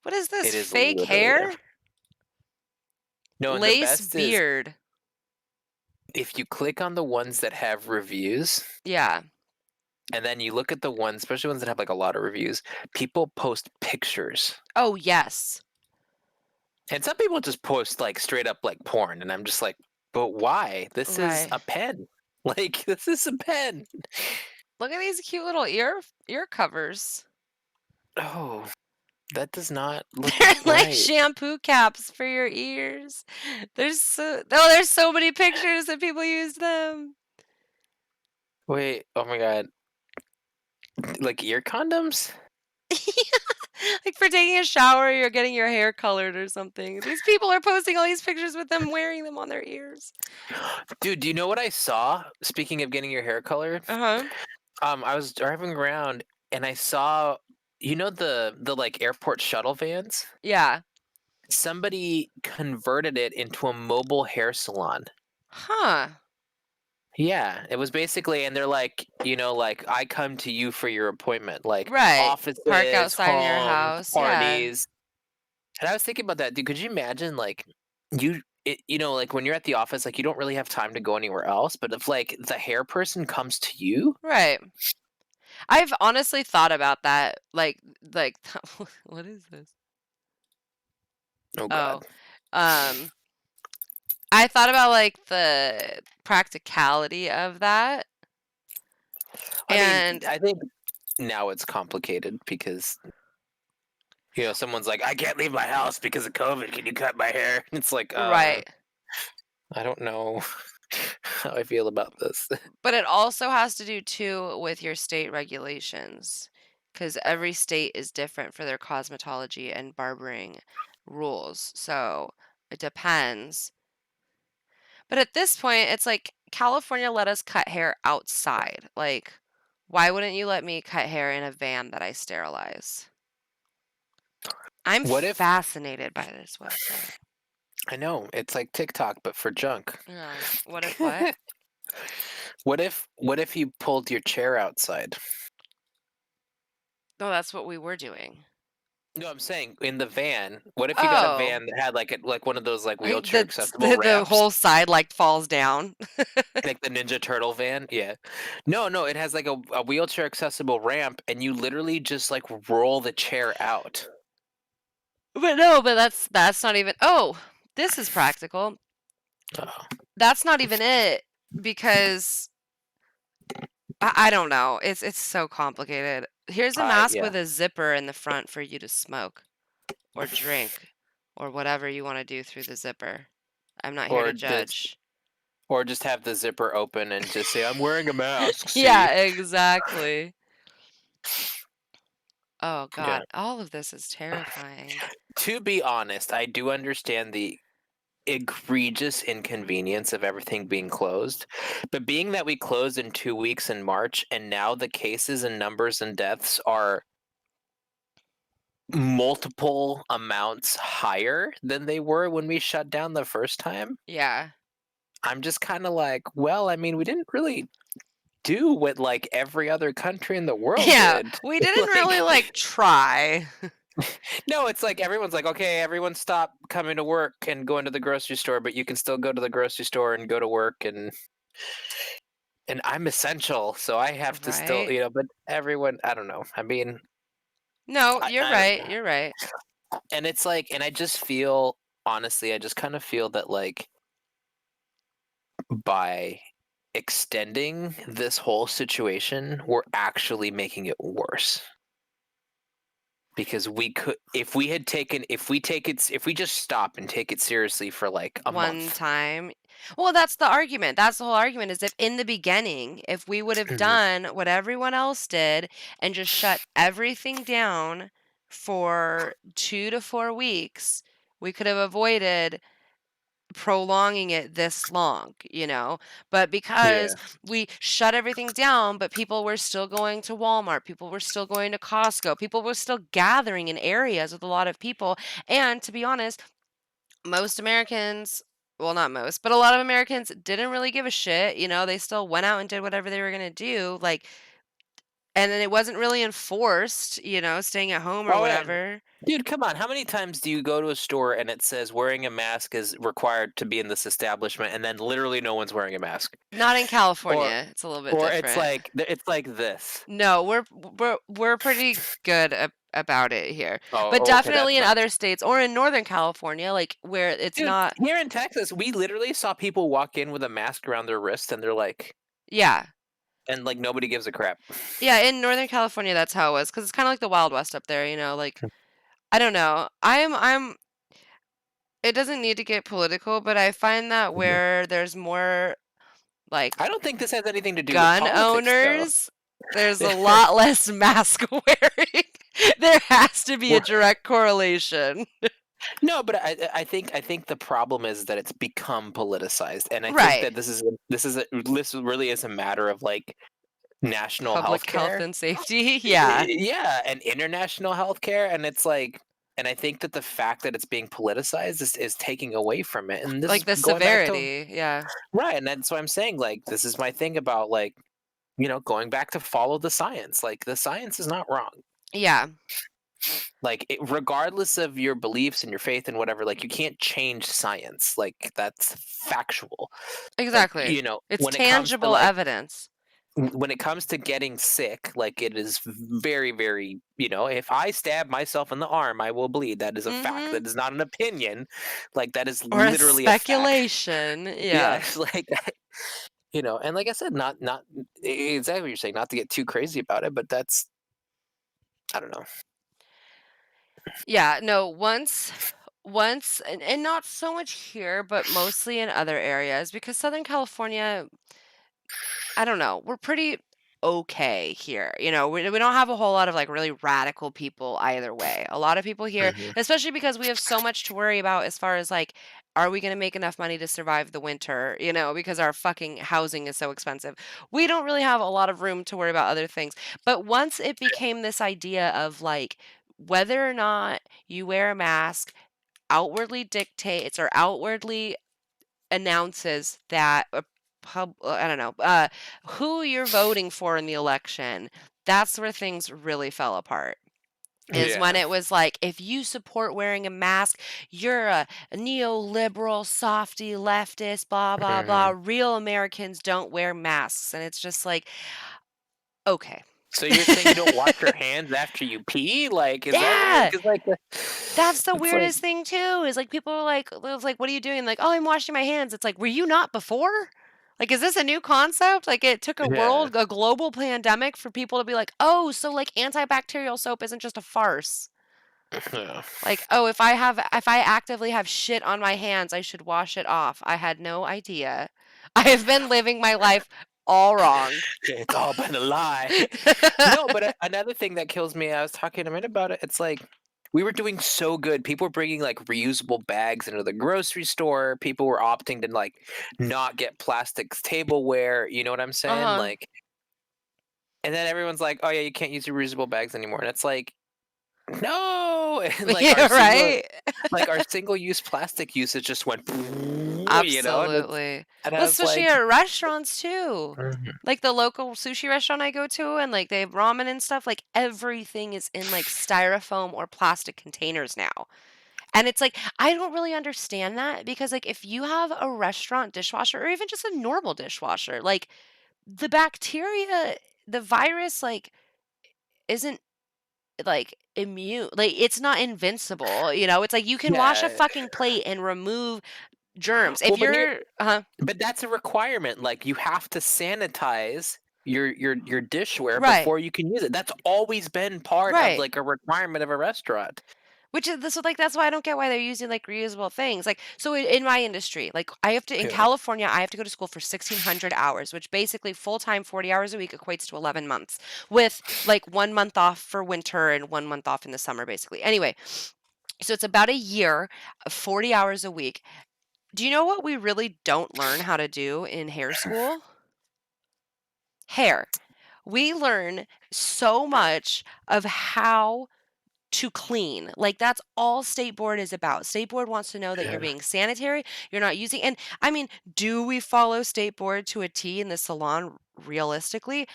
What is this? It is Fake literally hair? everything. No, and the Lace best is beard. if you click on the ones that have reviews, Yeah. and then you look at the ones, especially ones that have like a lot of reviews, people post pictures. Oh, yes. And some people just post like straight up like porn, and I'm just like, but why? This is Right. a pen. Like this is a pen. Look at these cute little ear covers. Oh, that does not look They're like right. shampoo caps for your ears. There's so many pictures that people use them. Wait, oh my god. Like ear condoms? Like for taking a shower, you're getting your hair colored or something. These people are posting all these pictures with them wearing them on their ears. Dude, do you know what I saw? Speaking of getting your hair colored, Uh-huh. I was driving around and I saw, you know, the like airport shuttle vans? Yeah. Somebody converted it into a mobile hair salon. Huh. Yeah, it was basically, and they're like, you know, like I come to you for your appointment, like Right. Park offices, outside of your homes, house. Yeah. parties. And I was thinking about that, dude. Could you imagine, like, you know, like when you're at the office, like you don't really have time to go anywhere else. But if like the hair person comes to you, Right. I've honestly thought about that. Like what is this? oh Oh. god. Um I thought about like the practicality of that. I mean, And I think now it's complicated because you know someone's like, I can't leave my house because of COVID. Can you cut my hair? It's like, right. I don't know how I feel about this. But it also has to do too with your state regulations, because every state is different for their cosmetology and barbering rules. So it depends. But at this point, it's like California let us cut hair outside. Like, why wouldn't you let me cut hair in a van that I sterilize? I'm What if fascinated by this website. I know it's like TikTok but for junk? Yeah. What if what? What if you pulled your chair outside? Oh, that's what we were doing. No, I'm saying in the van. What if you got a Oh, van that had like one of those like like wheelchair accessible the ramps, whole side like falls down. like the Ninja Turtle van? Yeah. No, no, it has like a wheelchair accessible ramp, and you literally just like roll the chair out. But no, but that's not even. Oh, this is practical. Oh, That's not even it because I don't know. It's so complicated. Here's a mask yeah. with a zipper in the front for you to smoke or drink or whatever you want to do through the zipper. I'm not here to Or the judge. or just have the zipper open and just say, "I'm wearing a mask." Yeah, See? exactly. Oh Yeah. God, all of this is terrifying. To be honest, I do understand the egregious inconvenience of everything being closed. But being that we closed in 2 weeks in March, and now the cases and numbers and deaths are multiple amounts higher than they were when we shut down the first time, Yeah. I'm just kind of like, well, I mean, we didn't really do what like every other country in the world Yeah, did. we didn't really Like, like try. no, it's like everyone's like, okay, everyone stop coming to work and going to the grocery store, but you can still go to the grocery store and go to work, and I'm essential, so I have to still, Right? but everyone, I don't know. I mean, No, I, you're I don't right. know. You're right. And it's like, and I just feel, honestly, I just kind of feel that like by extending this whole situation, we're actually making it worse. Because we could, if we just stop and take it seriously for like a One month. time. Well, that's the argument. That's the whole argument is if in the beginning, if we would have Mhm. done what everyone else did and just shut everything down for 2 to 4 weeks, we could have avoided prolonging it this long. But because Yeah, we shut everything down, but people were still going to Walmart, people were still going to Costco, people were still gathering in areas with a lot of people. And to be honest, most Americans, well, not most, but a lot of Americans didn't really give a shit. They still went out and did whatever they were going to do. Like, and then it wasn't really enforced, staying at home or Oh, yeah. whatever. Dude, come on. How many times do you go to a store and it says wearing a mask is required to be in this establishment, and then literally no one's wearing a mask? Not in Or California. It's a little bit or different. it's like this. No, we're pretty good about it here. But Oh, okay, definitely that's in nice. other states or in Northern California, like where it's Dude, not. here in Texas, we literally saw people walk in with a mask around their wrist, and they're like, Yeah. and like nobody gives a crap. Yeah, in Northern California that's how it was, cuz it's kind of like the Wild West up there, like I don't know. I'm it doesn't need to get political, but I find that Mhm. where there's more like I don't think this has anything to do with gun politics, though. owners, there's a lot less mask wearing. There has to be a Well, direct correlation. no, but I think the problem is that it's become politicized, and I think Right. that this really is a matter of like national health Public health care. and safety. Yeah. Yeah, and international health care, and it's like, and I think that the fact that it's being politicized is taking away from it, and this is Like the going back to severity. Yeah. right, and that's what I'm saying. Like, this is my thing about like, going back to follow the science. Like, the science is not wrong. Yeah. Like, regardless of your beliefs and your faith and whatever, like, you can't change science. Like, that's factual. Like, Exactly. It's when it comes to tangible like evidence. when it comes to getting sick, like, it is very, very, if I stab myself in the arm, I will bleed. That is a fact. Mhm. That is not an opinion. Like, that is Or a literally a fact. speculation. Yeah, Yeah. it's like, and like I said, not exactly what you're saying, not to get too crazy about it, but that's, I don't know. Yeah, no, once and not so much here, but mostly in other areas because Southern California, I don't know, we're pretty okay here. We don't have a whole lot of like really radical people either way. A lot of people here, Mhm. especially because we have so much to worry about as far as like, are we going to make enough money to survive the winter? Because our fucking housing is so expensive. We don't really have a lot of room to worry about other things. But once it became this idea of like, whether or not you wear a mask outwardly dictates or outwardly announces that I don't know, who you're voting for in the election, that's where things really fell apart. Is when Yeah. it was like, if you support wearing a mask, you're a neoliberal, softy, leftist, blah, blah, blah. Mhm. Real Americans don't wear masks. And it's just like, okay. So you're saying you don't wash your hands after you pee? Like, is that what? Yeah. Because like, That's the it's like, weirdest thing too, is like people are like, it was like, "What are you doing?" Like, "Oh, I'm washing my hands." It's like, "Were you not before?" Like, is this a new concept? Like, it took yeah. a global pandemic for people to be like, "Oh, so like antibacterial soap isn't just a farce." Yeah. Like, "Oh, if I actively have shit on my hands, I should wash it off." I had no idea. I have been living my life all wrong. It's all been a lie. No, but another thing that kills me, I was talking to a minute about it. It's like we were doing so good. People were bringing like reusable bags into the grocery store. People were opting to like not get plastic tableware. You know what I'm saying? Uh-huh. Like, and then everyone's like, "Oh yeah, you can't use reusable bags anymore." And it's like, no, and like Yeah, right? our single use plastic usage just went, Absolutely. and I Well, was especially like, at restaurants too. mhm, Like the local sushi restaurant I go to and like they have ramen and stuff, like everything is in like styrofoam or plastic containers now. And it's like I don't really understand that because like if you have a restaurant dishwasher or even just a normal dishwasher, like the bacteria, the virus like isn't like immune. Like it's not invincible, It's like you can wash a yeah. fucking plate and remove germs. If Well, but here, you're uh-huh. but that's a requirement. Like, you have to sanitize your dishware Right. before you can use it. That's always been part of Right. like a requirement of a restaurant. Which is this, so like that's why I don't get why they're using like reusable things. Like so in my industry, like I have to in Yeah. California, I have to go to school for 1600 hours, which basically full-time 40 hours a week equates to 11 months with like 1 month off for winter and 1 month off in the summer basically. Anyway, so it's about a year of 40 hours a week. Do you know what we really don't learn how to do in hair school? Hair. We learn so much of how to clean. Like that's all state board is about. State board wants to know that you're Yeah. being sanitary, you're not using do we follow state board to a T in the salon realistically?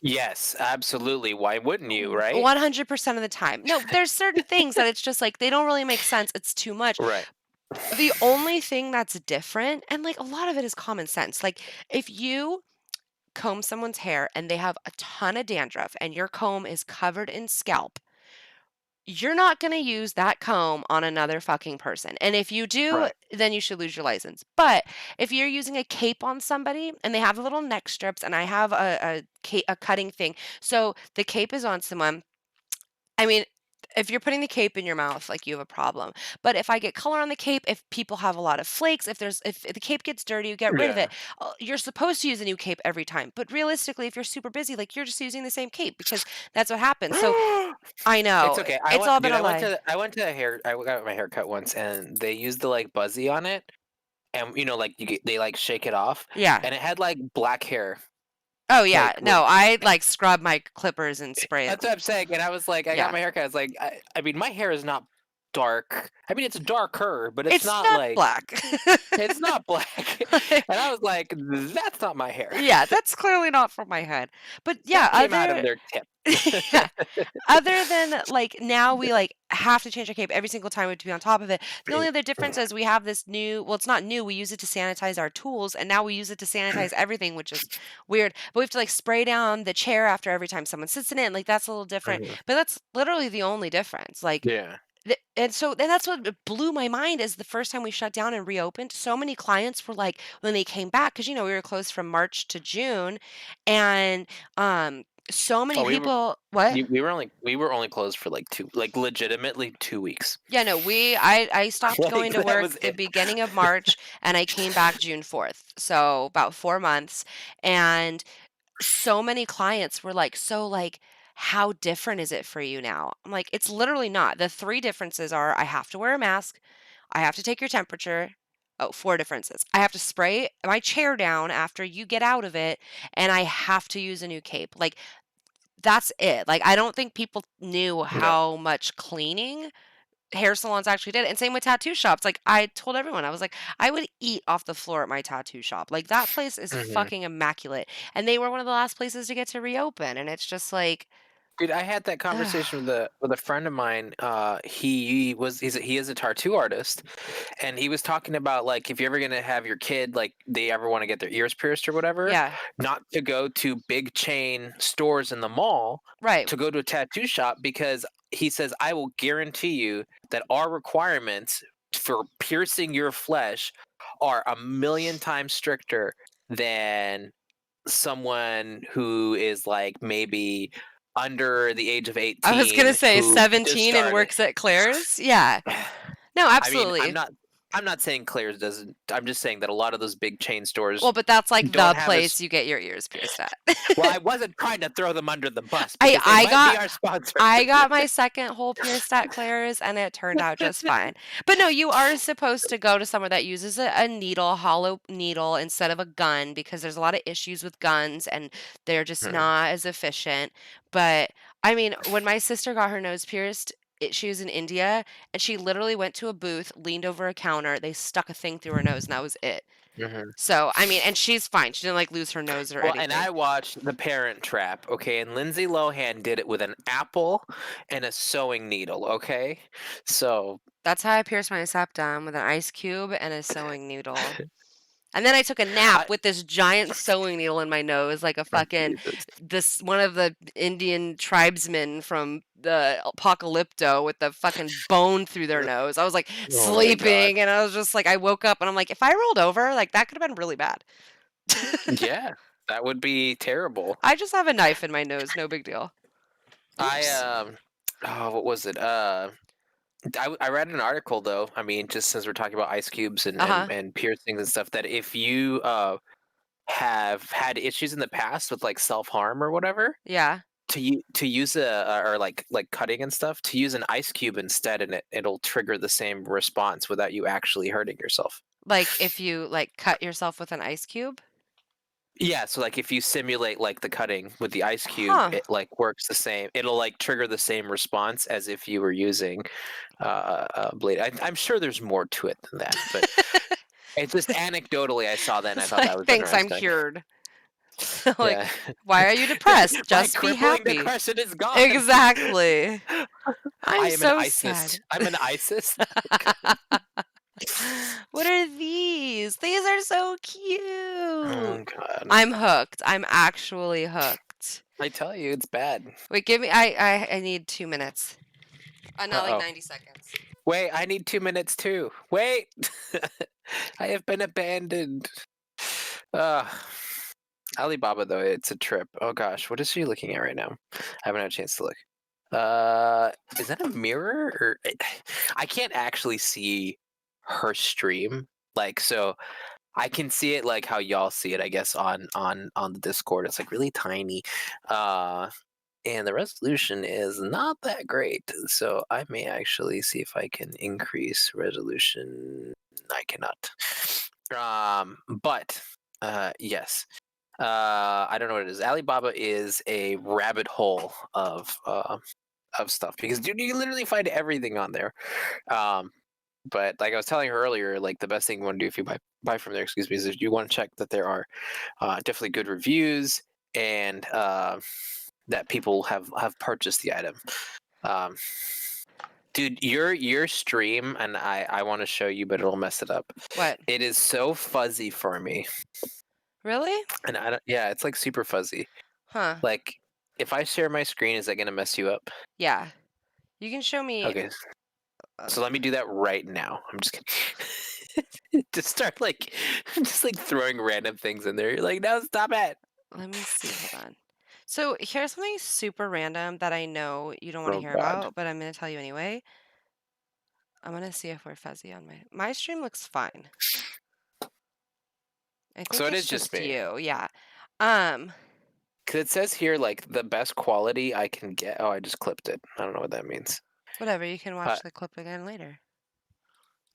Yes, absolutely. Why wouldn't you, right? 100% of the time. No, there's certain things that it's just like they don't really make sense. It's too much. Right. The only thing that's different, and like a lot of it is common sense. Like if you comb someone's hair and they have a ton of dandruff and your comb is covered in scalp, you're not going to use that comb on another fucking person. And if you do, Right. then you should lose your license. But if you're using a cape on somebody and they have little neck strips, and I have a cutting thing, so the cape is on someone. I mean, if you're putting the cape in your mouth, like, you have a problem. But if I get color on the cape, if people have a lot of flakes, if the cape gets dirty, you get rid of Yeah. it. You're supposed to use a new cape every time. But realistically, if you're super busy, like, you're just using the same cape because that's what happens. So I It's know, okay. it's all been Dude, a lie. I went to a hair I got my hair cut once and they used the like buzzy on it and like they like shake it off Yeah. and it had like black hair. Oh, yeah. Like with No, I, like, scrub my clippers and spray it. That's what I'm saying. And I was like, I got Yeah. my haircut. I was like, I mean, my hair is not dark. I mean, it's darker, but it's It's not not like black. it's not black. And I was like, that's not my hair. Yeah, that's clearly not from my head. But, yeah, That came out of their tip. yeah. Other than, like, now we, like, have to change our cape every single time we have to be on top of it. The only other difference is we have this new, well, it's not new, we use it to sanitize our tools, and now we use it to sanitize everything, which is weird. But we have to, like, spray down the chair after every time someone sits in it, and, like, that's a little different. Mhm. But that's literally the only difference. Like, Yeah. and that's what blew my mind is the first time we shut down and reopened, so many clients were like, when they came back, because, we were closed from March to June, and, so many Oh, people. What? we were only closed for like legitimately 2 weeks. Yeah, no, I stopped Like going to that work was the it. beginning of March, and I came back June 4th, so about 4 months, and so many clients were like, "So, like, how different is it for you now?" I'm like, "It's literally not. The 3 differences are I have to wear a mask, I have to take your temperature." Oh, 4 differences. I have to spray my chair down after you get out of it, and I have to use a new cape. Like, that's it. Like, I don't think people knew No. how much cleaning hair salons actually did, and same with tattoo shops. Like, I told everyone, I was like, "I would eat off the floor at my tattoo shop." Like, that place is Mhm. fucking immaculate, and they were one of the last places to get to reopen, and it's just like, Dude, I had that conversation ugh. with a friend of mine. He is a tattoo artist, and he was talking about like if you're ever gonna have your kid like they ever want to get their ears pierced or whatever, Yeah, not to go to big chain stores in the mall, right. to go to a tattoo shop because he says I will guarantee you that our requirements for piercing your flesh are a million times stricter than someone who is like maybe under the age of I was gonna 18 say who just 17 and started. works at Claire's. Yeah. No, I mean, absolutely. I'm not saying Claire's doesn't. I'm just saying that a lot of those big chain stores Well, but that's like don't the have as place you get your ears pierced at. well. I wasn't trying to throw them under the bus I because they I might be got our sponsor. I got my second hole pierced at Claire's, and it turned out just fine. But no, you are supposed to go to somewhere that uses a needle, hollow needle, instead of a gun because there's a lot of issues with guns and they're just Mhm, not as efficient. But I mean, when my sister got her nose pierced, she was in India and she literally went to a booth, leaned over a counter, they stuck a thing through her nose, and that was it. mhm. So, I mean, and she's fine. She didn't like lose her nose or Well, and anything. I watched The Parent Trap, okay, and Lindsay Lohan did it with an apple and a sewing needle, okay? So, That's how I pierced my septum, with an ice cube and a sewing needle. And then I took a nap I with this giant sewing needle in my nose, like a fucking Jesus. this one of the Indian tribesmen from the Apocalypto with the fucking bone through their nose. I was like Oh my god. sleeping, and I was just like, I woke up and I'm like, if I rolled over, like that could have been really bad. Yeah, that would be terrible. I just have a knife in my nose, no big deal. I Oops. oh, what was it? I read an article though. I mean, just since we're talking about ice cubes and Uh-huh. and piercings and stuff, that if you have had issues in the past with like self harm or whatever, Yeah. to use a or like cutting and stuff, to use an ice cube instead, and it'll trigger the same response without you actually hurting yourself. Like if you like cut yourself with an ice cube? Yeah, so like if you simulate like the cutting with the ice cube, Huh. it like works the same. It'll like trigger the same response as if you were using a blade. I'm sure there's more to it than that, but it's just anecdotally I saw that and I It's thought that like, was thanks, I'm interesting. cured. Like, Yeah. why are you depressed? My Just be crippling happy. depression is gone. Exactly. I I'm am an so ISIS. sad. I'm an ISIS. What are these? These are so cute. Oh God. I'm hooked. I'm actually hooked. I tell you, it's bad. Wait, give me. I need 2 minutes. Not like Uh-oh. 90 seconds. Wait, I need 2 minutes too. Wait. I have been abandoned. Uh, Alibaba, though, it's a trip. Oh gosh, what is she looking at right now? I haven't had a chance to look. Is that a mirror? Or I can't actually see her stream. Like, so I can see it like how y'all see it, I guess, on the Discord. It's like really tiny. And the resolution is not that great. So I may actually see if I can increase resolution. I cannot. But yes. I don't know what it is. Alibaba is a rabbit hole of stuff because dude, you can literally find everything on there. But like I was telling her earlier, like the best thing you want to do if you buy from there, excuse me, is you want to check that there are definitely good reviews and that people have purchased the item. Um, dude, your stream, and I want to show you, but it'll mess it up. What? It is so fuzzy for me, Really? and I don't. Yeah, it's like super fuzzy. Huh. Like, if I share my screen, is that gonna mess you up? Yeah. You can show me. Okay, so let me do that right now. I'm just kidding. Just start like, just like throwing random things in there. You're like, no, stop it. Let me see. Hold on. So here's something super random that I know you don't want to Oh hear God. about, but I'm going to tell you anyway. I'm going to see if we're fuzzy on my stream looks fine. I So think it it's is just just me. you. Yeah. Um, Because it says here, like, the best quality I can get. Oh, I just clipped it. I don't know what that means. whatever. You can Uh, watch the clip again later.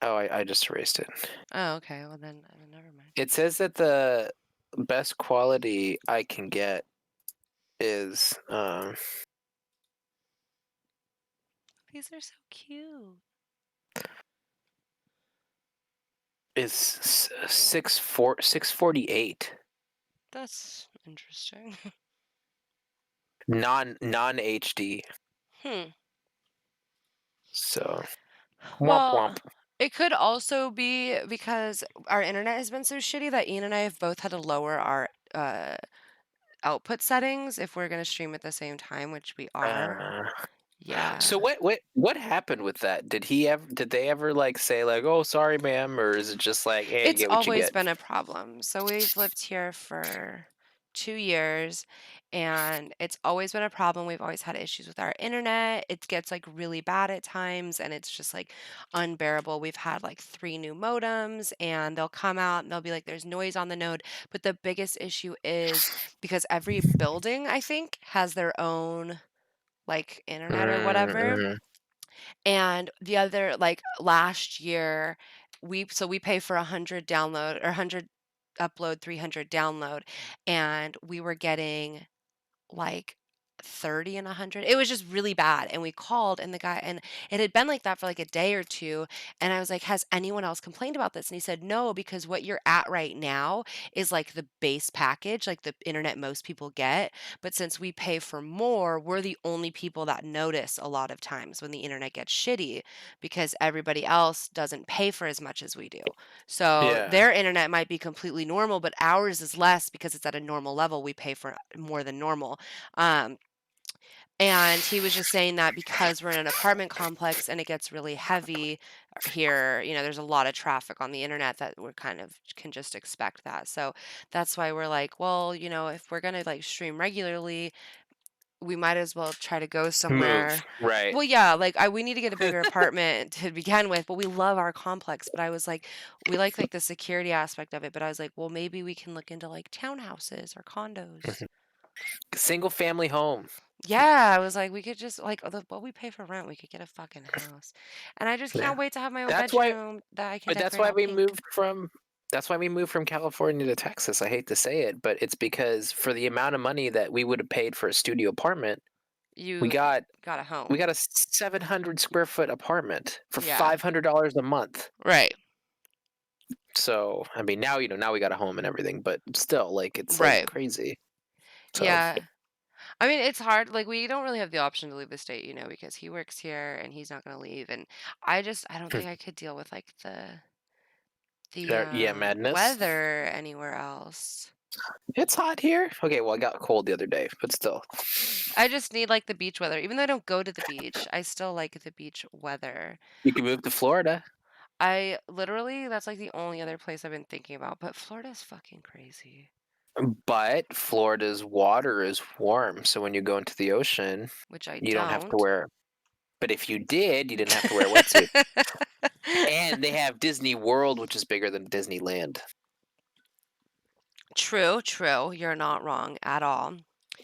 oh, I just erased it. Oh, okay. Well, then never mind. It says that the best quality I can get is These are so cute. is 648 That's interesting. non HD. Hmm. So womp Well, womp. it could also be because our internet has been so shitty that Ian and I have both had to lower our output settings if we're going to stream at the same time, which we are. Uh, Yeah. so what happened with that? Did they ever like say like, oh sorry ma'am, or is it just like, hey, you It's get what you always get? been a problem. So we've lived here for 2 years and it's always been a problem. We've always had issues with our internet. It gets like really bad at times and it's just like unbearable. We've had like 3 new modems and they'll come out and they'll be like, there's noise on the node. But the biggest issue is because every building, I think, has their own like internet or whatever. Mm-hmm. And the other, like last year, we pay for 100 download or 100 upload, 300 download, and we were getting like 30 and 100. It was just really bad. And we called and the guy, and it had been like that for like a day or two. And I was like, has anyone else complained about this? And he said, no, because what you're at right now is like the base package, like the internet most people get. But since we pay for more, we're the only people that notice a lot of times when the internet gets shitty because everybody else doesn't pay for as much as we do. So Yeah. their internet might be completely normal, but ours is less because it's at a normal level. We pay for more than normal. Um, and he was just saying that because we're in an apartment complex and it gets really heavy here, there's a lot of traffic on the internet that we're kind of can just expect that. So that's why we're like, well, if we're gonna like stream regularly, we might as well try to go Move. somewhere. Right. Well, yeah, like we need to get a bigger apartment to begin with, but we love our complex. But I was like, we like the security aspect of it, but I was like, well, maybe we can look into like townhouses or condos. Single family home. Yeah, I was like, we could just like what we pay for rent, we could get a fucking house. And I just Yeah. can't wait to have my own That's why bedroom that I can but decorate all pink. that's why we moved from California to Texas. I hate to say it, but it's because for the amount of money that we would have paid for a studio apartment, we You got got a we home. got a 700 square foot apartment for Yeah. $500 a month. Right. So, I mean, now we got a home and everything, but still like it's like Right. crazy. So Yeah. I mean, it's hard. Like, we don't really have the option to leave the state, because he works here and he's not going to leave. And I don't think I could deal with like the yeah, madness. weather anywhere else. It's hot here. Okay, well, I got cold the other day, but still. I just need like the beach weather. Even though I don't go to the beach, I still like the beach weather. You can move to Florida. I literally, that's like the only other place I've been thinking about, but Florida's fucking crazy, But Florida's water is warm, so when you go into the ocean, which I you don't have to don't. wear. But if you did, you didn't have to wear a wetsuit. And they have Disney World, which is bigger than Disneyland. True, true. You're not wrong at all.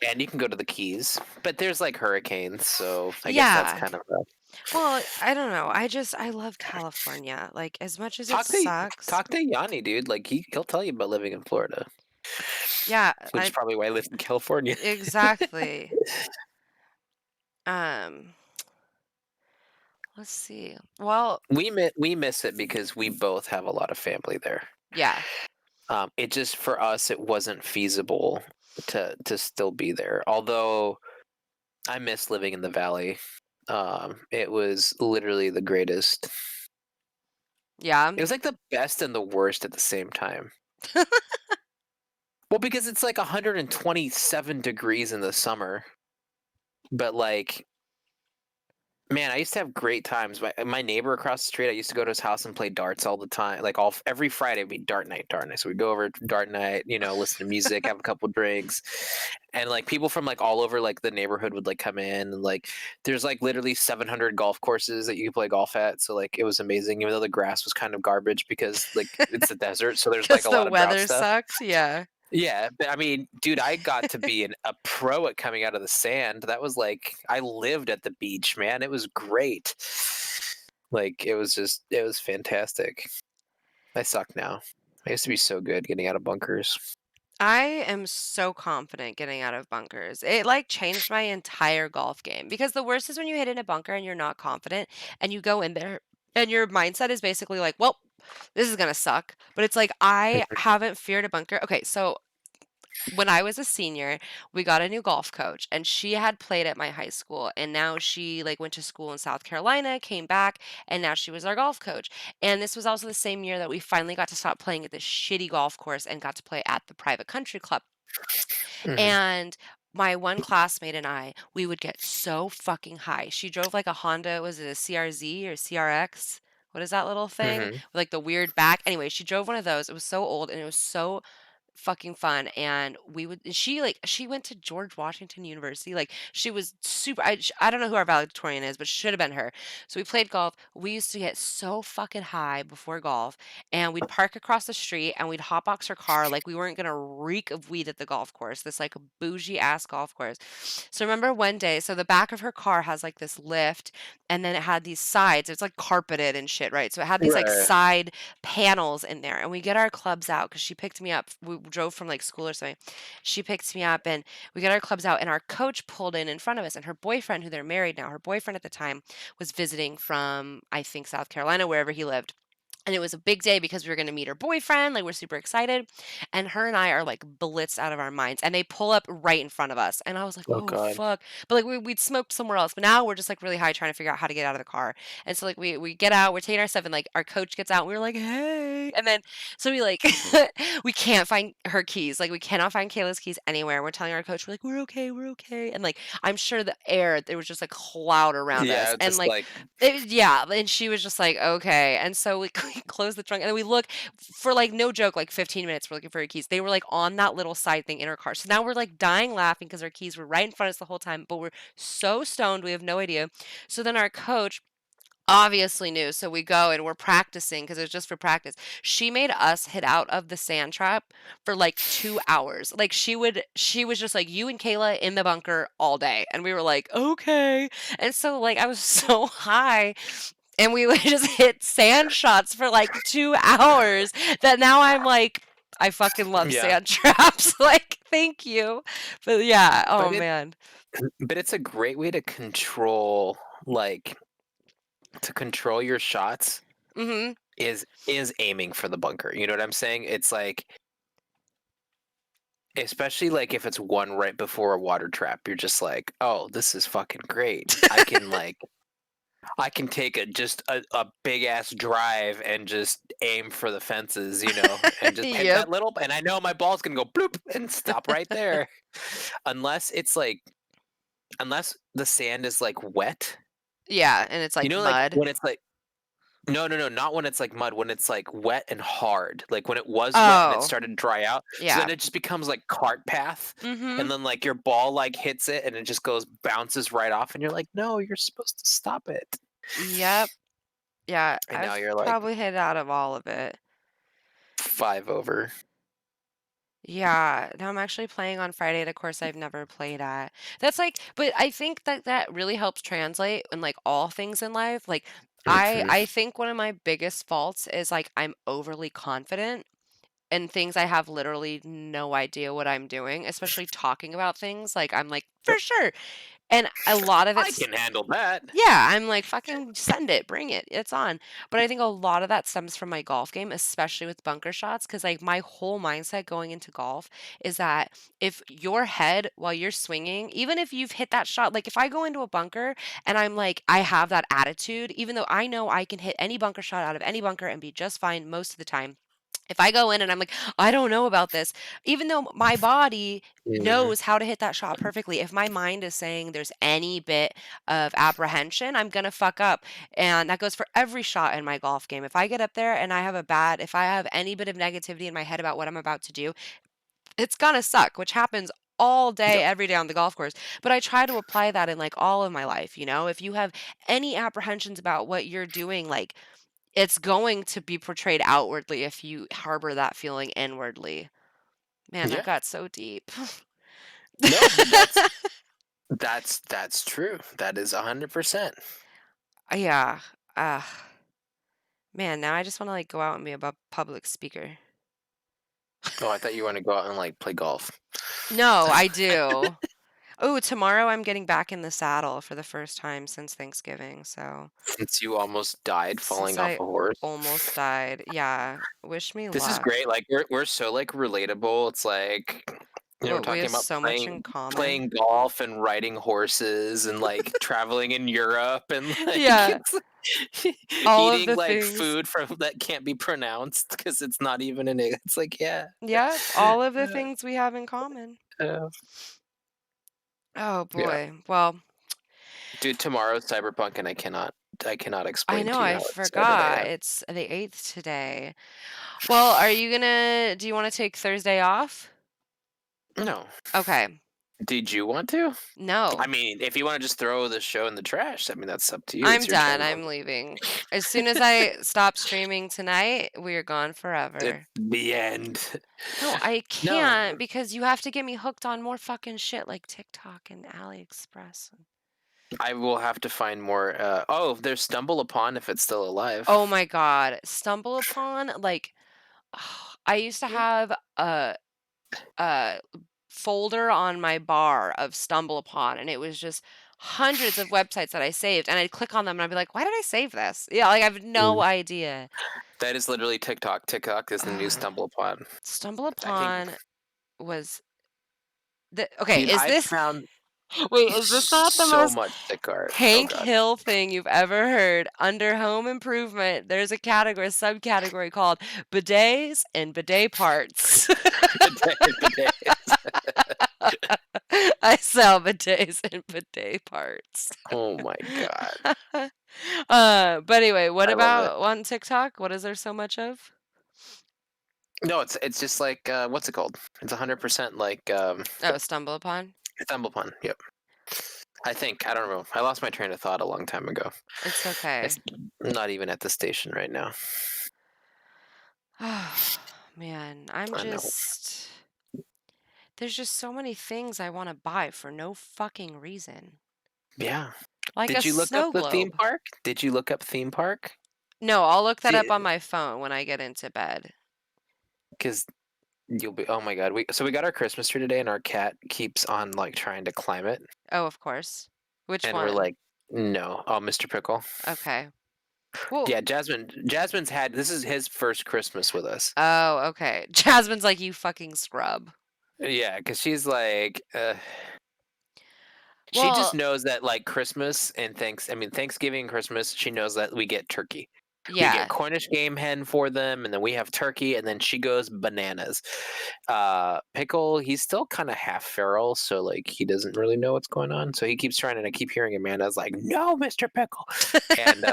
And you can go to the Keys, but there's like hurricanes, so I guess that's Yeah. kind of a Well, I don't know. I love California. Like, as much as it talk to sucks. talk to Yanni, dude. Like he'll tell you about living in Florida, Yeah, which is probably why I lived in California. exactly. Um, let's see. Well, We miss it because we both have a lot of family there. yeah. It just for us it wasn't feasible to still be there. Although I miss living in the valley. It was literally the greatest. Yeah. It was like the best and the worst at the same time. Well, because it's like 127 degrees in the summer, but like, man, I used to have great times. My neighbor across the street, I used to go to his house and play darts all the time. Like every Friday would be dart night, dart night. So we'd go over to dart night, listen to music, have a couple drinks, and like people from like all over like the neighborhood would like come in, and like there's like literally 700 golf courses that you can play golf at. So like it was amazing, even though the grass was kind of garbage because like it's a desert, so there's like Because a the lot of drought weather stuff. sucks. Yeah. Yeah, but I mean, dude, I got to be a pro at coming out of the sand. That was like I lived at the beach, man. It was great. Like it was fantastic. I suck now. I used to be so good getting out of bunkers. I am so confident getting out of bunkers. It like changed my entire golf game because the worst is when you hit in a bunker and you're not confident and you go in there and your mindset is basically like, well, this is going to suck. But it's like, I haven't feared a bunker. Okay, so when I was a senior, we got a new golf coach and she had played at my high school and now she like went to school in South Carolina, came back, and now she was our golf coach. And this was also the same year that we finally got to stop playing at this shitty golf course and got to play at the private country club. Hmm. And my one classmate and I, we would get so fucking high. She drove like a Honda, was it a CRZ or CRX? What is that little thing? Hmm. With like the weird back. Anyway, she drove one of those. It was so old and it was so fucking fun. And she went to George Washington University. Like she was super. I don't know who our valedictorian is, but should have been her. So we played golf. We used to get so fucking high before golf, and we'd park across the street and we'd hotbox her car like we weren't gonna reek of weed at the golf course. This like bougie ass golf course. So remember one day, so the back of her car has like this lift, and then it had these sides. It's like carpeted and shit, right? So it had these like Right. side panels in there, and we get our clubs out because she picked me up. We drove from like school or something. She picked me up, and we get our clubs out, and our coach pulled in front of us, and her boyfriend, who they're married now, her boyfriend at the time was visiting from I think South Carolina, wherever he lived. And it was a big day because we were going to meet her boyfriend. Like, we're super excited. And her and I are like blitzed out of our minds. And they pull up right in front of us. And I was like, Oh oh, God. fuck. But like, we'd smoked somewhere else. But now we're just like really high trying to figure out how to get out of the car. And so, like, we get out, we're taking our stuff, and like, our coach gets out. And we were like, hey. And then, so we like, we can't find her keys. Like, we cannot find Kayla's keys anywhere. We're telling our coach, we're like, we're okay, we're okay. And like, I'm sure the air, there was just like cloud around us. Yeah, And just like, like yeah, and she was just like, "Okay." And so we we closed the trunk, and then we look for like no joke, like 15 minutes. We're looking for her keys. They were like on that little side thing in her car. So now we're like dying laughing because our keys were right in front of us the whole time, but we're so stoned we have no idea. So then our coach obviously knew. So we go and we're practicing because it was just for practice. She made us hit out of the sand trap for like 2 hours. Like she was just like, you and Kayla in the bunker all day. And we were like, okay. And so like I was so high and we would just hit sand shots for like 2 hours that now I'm like, I fucking love yeah. sand traps. Like, thank you. But yeah, oh But it man. but it's a great way to control your shots Hmm. is aiming for the bunker. You know what I'm saying? It's like especially like if it's one right before a water trap, you're just like, oh, this is fucking great. I can take a big ass drive and just aim for the fences, and just hit Yep. that little, and I know my ball's gonna go bloop and stop right there. Unless it's like, unless the sand is like wet, Yeah, and it's like like mud. when it's like, no, no, no, not when it's like mud, when it's like wet and hard, like when it was wet and it Oh, started to dry out. So yeah. then it just becomes like cart path, Mm-hmm. and then like your ball like hits it and it just bounces right off, and you're like, no, you're supposed to stop it. Yep. Yeah, And now I've you're like probably hit out of all of it. 5 over. Yeah, now I'm actually playing on Friday at a course I've never played at. That's like, but I think that that really helps translate in like all things in life. Like Mhm. I think one of my biggest faults is like I'm overly confident in things I have literally no idea what I'm doing, especially talking about things. Like I'm like, for Yep. sure. And a lot of I it's can handle that. yeah, I'm like, "Fucking send it, bring it, it's on." But I think a lot of that stems from my golf game, especially with bunker shots, because like, my whole mindset going into golf is that if your head while you're swinging even if you've hit that shot like, if I go into a bunker and I'm like, I have that attitude, even though I know I can hit any bunker shot out of any bunker and be just fine most of the time, if I go in and I'm like, "I don't know about this," even though my body Mhm. knows how to hit that shot perfectly, if my mind is saying there's any bit of apprehension, I'm gonna fuck up. And that goes for every shot in my golf game. If I get up there and if I have any bit of negativity in my head about what I'm about to do, it's gonna suck, which happens all day, Yep. every day on the golf course. But I try to apply that in like all of my life, you know? If you have any apprehensions about what you're doing, like it's going to be portrayed outwardly if you harbor that feeling inwardly. Man, that Yeah. got so deep. No, but that's true. That is 100%. Yeah. Uh, man, now I just want to like go out and be a public speaker. Oh, I thought you want to go out and like play golf. No, I do. Oh, tomorrow I'm getting back in the saddle for the first time since Thanksgiving. So, Since you almost died since falling off I a horse. almost died. Yeah, wish me This is luck. great. Like we're so like relatable. It's like, we're We talking have about so much in common. playing golf and riding horses and like traveling in Europe and like Yeah, it's all of eating the like things. food from that can't be pronounced because it's not even an it's like, yeah. Yep, all of the Uh, things we have in common. uh, Oh yeah. boy. Well, Dude, tomorrow's Cyberpunk and I cannot I explain know to you I how excited I forgot. am. It's the 8th today. Well, do you want to take Thursday off? No. Okay. Did you want to? I No. mean, if you want to just throw the show in the trash, I mean that's up to you. I'm It's your done. channel. I'm leaving. As soon as I stop streaming tonight, we are gone It's forever. the end. No, I No, can't because you have to get me hooked on more fucking shit like TikTok and AliExpress. I will have to find more. Oh, there's Stumble Upon if it's still alive. Oh my God. Stumble upon like I used to have a folder on my bar of Stumble Upon, and it was just hundreds of websites that I saved, and I'd click on them and I'd be like, "Why did I save this?" Yeah, like I have no Mm. idea. That is literally TikTok. TikTok is the new Ugh. Stumble Upon. Stumble I think, Upon was okay, dude, is I this found wait, is this not the so most much sick art. Oh Hank god. Hill thing you've ever heard? Under home improvement, there's a category, a subcategory called bidets and bidet parts. Bidets. I sell bidets and bidet parts. Oh my god. But anyway, what I love it. about on TikTok? What is there so much of? No, it's just like what's it called? It's 100% like Oh, stumble upon. Stumble Upon. Yep. I think I don't know. I lost my train of thought a long time ago. It's It's okay. not even at the station right now. Oh, man, I'm I know. just there's just so many things I want to buy for no fucking reason. Yeah. Like a Did you look up snow the theme globe. park? Did you look up theme park? No, I'll look that up See, on my phone when I get into bed. because you'll be. Oh my god. We got our Christmas tree today, and our cat keeps on like trying to climb it, Oh, of course. Which and we're one? like, no. Oh, Mr. Pickle. Okay. Well, Yeah, Jasmine's had this is his first Christmas with us. oh, okay. Jasmine's like, you fucking scrub. Yeah, because she's like, she just Well, knows that like Christmas and Thanksgiving and Christmas, she knows that we get turkey. We get yeah. Cornish game hen for them, and then we have turkey, and then she goes bananas. Pickle, he's still kind of half feral, so like he doesn't really know what's going on. So he keeps trying, and I keep hearing Amanda's like, "No, Mr. Pickle," and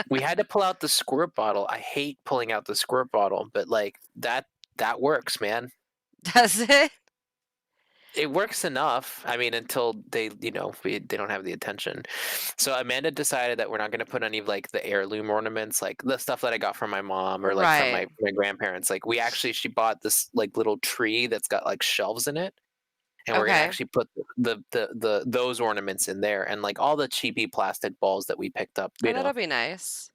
we had to pull out the squirt bottle. I hate pulling out the squirt bottle, but like that works, man. Does it? It works enough. I mean, until they don't have the attention. So Amanda decided that we're not going to put any of like the heirloom ornaments, like the stuff that I got from my mom or like from Right. my grandparents. Like she bought this like little tree that's got like shelves in it, and we're gonna Okay. actually put the those ornaments in there, and like all the cheapy plastic balls that we picked up. Oh, that'll be nice.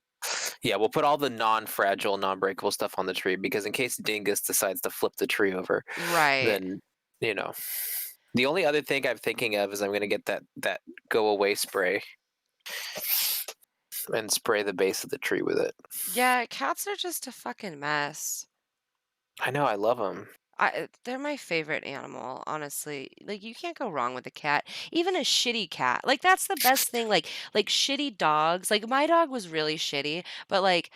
Yeah, we'll put all the non-fragile, non-breakable stuff on the tree because in case Dingus decides to flip the tree over, Right. then you know. The only other thing I'm thinking of is I'm gonna get that go away spray and spray the base of the tree with it. Yeah, cats are just a fucking mess. I know, I love them. They're my favorite animal, honestly. Like you can't go wrong with a cat. Even a shitty cat. Like that's the best thing. Like shitty dogs. Like my dog was really shitty, but like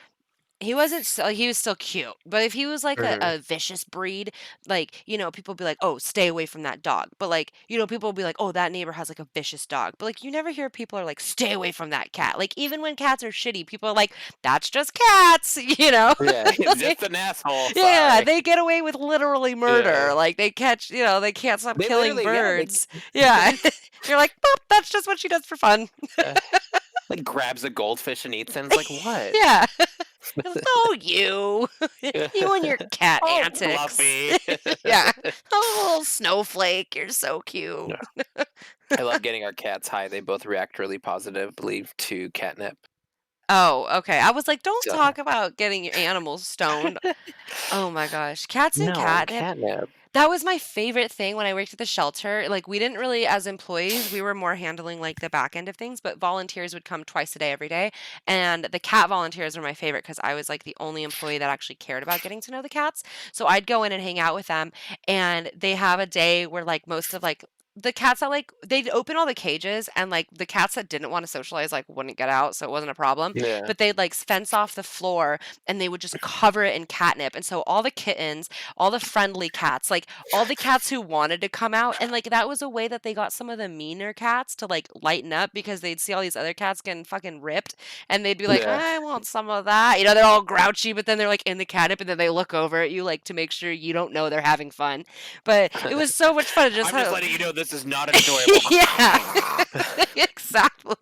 he wasn't so he was still cute, but if he was like Hmm. a vicious breed, like, people be like, "Oh, stay away from that dog." But like, people will be like, "Oh, that neighbor has like a vicious dog." But like you never hear people are like, "Stay away from that cat." Like even when cats are shitty, people are like, "That's just cats," you know? Yeah, he's Like, just an asshole. yeah, Sorry. they get away with literally Yeah, murder. Like they catch, they can't stop they killing literally, yeah, birds. Yeah. You're like, "Boop, that's just what she does for fun." uh, like grabs a goldfish and eats it. And it's like what? Yeah. Oh, you. You and your cat Oh, antics. Fluffy. Yeah. Oh, little snowflake. You're so cute. Yeah. I love getting our cats high. They both react really positively to catnip. Oh, okay. I was like, don't So talk about getting your animals stoned. Oh my gosh. Cats and no catnip. catnip. That was my favorite thing when I worked at the shelter. Like, we didn't really, as employees, we were more handling like the back end of things, but volunteers would come twice a day, every day. And the cat volunteers were my favorite because I was like the only employee that actually cared about getting to know the cats. So I'd go in and hang out with them. And they have a day where like most of like the cats that like they'd open all the cages and like the cats that didn't want to socialize like wouldn't get out, so it wasn't a problem. Yeah. But they'd like fence off the floor and they would just cover it in catnip. And so all the kittens, all the friendly cats, like all the cats who wanted to come out, and like that was a way that they got some of the meaner cats to like lighten up because they'd see all these other cats getting fucking ripped and they'd be like, Yeah. I want some of that. They're all grouchy, but then they're like in the catnip and then they look over at you like to make sure you don't know they're having fun. But it was so much fun to just I'm just have letting you know this is not enjoyable. yeah. Exactly.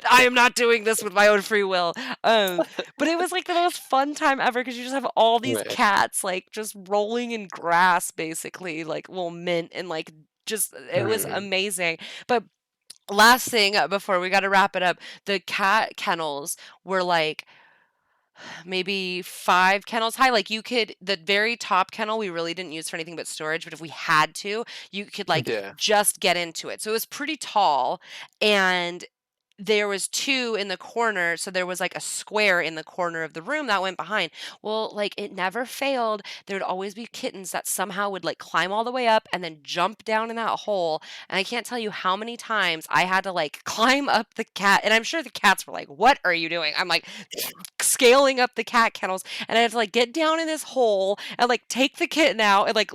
I am not doing this with my own free will. But it was like the most fun time ever because you just have all these Right. cats like just rolling in grass, basically, like little mint and like just it was Mhm. amazing. But last thing before we got to wrap it up, the cat kennels were like maybe 5 kennels high. Like you could the very top kennel we really didn't use for anything but storage, but if we had to, you could like Yeah. just get into it. So it was pretty tall and there was 2 in the corner, so there was like a square in the corner of the room that went behind. Well, like it never failed. There would always be kittens that somehow would like climb all the way up and then jump down in that hole. And I can't tell you how many times I had to like climb up the cat. And I'm sure the cats were like, "What are you doing?" I'm like scaling up the cat kennels and I had to like get down in this hole and like take the kitten out and like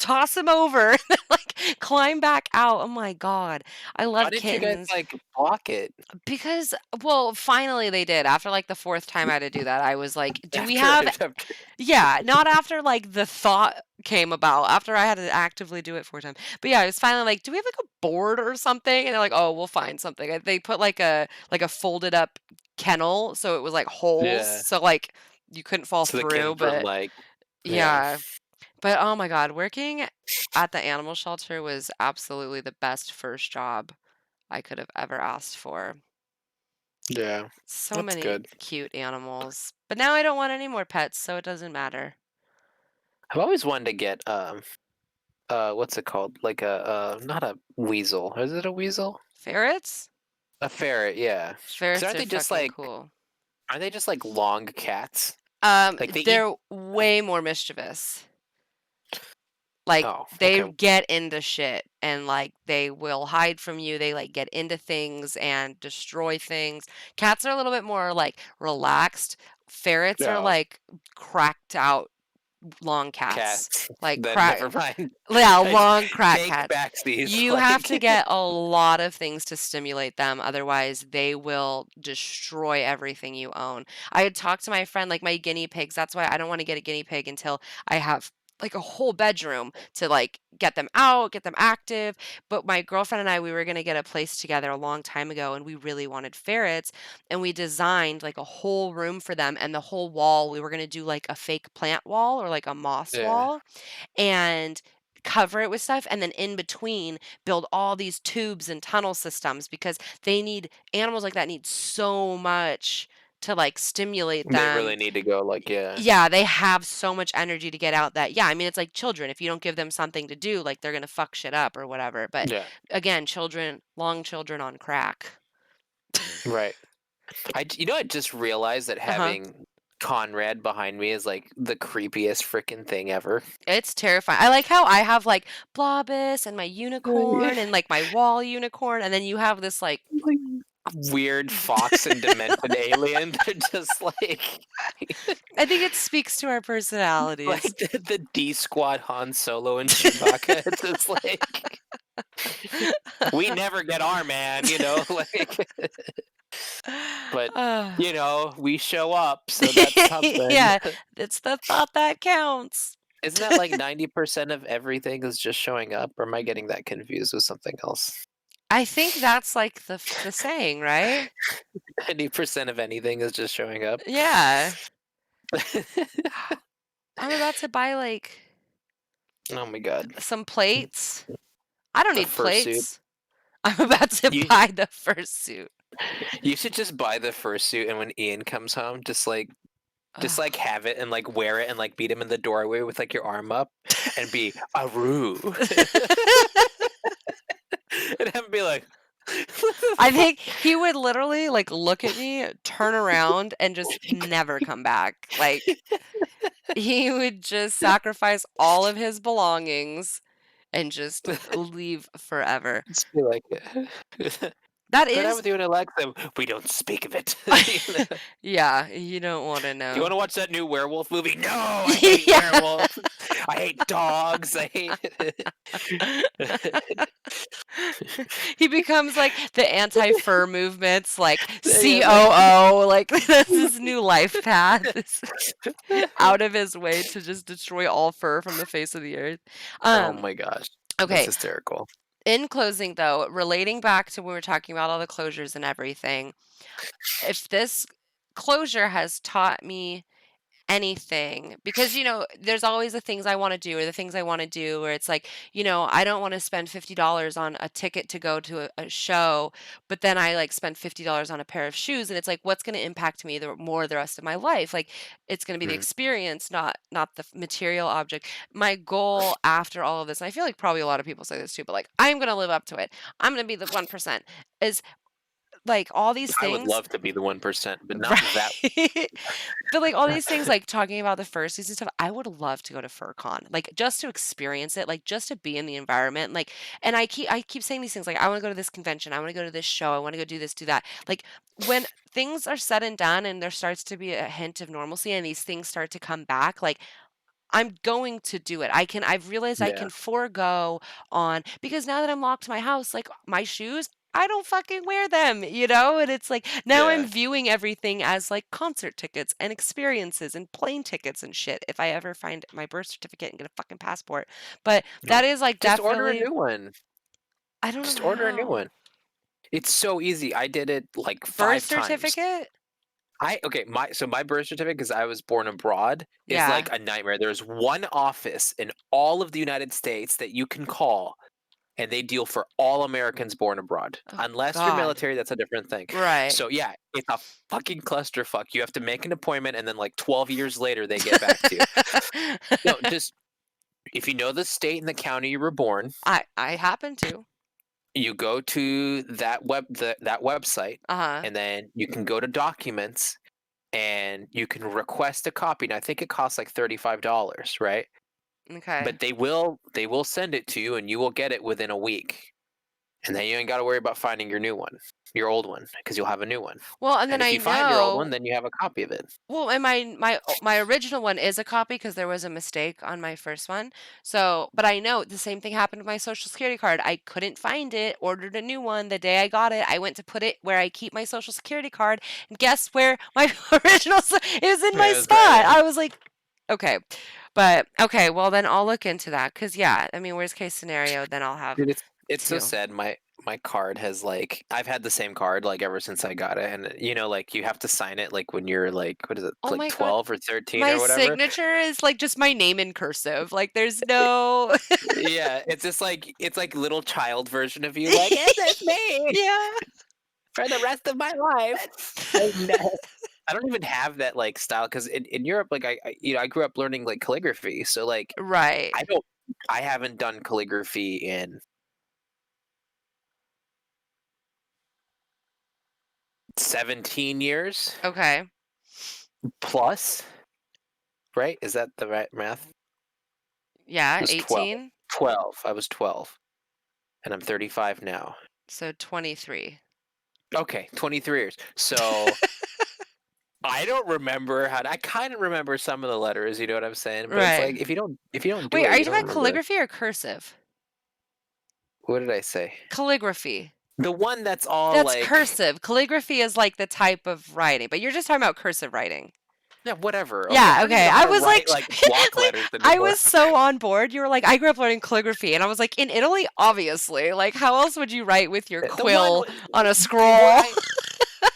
toss him over and like climb back out. Oh my god. I Why love did you guys kittens like block it because well, finally they did. After like the 4th time I had to do that, I was like, "Do we after have?" after Yeah, not after like the thought came about. After I had to actively do it 4 times. But yeah, I was finally like, "Do we have like a board or something?" And they're like, "Oh, we'll find something." And they put like a folded up kennel, so it was like holes, Yeah. so like you couldn't fall So the through. kittens were But like, yeah. yeah, but oh my god, working at the animal shelter was absolutely the best first job I could have ever asked for. Yeah. So That's many good. cute animals. But now I don't want any more pets, so it doesn't matter. I've always wanted to get what's it called? Like a not a weasel. Is it a weasel? Ferrets? A ferret, yeah. Because Ferrets are fucking cool. aren't they just like long cats? Like they eat They're way more mischievous. Like, Oh, they okay. get into shit and, like, they will hide from you. They, like, get into things and destroy things. Cats are a little bit more, like, relaxed. Ferrets are, No, like, cracked out long cats. cats. Like, Then never mind. yeah, Like, long crack take cats. back these. You have to Like, get a lot of things to stimulate them, otherwise they will destroy everything you own. I had talked to my friend, like my guinea pigs, that's why I don't want to get a guinea pig until I have like a whole bedroom to like get them out, get them active. But my girlfriend and I, we were going to get a place together a long time ago and we really wanted ferrets and we designed like a whole room for them and the whole wall, we were going to do like a fake plant wall or like a moss yeah, wall and cover it with stuff and then in between build all these tubes and tunnel systems because they need animals like that need so much to like stimulate they them. really need to go. Like, yeah, Yeah, they have so much energy to get out that yeah, I mean it's like children. If you don't give them something to do, like they're gonna fuck shit up or whatever. But yeah, again, children, long children on crack. right. I just realized that Uh-huh. having Conrad behind me is like the creepiest freaking thing ever. It's terrifying. I like how I have like Blobus and my unicorn Yeah. and like my wall unicorn, and then you have this like Like, weird fox and demented alien. They're just I think it speaks to our like personalities. the D Squad Han Solo and Chewbacca. It's just like we never get our man, like. But Uh, we show up, so that's something. yeah, it's the thought that counts. Isn't that like 90% of everything is just showing up, or am I getting that confused with something else? I think that's like the saying, right? 90% of anything is just showing up. Yeah. I'm about to buy like Oh my god. some plates. I don't A need fursuit. plates. I'm about to You buy the first suit. you should just buy the fursuit, and when Ian comes home, just like Ugh. have it and like wear it and like beat him in the doorway with like your arm up and be a roo. And have him be like I think he would literally like look at me, turn around, and just never come back. Like he would just sacrifice all of his belongings and just leave forever. just be like That go down is with you and Alexa. We don't speak of it. yeah, you don't want to Do you want know. to watch that new werewolf movie? No, I hate Yeah. werewolves. I hate dogs. I hate. He becomes like the anti-fur movements, like Yeah, like- COO, like that's his new life path. Out of his way to just destroy all fur from the face of the earth. oh Um, my gosh, that's okay. hysterical. In closing, though, relating back to when we were talking about all the closures and everything, if this closure has taught me anything because there's always the things I want to do or the things I want to do where it's like I don't want to spend $50 on a ticket to go to a show but then I like spend $50 on a pair of shoes and it's like what's going to impact me the rest of my life like it's going to be the Mm, experience not the material object. My goal after all of this and I feel like probably a lot of people say this too but like I'm going to live up to it. I'm going to be the 1% is like all these I would things. love to be the 1%, but not that. Right. But, like, all these things, like, talking about the fursuits and stuff, I would love to go to FurCon, like, just to experience it, like, just to be in the environment, like and I keep saying these things, like, "I wanna go to this convention, I wanna go to this show, I wanna go do this, do that." Like, when things are said and done and there starts to be a hint of normalcy and these things start to come back, like, I'm going to do it. I've realized I Yeah, can forego on because now that I'm locked to my house, like my shoes, I don't fucking wear them, And it's like now I'm yeah. viewing everything as like concert tickets and experiences and plane tickets and shit if I ever find my birth certificate and get a fucking passport. But No, that is like just order a definitely new one. I don't know Just order a new how. one. It's so easy. I did it like Birth 5 times. certificate? My birth certificate, because I was born abroad, is Yeah. like a nightmare. There's one office in all of the United States that you can call, and they deal for all Americans born abroad. Oh Unless you're God. military, that's a different thing. Right. So yeah, it's a fucking clusterfuck. You have to make an appointment, and then like 12 years later, they get back to you. No, just if you know the state and the county you were born, I happen to. you go to that website, Uh-huh. and then you can go to documents, and you can request a copy. And I think it costs like $35, right? Okay. but they will send it to you, and you will get it within a week. And then you ain't got to worry about finding your old one, because you'll have a new one. Well, and then And if I you find your old one, know. then you have a copy of it. Well, and my original one is a copy because there was a mistake on my first one. So, but I know the same thing happened with my Social Security card. I couldn't find it, ordered a new one. The day I got it, I went to put it where I keep my Social Security card, and guess where my original it was in my Yeah, that's right spot. there. I was like, okay. But okay, well then I'll look into that because yeah, I mean, worst case scenario, then I'll have Dude, it's so two. sad. My card has like I've had the same card like ever since I got it, and like you have to sign it like when you're like what is it Oh like my God. 12 or 13 My or whatever. signature is like just my name in cursive. Like there's no. Yeah, it's like little child version of you, like this is me Yeah. for the rest of my life. I don't even have that like style because in Europe, like I grew up learning like calligraphy, so like Right. I don't I haven't done calligraphy in 17 years Okay. plus, right? Is that the right math? Yeah, It was 12. 18. 12. I was 12, and I'm 35 now. So 23. Okay, 23 years. So I don't remember I kind of remember some of the letters, you know what I'm saying? But it's Right. like if you don't do Wait, it, are you you talking don't about remember it. calligraphy or cursive? What did I say? Calligraphy. The one that's all That's like cursive. Calligraphy is like the type of writing, but you're just talking about cursive writing. yeah, whatever. Okay, Yeah, I don't even okay. know how I to was like, write like block like letters I anymore. was so on board. You were like, I grew up learning calligraphy, and I was like, in Italy, obviously. Like, how else would you write with your The one quill on a what scroll?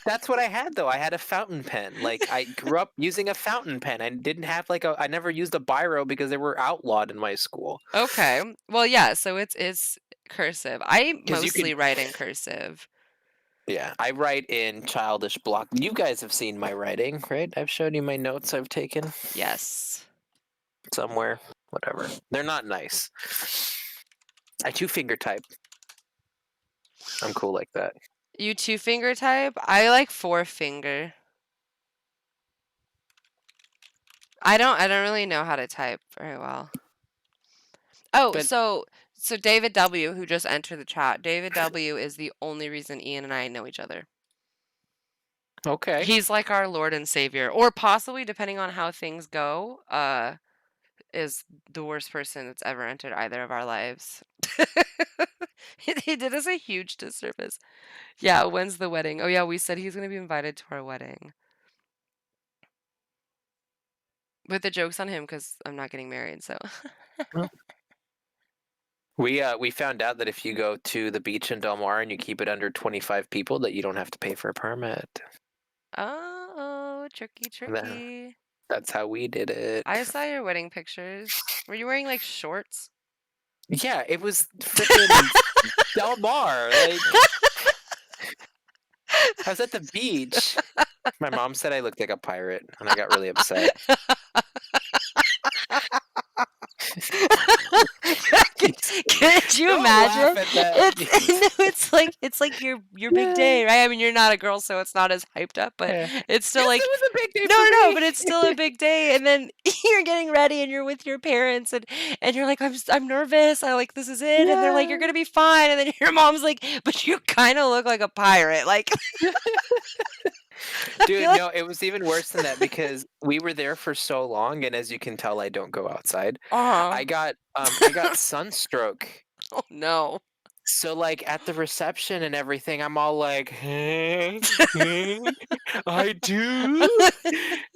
that's what I had though. I had a fountain pen. Like I grew up using a fountain pen. I didn't have like I never used a biro because they were outlawed in my school. Okay. Well, yeah. So it's cursive. I Because you can mostly write in cursive. yeah, I write in childish block. You guys have seen my writing, right? I've shown you my notes I've taken Yes. somewhere. Whatever. They're not nice. I two finger type. I'm cool like that. You two finger type? I like four finger. I don't really know how to type very well. Oh, But so David W, who just entered the chat. David W is the only reason Ian and I know each other. okay. He's like our Lord and Savior, or possibly depending on how things go, is the worst person that's ever entered either of our lives. He did us a huge disservice. Yeah, when's the wedding? Oh yeah, we said he's gonna be invited to our wedding. But the joke's on him because I'm not getting married, so. We found out that if you go to the beach in Del Mar and you keep it under 25 people, that you don't have to pay for a permit. Oh, tricky, Tha- tricky. That's how we did it. I saw your wedding pictures. Were you wearing like shorts? Yeah, it was freaking Del Mar. Like I was at the beach. My mom said I looked like a pirate, and I got really upset. Could you Don't imagine? laugh at that. It's like your big day, right? I mean, you're not a girl, so it's not as hyped up, but Yeah. it's still Yes, like it was a big day no, for no, no, me. but it's still a big day, and then you're getting ready, and you're with your parents, and you're like, I'm nervous. I like this is it, and they're like, you're Yeah. gonna be fine, and then your mom's like, but you kind of look like a pirate, like. I Dude, feel like, no, it was even worse than that because we were there for so long, and as you can tell, I don't go outside. oh, I got sunstroke. oh no. So like at the reception and everything, I'm all like, I do.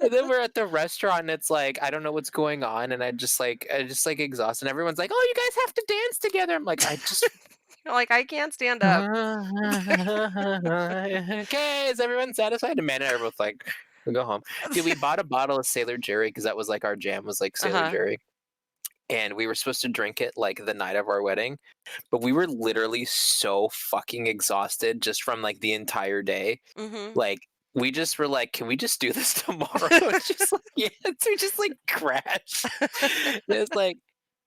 And then we're at the restaurant and it's like, I don't know what's going on. And I just like exhausted. And everyone's like, oh, you guys have to dance together. I'm like, I just, You're like, I can't stand up. okay, is everyone satisfied? Amanda and I are both like, we'll go home. Dude, we bought a bottle of Sailor Jerry because that was like our jam was like Sailor Uh-huh. Jerry. And we were supposed to drink it like the night of our wedding, but we were literally so fucking exhausted just from like the entire day. Mm-hmm. Like we just were like, can we just do this tomorrow? It's just like yes, we just like crashed. It's like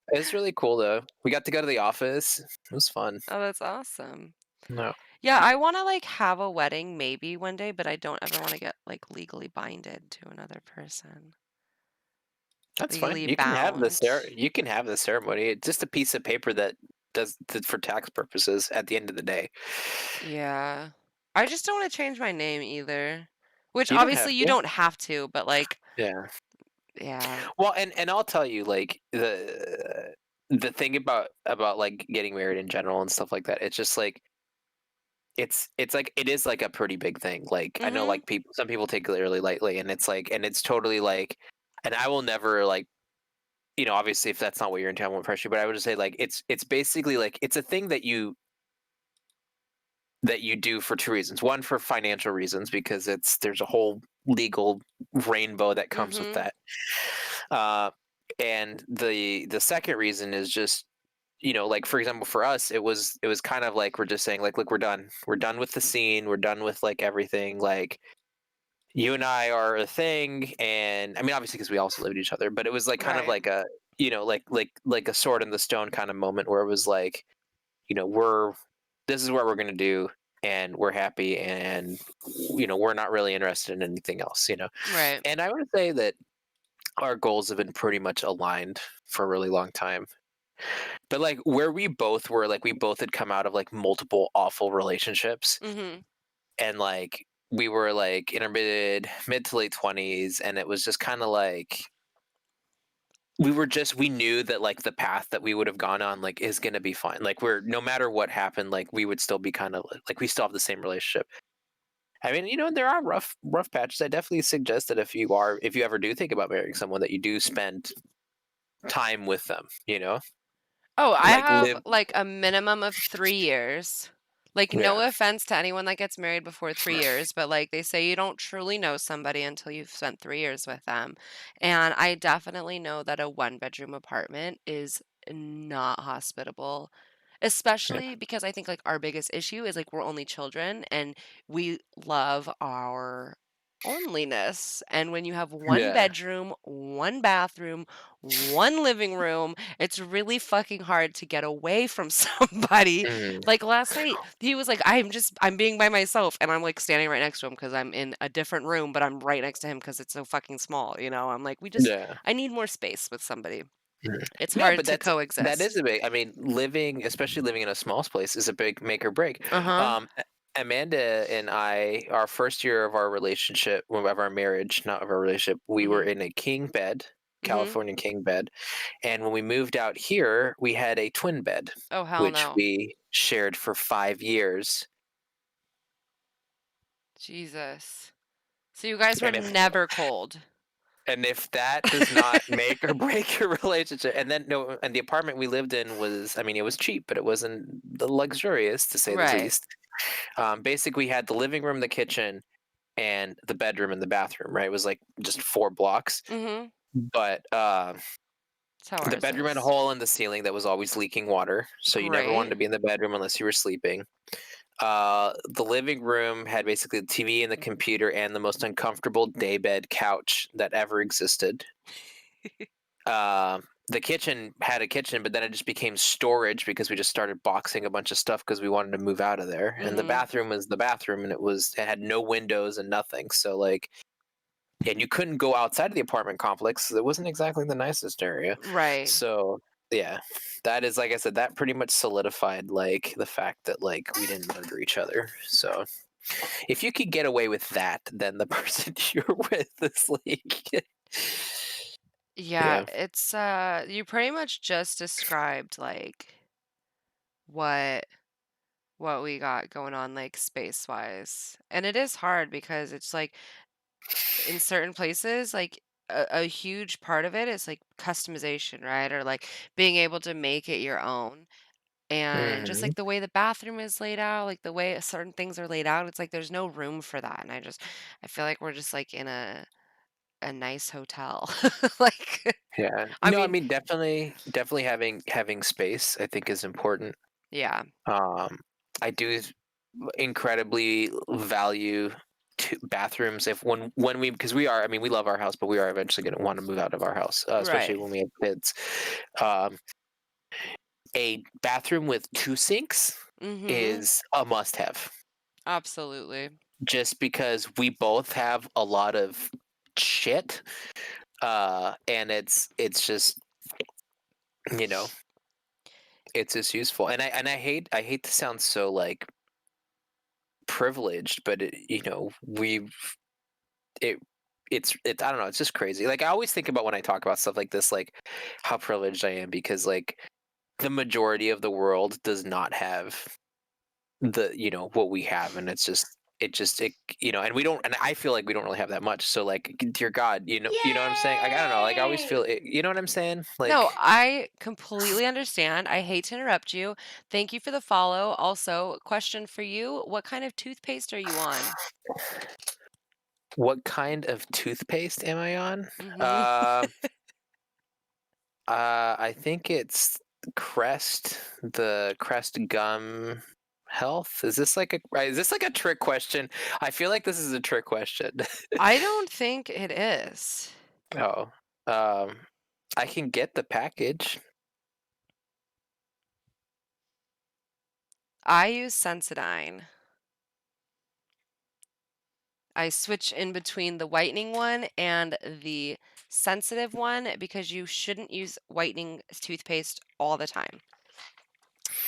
it's really cool though. We got to go to the office. It was fun. Oh, that's awesome. No. Yeah, I want to like have a wedding maybe one day, but I don't ever want to get like legally binded to another person. That's fine. legally You can have the bound. you can have the ceremony. It's just a piece of paper that does for tax purposes at the end of the day. Yeah. I just don't want to change my name either. Which You don't have obviously you to. don't have to, but like, Yeah. yeah. Well, and I'll tell you, like the thing about like getting married in general and stuff like that. It's just like it's like it is like a pretty big thing. Like I know Mhm. like some people take it really lightly, and it's like and it's totally like, and I will never like, obviously if that's not what you're into, I won't pressure you, but I would just say like it's basically like it's a thing that you do for two reasons. One, for financial reasons, because there's a whole legal rainbow that comes with Mhm. that. Uh, and the second reason is just, like for example, for us, it was kind of like we're just saying like, look, we're done with the scene, we're done with like everything, like you and I are a thing, and I mean obviously because we also lived with each other, but it was like kind of Right. like a like a sword in the stone kind of moment where it was like, we're this is what we're going to do, and we're happy, and we're not really interested in anything else. Right. And I would say that our goals have been pretty much aligned for a really long time, but like where we both were, like we both had come out of like multiple awful relationships, Mhm. and like we were like in our mid to late 20s, and it was just kind of like we knew that like the path that we would have gone on like is going to be fine, like we're no matter what happened, like we would still be kind of like we still have the same relationship. I mean, there are rough patches. I definitely suggest that if you ever do think about marrying someone, that you do spend time with them. Oh, I Like have live. like a minimum of 3 years. Like, Yeah. no offense to anyone that gets married before 3 years, but like they say you don't truly know somebody until you've spent 3 years with them. And I definitely know that a one-bedroom apartment is not hospitable, Yeah. especially because I think like our biggest issue is like we're only children and we love our onlyness. And when you have one Yeah. bedroom, one bathroom, one living room, it's really fucking hard to get away from somebody. Mhm. Like last night, he was like, I'm being by myself. And I'm like standing right next to him because I'm in a different room, but I'm right next to him because it's so fucking small. I'm like, Yeah. I need more space with somebody. Mhm. It's No, hard but to that is coexist. a big. I mean, especially living in a small place, is a big make or break. Uh huh. Amanda and I, our first year of our relationship, well, of our marriage, not of our relationship, we were Mm in a king bed, hmm. Mm hmm. California king bed, and when we moved out here, we had a twin bed, Oh, hell which no. we shared for 5 years. Jesus. So you guys were And if never cold. that does not make or break your relationship, and then no, and the apartment we lived in was, I mean, it was cheap, but it wasn't the luxurious to say the Right. least. Basically, we had the living room, the kitchen, and the bedroom and the bathroom. Right, it was like just 4 blocks, Mm hmm. but That's how the ours bedroom had a is. hole in the ceiling that was always leaking water, so you never wanted Great. to be in the bedroom unless you were sleeping. The living room had basically the TV and the computer and the most uncomfortable daybed couch that ever existed. The kitchen had a kitchen, but then it just became storage because we just started boxing a bunch of stuff because we wanted to move out of there. And the Mm bathroom was the bathroom, and it had no windows and nothing. So like, and you couldn't go outside of the apartment complex. So it wasn't exactly the nicest area. hmm. Right. So yeah, that is, like I said, that pretty much solidified like the fact that like we didn't murder each other. So if you could get away with that, then the person you're with is like, Yeah, yeah. it's you pretty much just described like what what we got going on like space wise. And it is hard because it's like in certain places like a huge part of it is like customization, right? Or like being able to make it your own. And just Mhm. like the way the bathroom is laid out, like the way certain things are laid out, it's like there's no room for that. And I feel like we're just like in a nice hotel. Like Yeah. I No, I mean, mean definitely having space I think is important. yeah, Um I do incredibly value bathrooms if when we, because we are, I mean, we love our house, but we are eventually going to want to move out of our house, especially right. when we have kids. Um a bathroom with two sinks Mhm. is a must have, Absolutely. just because we both have a lot of shit And it's just, you know, it's just useful. And I hate to sound so like privileged, but it it's I don't know, it's just crazy. Like I always think about when I talk about stuff like this, like how privileged I am because like the majority of the world does not have what we have, and and we don't, and I feel like we don't really have that much. So like, dear God, what I'm saying? Like I don't know, like I always feel Yay! it, you know what I'm saying? No, Like I completely understand. I hate to interrupt you. Thank you for the follow. Also, question for you. What kind of toothpaste are you on? what kind of toothpaste am I on? Hmm. Uh, I think it's the Crest Gum Health. Is this like a trick question? I feel like this is a trick question. I don't think it is. Oh, um, I can get the package. I use Sensodyne. I switch in between the whitening one and the sensitive one because you shouldn't use whitening toothpaste all the time.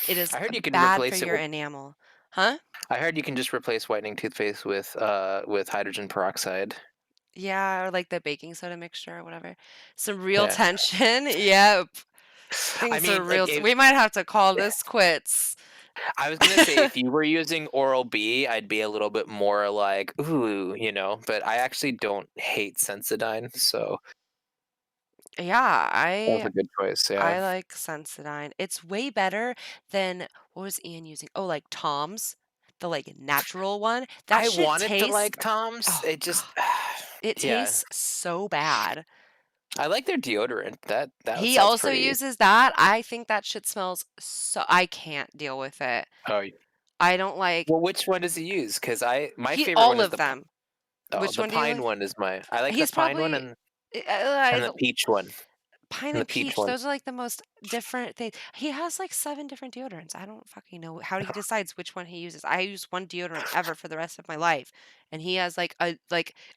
It is I heard you can bad for replace it your with. enamel. Huh? I heard you can just replace whitening toothpaste with hydrogen peroxide. Yeah, or like the baking soda mixture or whatever. Some real Yeah. tension. Yep. I Things are mean, like, real. We might have to call this quits. I was gonna say if you were using Oral B, I'd be a little bit more like, ooh, but I actually don't hate Sensodyne, so Yeah, that was a good choice. Yeah. I like Sensodyne. It's way better than what was Ian using? Oh, like Tom's, the like natural one. That I shit wanted to tastes. like Tom's. Oh It just, God, it yeah. tastes so bad. I like their deodorant. That He sounds also pretty. uses that. I think that shit smells so. I can't deal with it. Oh, I don't like well, which one does he use? Because my he favorite one all is of them. oh, Which the one do you pine like? one is my. I like the He's pine one probably and like the peach one pine and the and peach peach. one. Those are like the most different things. He has like 7 different deodorants. I don't fucking know how he decides which one he uses. I use one deodorant ever for the rest of my life, and he has like a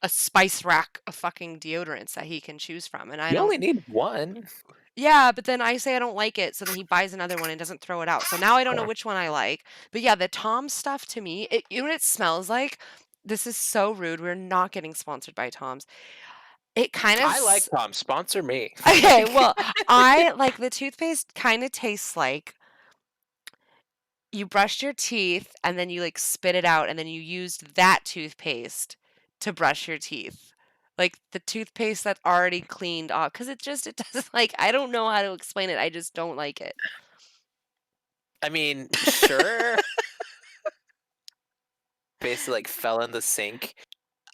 spice rack of fucking deodorants that he can choose from. And I You don't. only need one. Yeah, but then I say I don't like it, so then he buys another one and doesn't throw it out. So now I don't know which one I like. But yeah, the Tom stuff to me, you know what it smells like? This is so rude. We're not getting sponsored by Tom's. It kind of I like Tom. Sponsor me. okay, Like, well, I like the toothpaste kind of tastes like you brushed your teeth and then you like spit it out and then you used that toothpaste to brush your teeth. Like the toothpaste that's already cleaned off because it does like I don't know how to explain it. I just don't like it. I mean, sure. Basically, like fell in the sink,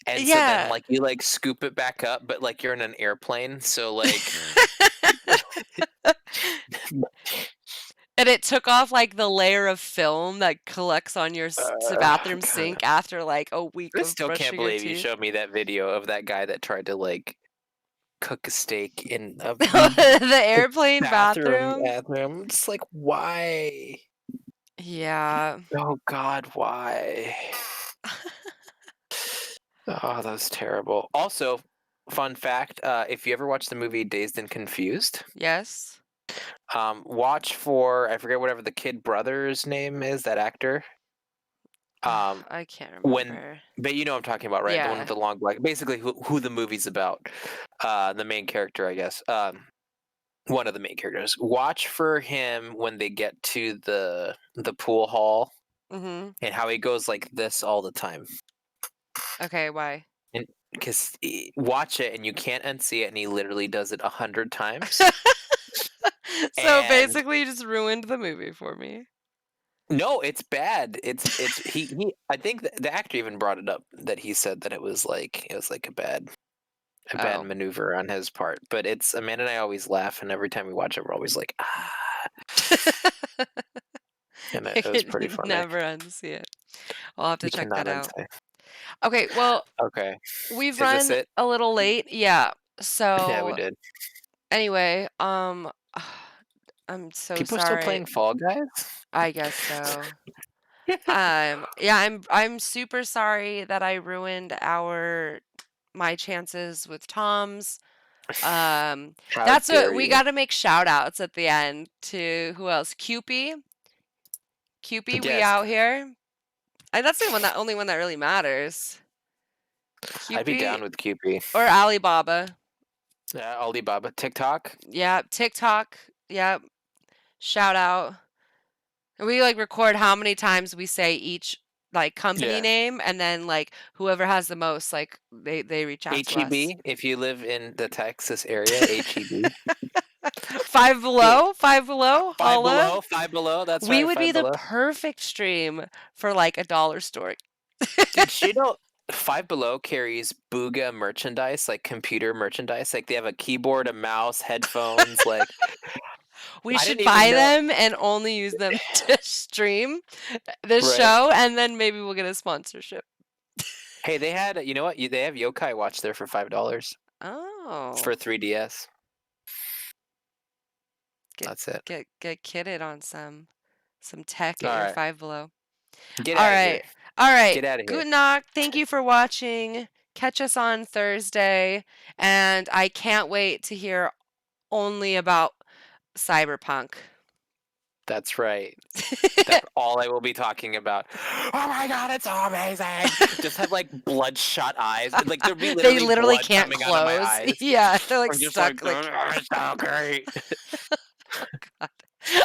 and so then Yeah. like you like scoop it back up, but like you're in an airplane, so like. And it took off like the layer of film that collects on your bathroom God. sink after like a week I of still can't brushing your believe you teeth. showed me that video of that guy that tried to like cook a steak in a The airplane bathroom. bathroom. It's like why? Yeah. Oh God, why? Oh, that's terrible. Also, fun fact: if you ever watch the movie Dazed and Confused, Yes. watch for I forget whatever the kid brother's name is, that actor. Um, I can't when remember. but you know what I'm talking about, right? The one with Yeah. the long black, basically who the movie's about. The main character, I guess. One of the main characters. Watch for him when they get to the pool hall Mhm. and how he goes like this all the time. Okay, why? And because watch it and you can't unsee it, and he literally does it 100 times. So And basically you just ruined the movie for me. no, it's bad. It's he I think the actor even brought it up that he said that it was like a bad Oh. maneuver on his part. But it's Amanda and I always laugh, and every time we watch it, we're always like, ah, and it, I it was pretty could funny. never unsee it. I'll have to You check cannot that out. unsay. Okay, well, Okay, we've is this run it? a little late. Yeah. Yeah, we So did. anyway, I'm so People are still sorry. playing Fall Guys. I guess so. Yeah, I'm super sorry that I ruined my chances with Tom's. How That's dare what we you? got to make shout outs at the end to who else? Cupie. Cupie, we Yes, out here. That's the only one that really matters. I'd be Cupie down with QP. or Alibaba. Alibaba, TikTok. Yeah, TikTok. Yeah, shout out. And we like record how many times we say each like company Yeah. name, and then like whoever has the most, like they reach out to us. HEB. If you live in the Texas area, HEB. Five Below, Five Below, Five holla. Below, Five Below. That's We right, would be Five the Below. perfect stream for like a dollar store. Did you know Five Below carries Booga merchandise, like computer merchandise? Like they have a keyboard, a mouse, headphones. Like We I should didn't even buy know. them and only use them to stream this Right. show, and then maybe we'll get a sponsorship. Hey, they had. You know what? They have Yokai Watch there for $5 Oh, for 3DS. get That's it. get kitted on some tech at All your right. Five Below. Get All out of right, here. all right. Get out of here. Good knock. Thank you for watching. Catch us on Thursday, and I can't wait to hear only about Cyberpunk. That's right. That's all I will be talking about. Oh my god, it's so amazing! Just have like bloodshot eyes. Like there'd be They literally literally blood can't coming out of my close. eyes. Yeah, they're like I'm just stuck. like, "Oh, it's so great."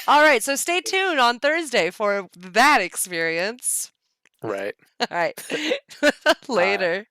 All right, so stay tuned on Thursday for that experience. Right. All right. Later.